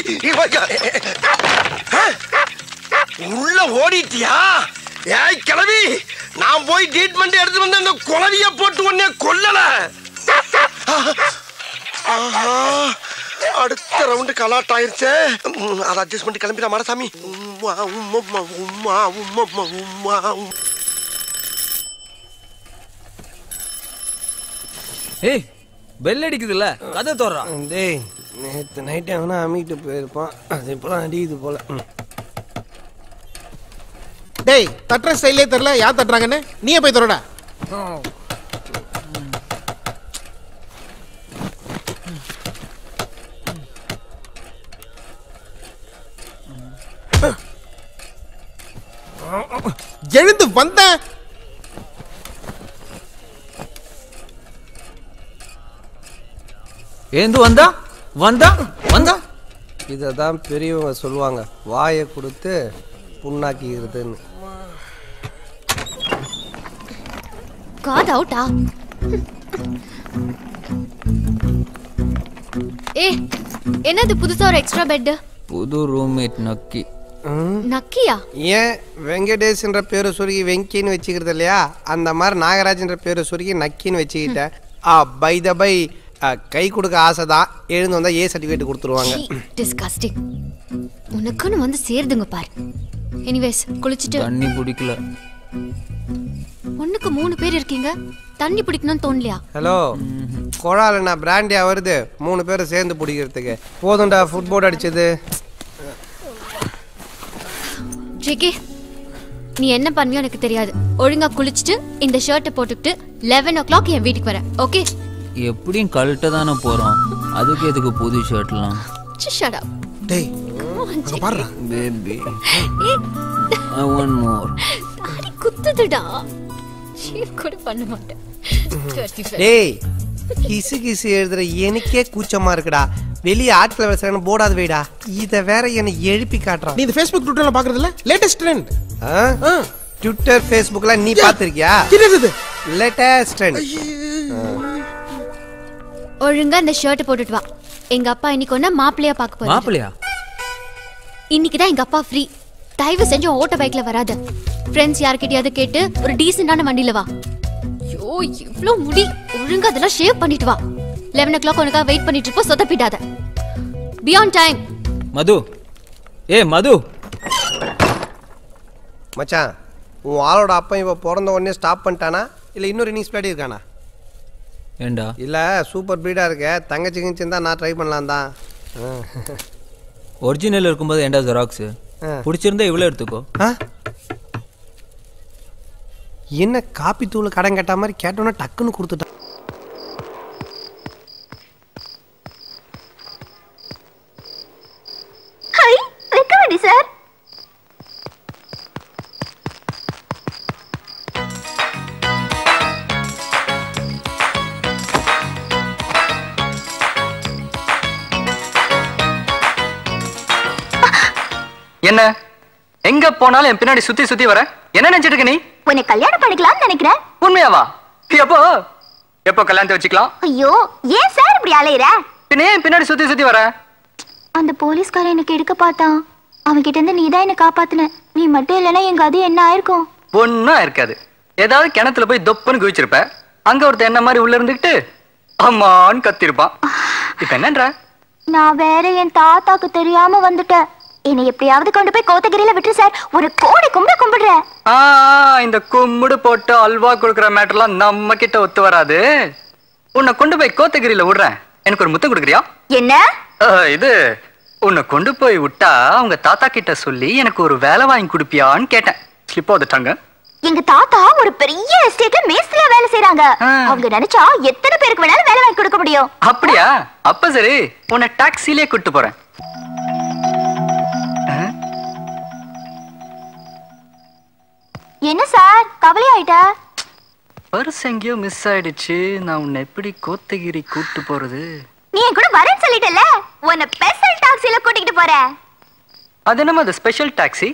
உள்ள ஓடிட்டியா? ஏய் கிளவி, நான் போய் ட்ரீட்மெண்ட் எடுத்து வந்து அந்த குளவிய போட்டு உடனே கொல்லல. அடுத்த ரவுண்டு கலாட் ஆயிருச்சே. அதை அட்ஜஸ்ட் பண்ணி கிளம்பிடா மாடசாமி. ஏய், பெல் அடிக்குதுல்ல, கதை தோறான். டேய், நேத்து நைட்டு அவனா அமிட்டு போயிருப்பான், அது இப்பெல்லாம் அடிக்குது போல. டேய், தட்டுற ஸ்டைலே தெரியல, யார் தட்டுறாங்கன்னு நீயே போய் தரடா. எழுந்து வந்த ஏந்து வந்தா வந்தா வந்தா இததான் பெரியவங்க சொல்லுவாங்க, வாயை கொடுத்து புண்ணாக்கிக்கிறதுன்னு. காட் அவுட்டா? ஏ என்னது புதுசா ஒரு எக்ஸ்ட்ரா பெட்? புது ரூம்மேட் நக்கி. நக்கியா? ஏன் வெங்கடேஷ்ன்ற பேரை சுருகி வெங்கின்னு வச்சுக்கிறது இல்லையா, அந்த மாதிரி நாகராஜ்ன்ற பேரை சுருகி நக்கின்னு வச்சுக்கிட்டேன். பை த பை கை கொடுக்க ஆசை தான், எழுந்து வந்தா ஏ சர்டிஃபிகேட் கொடுத்துருவாங்க. டிஸ்கஸ்டிங். உனக்குன்னு வந்து சேருதுங்க பாரு. எனிவேஸ் குளிச்சிட்டு தண்ணி பிடிக்கல. ஒண்ணுக்கு 3 பேர் இருக்கீங்க, தண்ணி பிடிக்கணும்னு தோணலையா? ஹலோ, குழால நான் பிராண்டியா வருது 3 பேரை சேர்ந்து பிடிக்கிறதுக்கு. போதும்டா ஃபுட்போர்ட் அடிச்சது. ஜிகே, நீ என்ன பண்ணுவியோ எனக்கு தெரியாது. ஒழுங்கா குளிச்சுட்டு இந்த ஷர்ட்டை போட்டுக்கிட்டு 11 o'clock என் வீட்டுக்கு வர. ஓகே? எப்படியும் கழட்ட தானே போறோம், அதுக்கு எதுக்கு புது ஷர்ட்லாம்? Shut up. டேய் பாருடா பேபி, I want more. தாடி குத்துதுடா. ஷேவ் கூட பண்ண மாட்டேன். டேய் கிசு கிசு எழுதுற எனக்கே கூச்சமா இருக்குடா. வெளியே ஆட்கள் வேலை போடாது வைடா, இத வேற என்ன எழுப்பி காட்டுறான். நீ இந்த ஃபேஸ்புக் ட்விட்டர்ல பாக்குறது இல்ல? Latest trend. ட்விட்டர் ஃபேஸ்புக்ல நீ பாத்திருக்கியா? இது லேட்டஸ்ட் ட்ரெண்ட். ஒழுங்கா இந்த ஷர்ட் போட்டுட்டு வா. எங்க அப்பா இன்னைக்கு ஒண்ணா மாப்பிளையா பார்க்க போறாரு. மாப்பிளையா? இன்னைக்கு தான் எங்க அப்பா ஃப்ரீ. தயவு செஞ்சு ஓட்ட பைக்ல வராத. ஃப்ரெண்ட்ஸ் யார்கிட்டயாவது கேட்டு ஒரு டீசென்டான வண்டியில வா. ஐயோ இவ்ளோ முடி, ஒழுங்கா அதெல்லாம் ஷேவ் பண்ணிட்டு வா. 11 o'clock உனக்காக வெயிட் பண்ணிட்டு இருப்போம், சொதப்பிடாத. Be on time. மது, ஏ மது. மச்சான், உன் ஆளோட அப்பா இப்ப பிறந்த உடனே ஸ்டாப் பண்ணிட்டானா இல்ல இன்னொரு இன்னிங்ஸ் பிளேடி இருக்கானா? ஏண்டா? இல்ல சூப்பர் பிரீடா இருக்க, தங்கச்சி கிஞ்சி தான் நான் ட்ரை பண்ணலாம் தான். ஒரிஜினல் இருக்கும்போது ஏண்டா ஜெராக்ஸ்? பிடிச்சிருந்தா இவ்வளோ எடுத்துக்கோ. என்ன காப்பி தூள் கடன் கேட்ட மாதிரி கேட்டோன்னா டக்குன்னு கொடுத்துட்டான். Hi, recommend sir. என்ன எங்க போனாலும் என் பின்னாடி சுத்தி சுத்தி வர? என்ன நினைச்சிட்டு இருக்க நீ? உன்னை கல்யாணம் பண்ணிக்கலாம்னு நினைக்கிறேன். உண்மையாவா? எப்போ எப்போ கல்யாணத்தை வச்சுக்கலாம்? ஐயோ ஏன் சார் இப்படி அலையற? பின்னே என் பின்னாடி சுத்தி சுத்தி வர? அந்த போலீஸ்காரன் எனக்கு எடுக்க பார்த்தான். அவன் கிட்ட இருந்து நீதான் என்ன காப்பாத்துன. நீ மட்டும் இல்லைன்னா எங்க அது என்ன ஆயிருக்கும்? ஒன்னும் இருக்காது. ஏதாவது கிணத்துல போய் தொப்புன்னு குதிச்சிருப்ப. அங்க ஒருத்த என்ன மாதிரி உள்ள இருந்துகிட்டு அம்மான்னு கத்திருப்பான். இப்ப என்னன்ற? நான் வேற என் தாத்தாக்கு தெரியாம வந்துட்டேன். என்னை எப்படியாவது கொண்டு போய் கோத்தகிரியில விட்டுரு சார். ஒரு கோடி கும்பிட கும்பிடுறேன். இந்த கும்பிடு போட்டு அல்வா கொடுக்குற மேட்டர்லாம் நம்ம கிட்ட ஒத்து வராது. உன்னை கொண்டு போய் கோத்தகிரியில விடுறேன். எனக்கு ஒரு முத்தம் கொடுக்குறியா? என்ன இது? உன்னை கொண்டு போய் விட்டா உங்க தாத்தா கிட்ட சொல்லி எனக்கு ஒரு வேலை வாங்கி கொடுப்பியான்னு கேட்டேன். ஸ்லிப் ஆகுதுட்டாங்க. எங்க தாத்தா ஒரு பெரிய எஸ்டேட்ல மேஸ்திரியா வேலை செய்றாங்க. அவங்க நினைச்சா எத்தனை பேருக்கு வேணாலும் வேலை வாங்கி கொடுக்க முடியும். அப்படியா? அப்ப சரி, உன்னை டாக்ஸிலே கூட்டு போறேன். என்ன சார் கவலை ஆயிட்டா? பர்ஸ் எங்கேயோ மிஸ் ஆயிடுச்சு. நான் உன்னை எப்படி கோத்தகிரி கூட்டு போறது? நீ என் கூட வரேன்னு சொல்லிட்டல, உன்னை ஸ்பெஷல் டாக்ஸில கூட்டிட்டு போறேன். அது என்னமா அது ஸ்பெஷல் டாக்ஸி?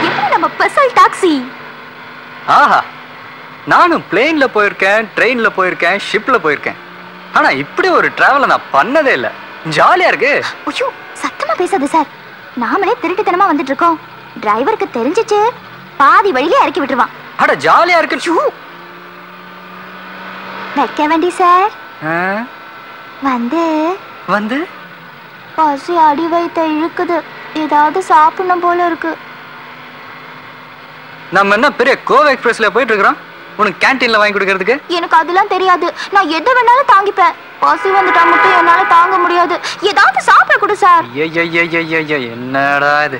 எப்படி நம்ம ஸ்பெஷல் டாக்ஸி? ஆஹா, நானும் பிளேன்ல போயிருக்கேன், ட்ரெயின்ல போயிருக்கேன், ஷிப்ல போயிருக்கேன். ஆனா இப்படி ஒரு டிராவலை நான் பண்ணதே இல்ல. ஜாலியா இருக்கு. ஐயோ சத்தமா பேசாத சார். நாமளே திருட்டுத்தனமா வந்துட்டு இருக்கோம். டிரைவருக்கு தெரிஞ்சிச்சு பாதி வழியிலே இறக்கி விட்டுருவான். அட ஜாலியா இருக்கு. வைக்க வேண்டி சார். வந்து வந்து பசி அடி வைத்த இழுக்குது. ஏதாவது சாப்பிடணும் போல இருக்கு. நம்ம என்ன பெரிய கோவா எக்ஸ்பிரஸ்ல போயிட்டு இருக்கிறோம்? உனக்கு கேண்டீன்ல வாங்கி கொடுக்கறதுக்கு? எனக்கு அதெல்லாம் தெரியாது. நான் எது வேணாலும் தாங்கிப்பேன். பசி வந்துட்டா மட்டும் என்னால தாங்க முடியாது. ஏதாவது சாப்பிட கொடு சார். என்னடா இது?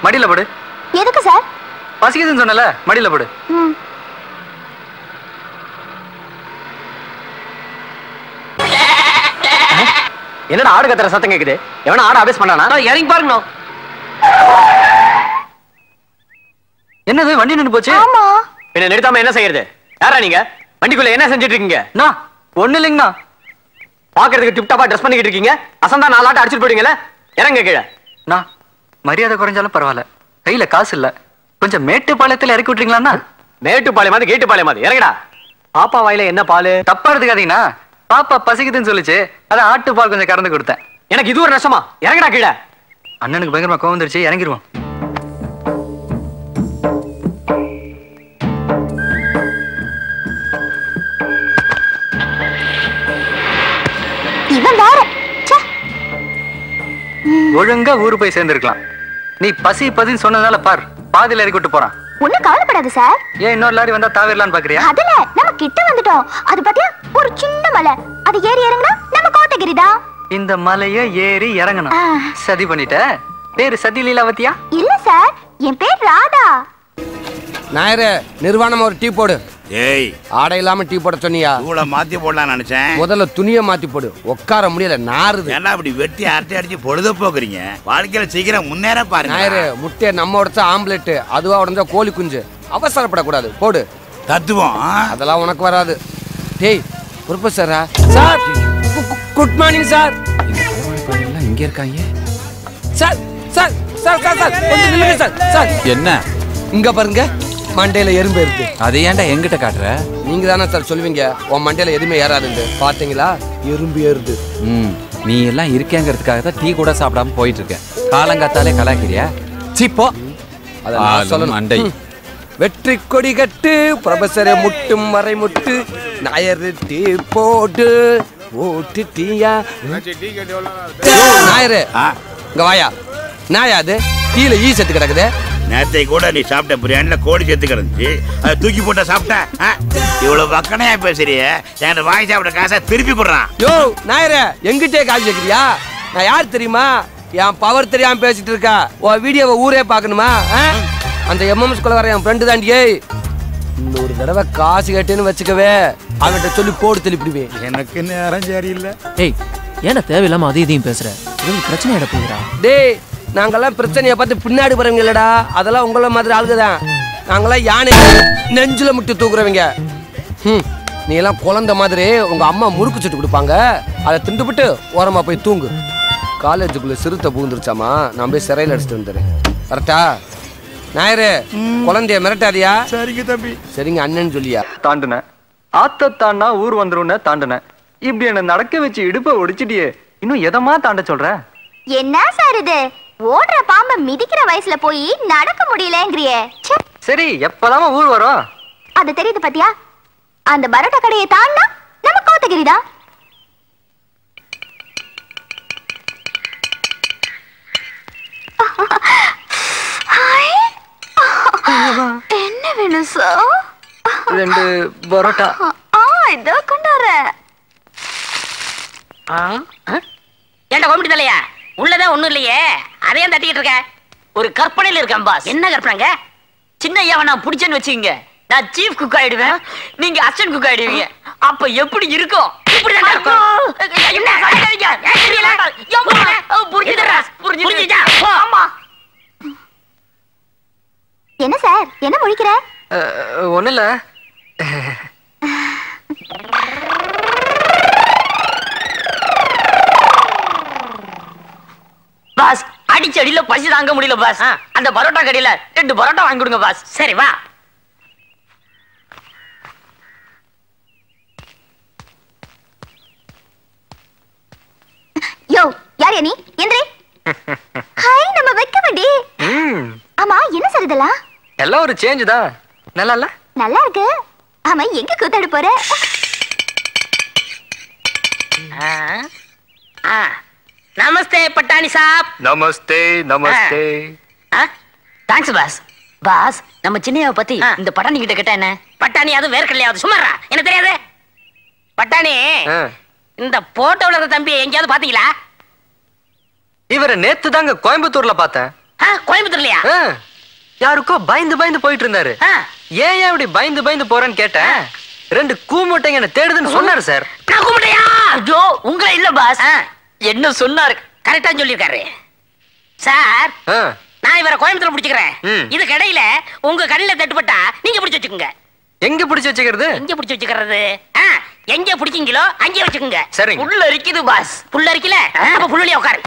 மடியில போடு. எதுக்கு சார்? பசிக்குதுன்னு சொன்னல, மடியில போடு. என்னடா ஆடு கத்துற சத்தம் கேக்குது? எவனா ஆடு அபேஸ் பண்ணானா? இறங்கி பாருங்க. என்னது வண்டி நின்னு போச்சு? ஆமா. என்ன நிறுத்தாம என்ன செய்யறது? யாரா நீங்க? வண்டிக்குள்ள என்ன செஞ்சிட்டு இருக்கீங்க? நான் ஒண்ணு இல்லைங்கண்ணா. பாக்குறதுக்கு டிப் டாப்பா ட்ரெஸ் பண்ணிக்கிட்டு இருக்கீங்க. அசந்தா 4 ஆட்டு அடிச்சுட்டு போயிடுங்களே. இறங்க கீழே. நான் மரியாதை குறைஞ்சாலும் பரவாயில்ல, கையில காசு இல்ல. கொஞ்சம் மேட்டுப்பாளையத்துல இறக்கி விட்டுறீங்களா? மேட்டுப்பாளையம் அது கேட்டுப்பாளையம் அது. இறங்கடா. பாப்பா வாயில என்ன பால்? தப்பா எடுத்துக்காதீங்கண்ணா. பாப்பா பசிக்குதுன்னு சொல்லிச்சு, அதான் ஆட்டு பால் கொஞ்சம் கறந்து கொடுத்தேன். எனக்கு இது ஒரு நஷ்டமா? இறங்கடா கீழே. அண்ணனுக்கு பயங்கரமா கோவம் வந்துருச்சு, இறங்கிடுவோம். ஒழுங்கா ஊரு போய் சேர்ந்திருக்கலாம். நீ பசி பசின்னு சொன்னதால பார், பாதியில இறக்கி விட்டு போறான். ஒண்ணும் கவலைப்படாது சார். ஏன் இன்னொரு லாரி வந்தா தாவிரலான்னு பாக்குறியா? அதுல நம்ம கிட்ட வந்துட்டோம். அது பாத்தியா ஒரு சின்ன மலை, அது ஏறி இறங்கினா நம்ம கோத்தகிரிதா. இந்த மலைய ஏறி இறங்கணும். சதி பண்ணிட்ட. பேரு சதி லீலாவதியா? இல்ல சார், என் பேர் ராதா. நாயரே, நிர்வாணமா ஒரு டீ போடு. ஏய், ஆடை இல்லாம டீ போட சொன்னியா? தூளை மாத்தி போடலாம் நினைச்சேன். முதல்ல துணியை மாத்தி போடு. உட்கார முடியல, நாறுது. ஏன்னா அப்படி வெட்டி அரட்டை அடிச்சு பொழுத போக்குறீங்க? வாழ்க்கையில சீக்கிரம் முன்னேற பாருங்க. நாயரே, முட்டையை நம்ம உடைச்சா ஆம்லெட், அதுவா உடஞ்சா கோழி குஞ்சு. அவசரப்படக்கூடாது, போடு. தத்துவம் அதெல்லாம் உனக்கு வராது. டேய் ப்ரொஃபஸரா? Sir good morning sir. இங்க இருக்காங்க sir. Sir sir sir sir கொஞ்சம் நில்லுங்க சார். சார் என்ன இங்க பாருங்க, மண்டையில எறும்பு இருக்கு. அதை ஏன்டா எங்கிட்ட காட்டுற? நீங்க தானே சார் சொல்லுவீங்க உன் மண்டையில எதுவுமே ஏறாதுன்னு. பாத்தீங்களா, எறும்பு ஏறுது. நீ எல்லாம் இருக்கேங்கிறதுக்காக தான் டீ கூட சாப்பிடாம போயிட்டு இருக்க. காலங்காத்தாலே கலாக்கிறியா? சிப்போ அதான் சொல்லணும். அண்டை வெற்றி கொடி கட்டு ப்ரொஃபஸரை முட்டும் வரை முட்டு நாயரு டீ போடு ஓட்டு டீயா. நாயரு இங்க வாயா. நாயா அது டீல ஈ செத்து கிடக்குது. நேரத்தை கூட நீ சாப்பிட்ட பிரியாணில கோடி சேர்த்து கிடந்துச்சு, அதை தூக்கி போட்ட சாப்பிட்டேன். இவ்வளவு வக்கனையா பேசுறிய, என் வாங்கி சாப்பிட்ட காசை திருப்பி போடுறான். யோ நாயரே, எங்கிட்டே காசு கேக்குறியா? நான் யார் தெரியுமா? என் பவர் தெரியாம பேசிட்டு இருக்கா. உன் வீடியோவை ஊரே பாக்கணுமா? அந்த எம்எம்எஸ் குள்ள வர என் ஃப்ரெண்டு தாண்டியே. இன்னொரு தடவை காசு கேட்டேன்னு வச்சுக்கவே, அவன்கிட்ட சொல்லி போடு தெளிப்பிடுவேன். எனக்கு நேரம் சரியில்லை. ஏய், ஏன்னா தேவையில்லாம அதையும் இதையும் பேசுற? பிரச்சனை ஆயிட போகிறா? டேய், நாங்கெல்லாம் பிரச்சனையை பார்த்து பின்னாடி போறவங்க இல்லடா. அதெல்லாம் உங்கள மாதிரி ஆளுகதான். நாங்கெல்லாம் யானை நெஞ்சில முட்டி தூக்குறவங்க. நீ எல்லாம் குழந்தை மாதிரி உங்க அம்மா முறுக்கு சுட்டு கொடுப்பாங்க, அதை திண்டுபிட்டு ஓரமா போய் தூங்கு. காலேஜுக்குள்ள சிறுத்தை பூந்துருச்சாமா, நான் போய் சிறையில் அடிச்சுட்டு வந்துடுறேன். கரெக்டா? நாயரு, குழந்தைய மிரட்டாதியா? சரிங்க தம்பி. சரிங்க அண்ணன் சொல்லியா? தாண்டுனேன். ஆத்தானா ஊர் வந்துருன்னு தாண்டுனேன். இப்படி என்ன நடக்க வச்சு இடுப்பை ஒடிச்சிட்டியே, இன்னும் எதமா தாண்ட சொல்ற? என்ன சார் இது? ஓடுற பாம்பை மிதிக்கிற வயசுல போய் நடக்க முடியலங்கறியே. சரி, எப்பதாம ஊர் வரும்? அது தெரியுது பாத்தியா? அந்த பரோட்டா கடையை தாண்டா நம்ம கோத்தகிரிதா. என்ன வேணும் சார்? 2 பரோட்டா. இதோ கொண்டார. ஏண்டா கோமிட்டி தலையா, உள்ளதான் ஒண்ணும் இல்லையே, அதையும் தட்டிக்கிட்டு இருக்க? ஒரு கற்பனையில இருக்கேன் பாஸ். என்ன கற்பனைங்க? சின்ன ஐயாவை நான் பிடிச்சேன்னு வச்சுக்கோங்க, நான் சீஃப் குக் ஆயிடுவேன், நீங்க அசிஸ்டன்ட் குக் ஆயிடுவீங்க. அப்ப எப்படி இருக்கும்? இப்படிதான் இருக்கும். என்ன சார், என்ன முழிக்கிற? ஒண்ணு இல்ல. பாஸ், அடிச்சு அடியில பசி தாங்க முடியல பாஸ். அந்த பரோட்டா கடையில 2 பரோட்டா வாங்கி கொடுங்க பாஸ். சரி வா. யோ, யார் நீ? எந்திரி. ஹாய், நம்ம வெக்க வண்டி. ஆமா, என்ன சார் இதெல்லாம்? எல்லாம் ஒரு சேஞ்ச் தான். நல்லா இல்ல? நல்லா இருக்கு. ஆமா, எங்க கூத்தாட போற? நமஸ்தே பட்டாணி சாப். நமஸ்தே நமஸ்தே. Thanks boss. பாஸ், நம்ம சின்னையாவை பத்தி இந்த பட்டாணி கிட்ட கேட்டா என்ன? பட்டாணி அது வேர்க்கலையாவது சும்மாறா, என்ன தெரியாது? பட்டாணி, இந்த போட்டோல இருக்க தம்பி எங்கேயாவது பாத்தீங்களா? இவரை நேத்து தாங்க கோயம்புத்தூர்ல பார்த்தேன். கோயம்புத்தூர்லயா? யாருக்கோ பயந்து பயந்து போயிட்டு இருந்தாரு. ஏன் இப்படி பயந்து பயந்து போறேன்னு கேட்டேன். 2 கூமுட்டைங்க என்ன தேடுதுன்னு சொன்னாரு சார். நான் கூமுட்டையா? ஐயோ, உங்களை இல்ல பாஸ், என்ன சொன்னாரு? கரெக்டா சொல்லிருக்காரு சார். நான் இவரை கோயம்புத்தூர்ல பிடிச்சுக்கிறேன். இது கடையில உங்க கண்ணில தட்டுப்பட்டா நீங்க பிடிச்சு வச்சுக்கோங்க. எங்க பிடிச்சு வச்சுக்கிறது? எங்க பிடிச்சு வச்சுக்கிறது? எங்க பிடிச்சீங்களோ அங்கே வச்சுக்கோங்க. சரி. புல்ல இருக்குது பாஸ். புல்ல இருக்கல அப்ப புல்லுலயே உட்காரு.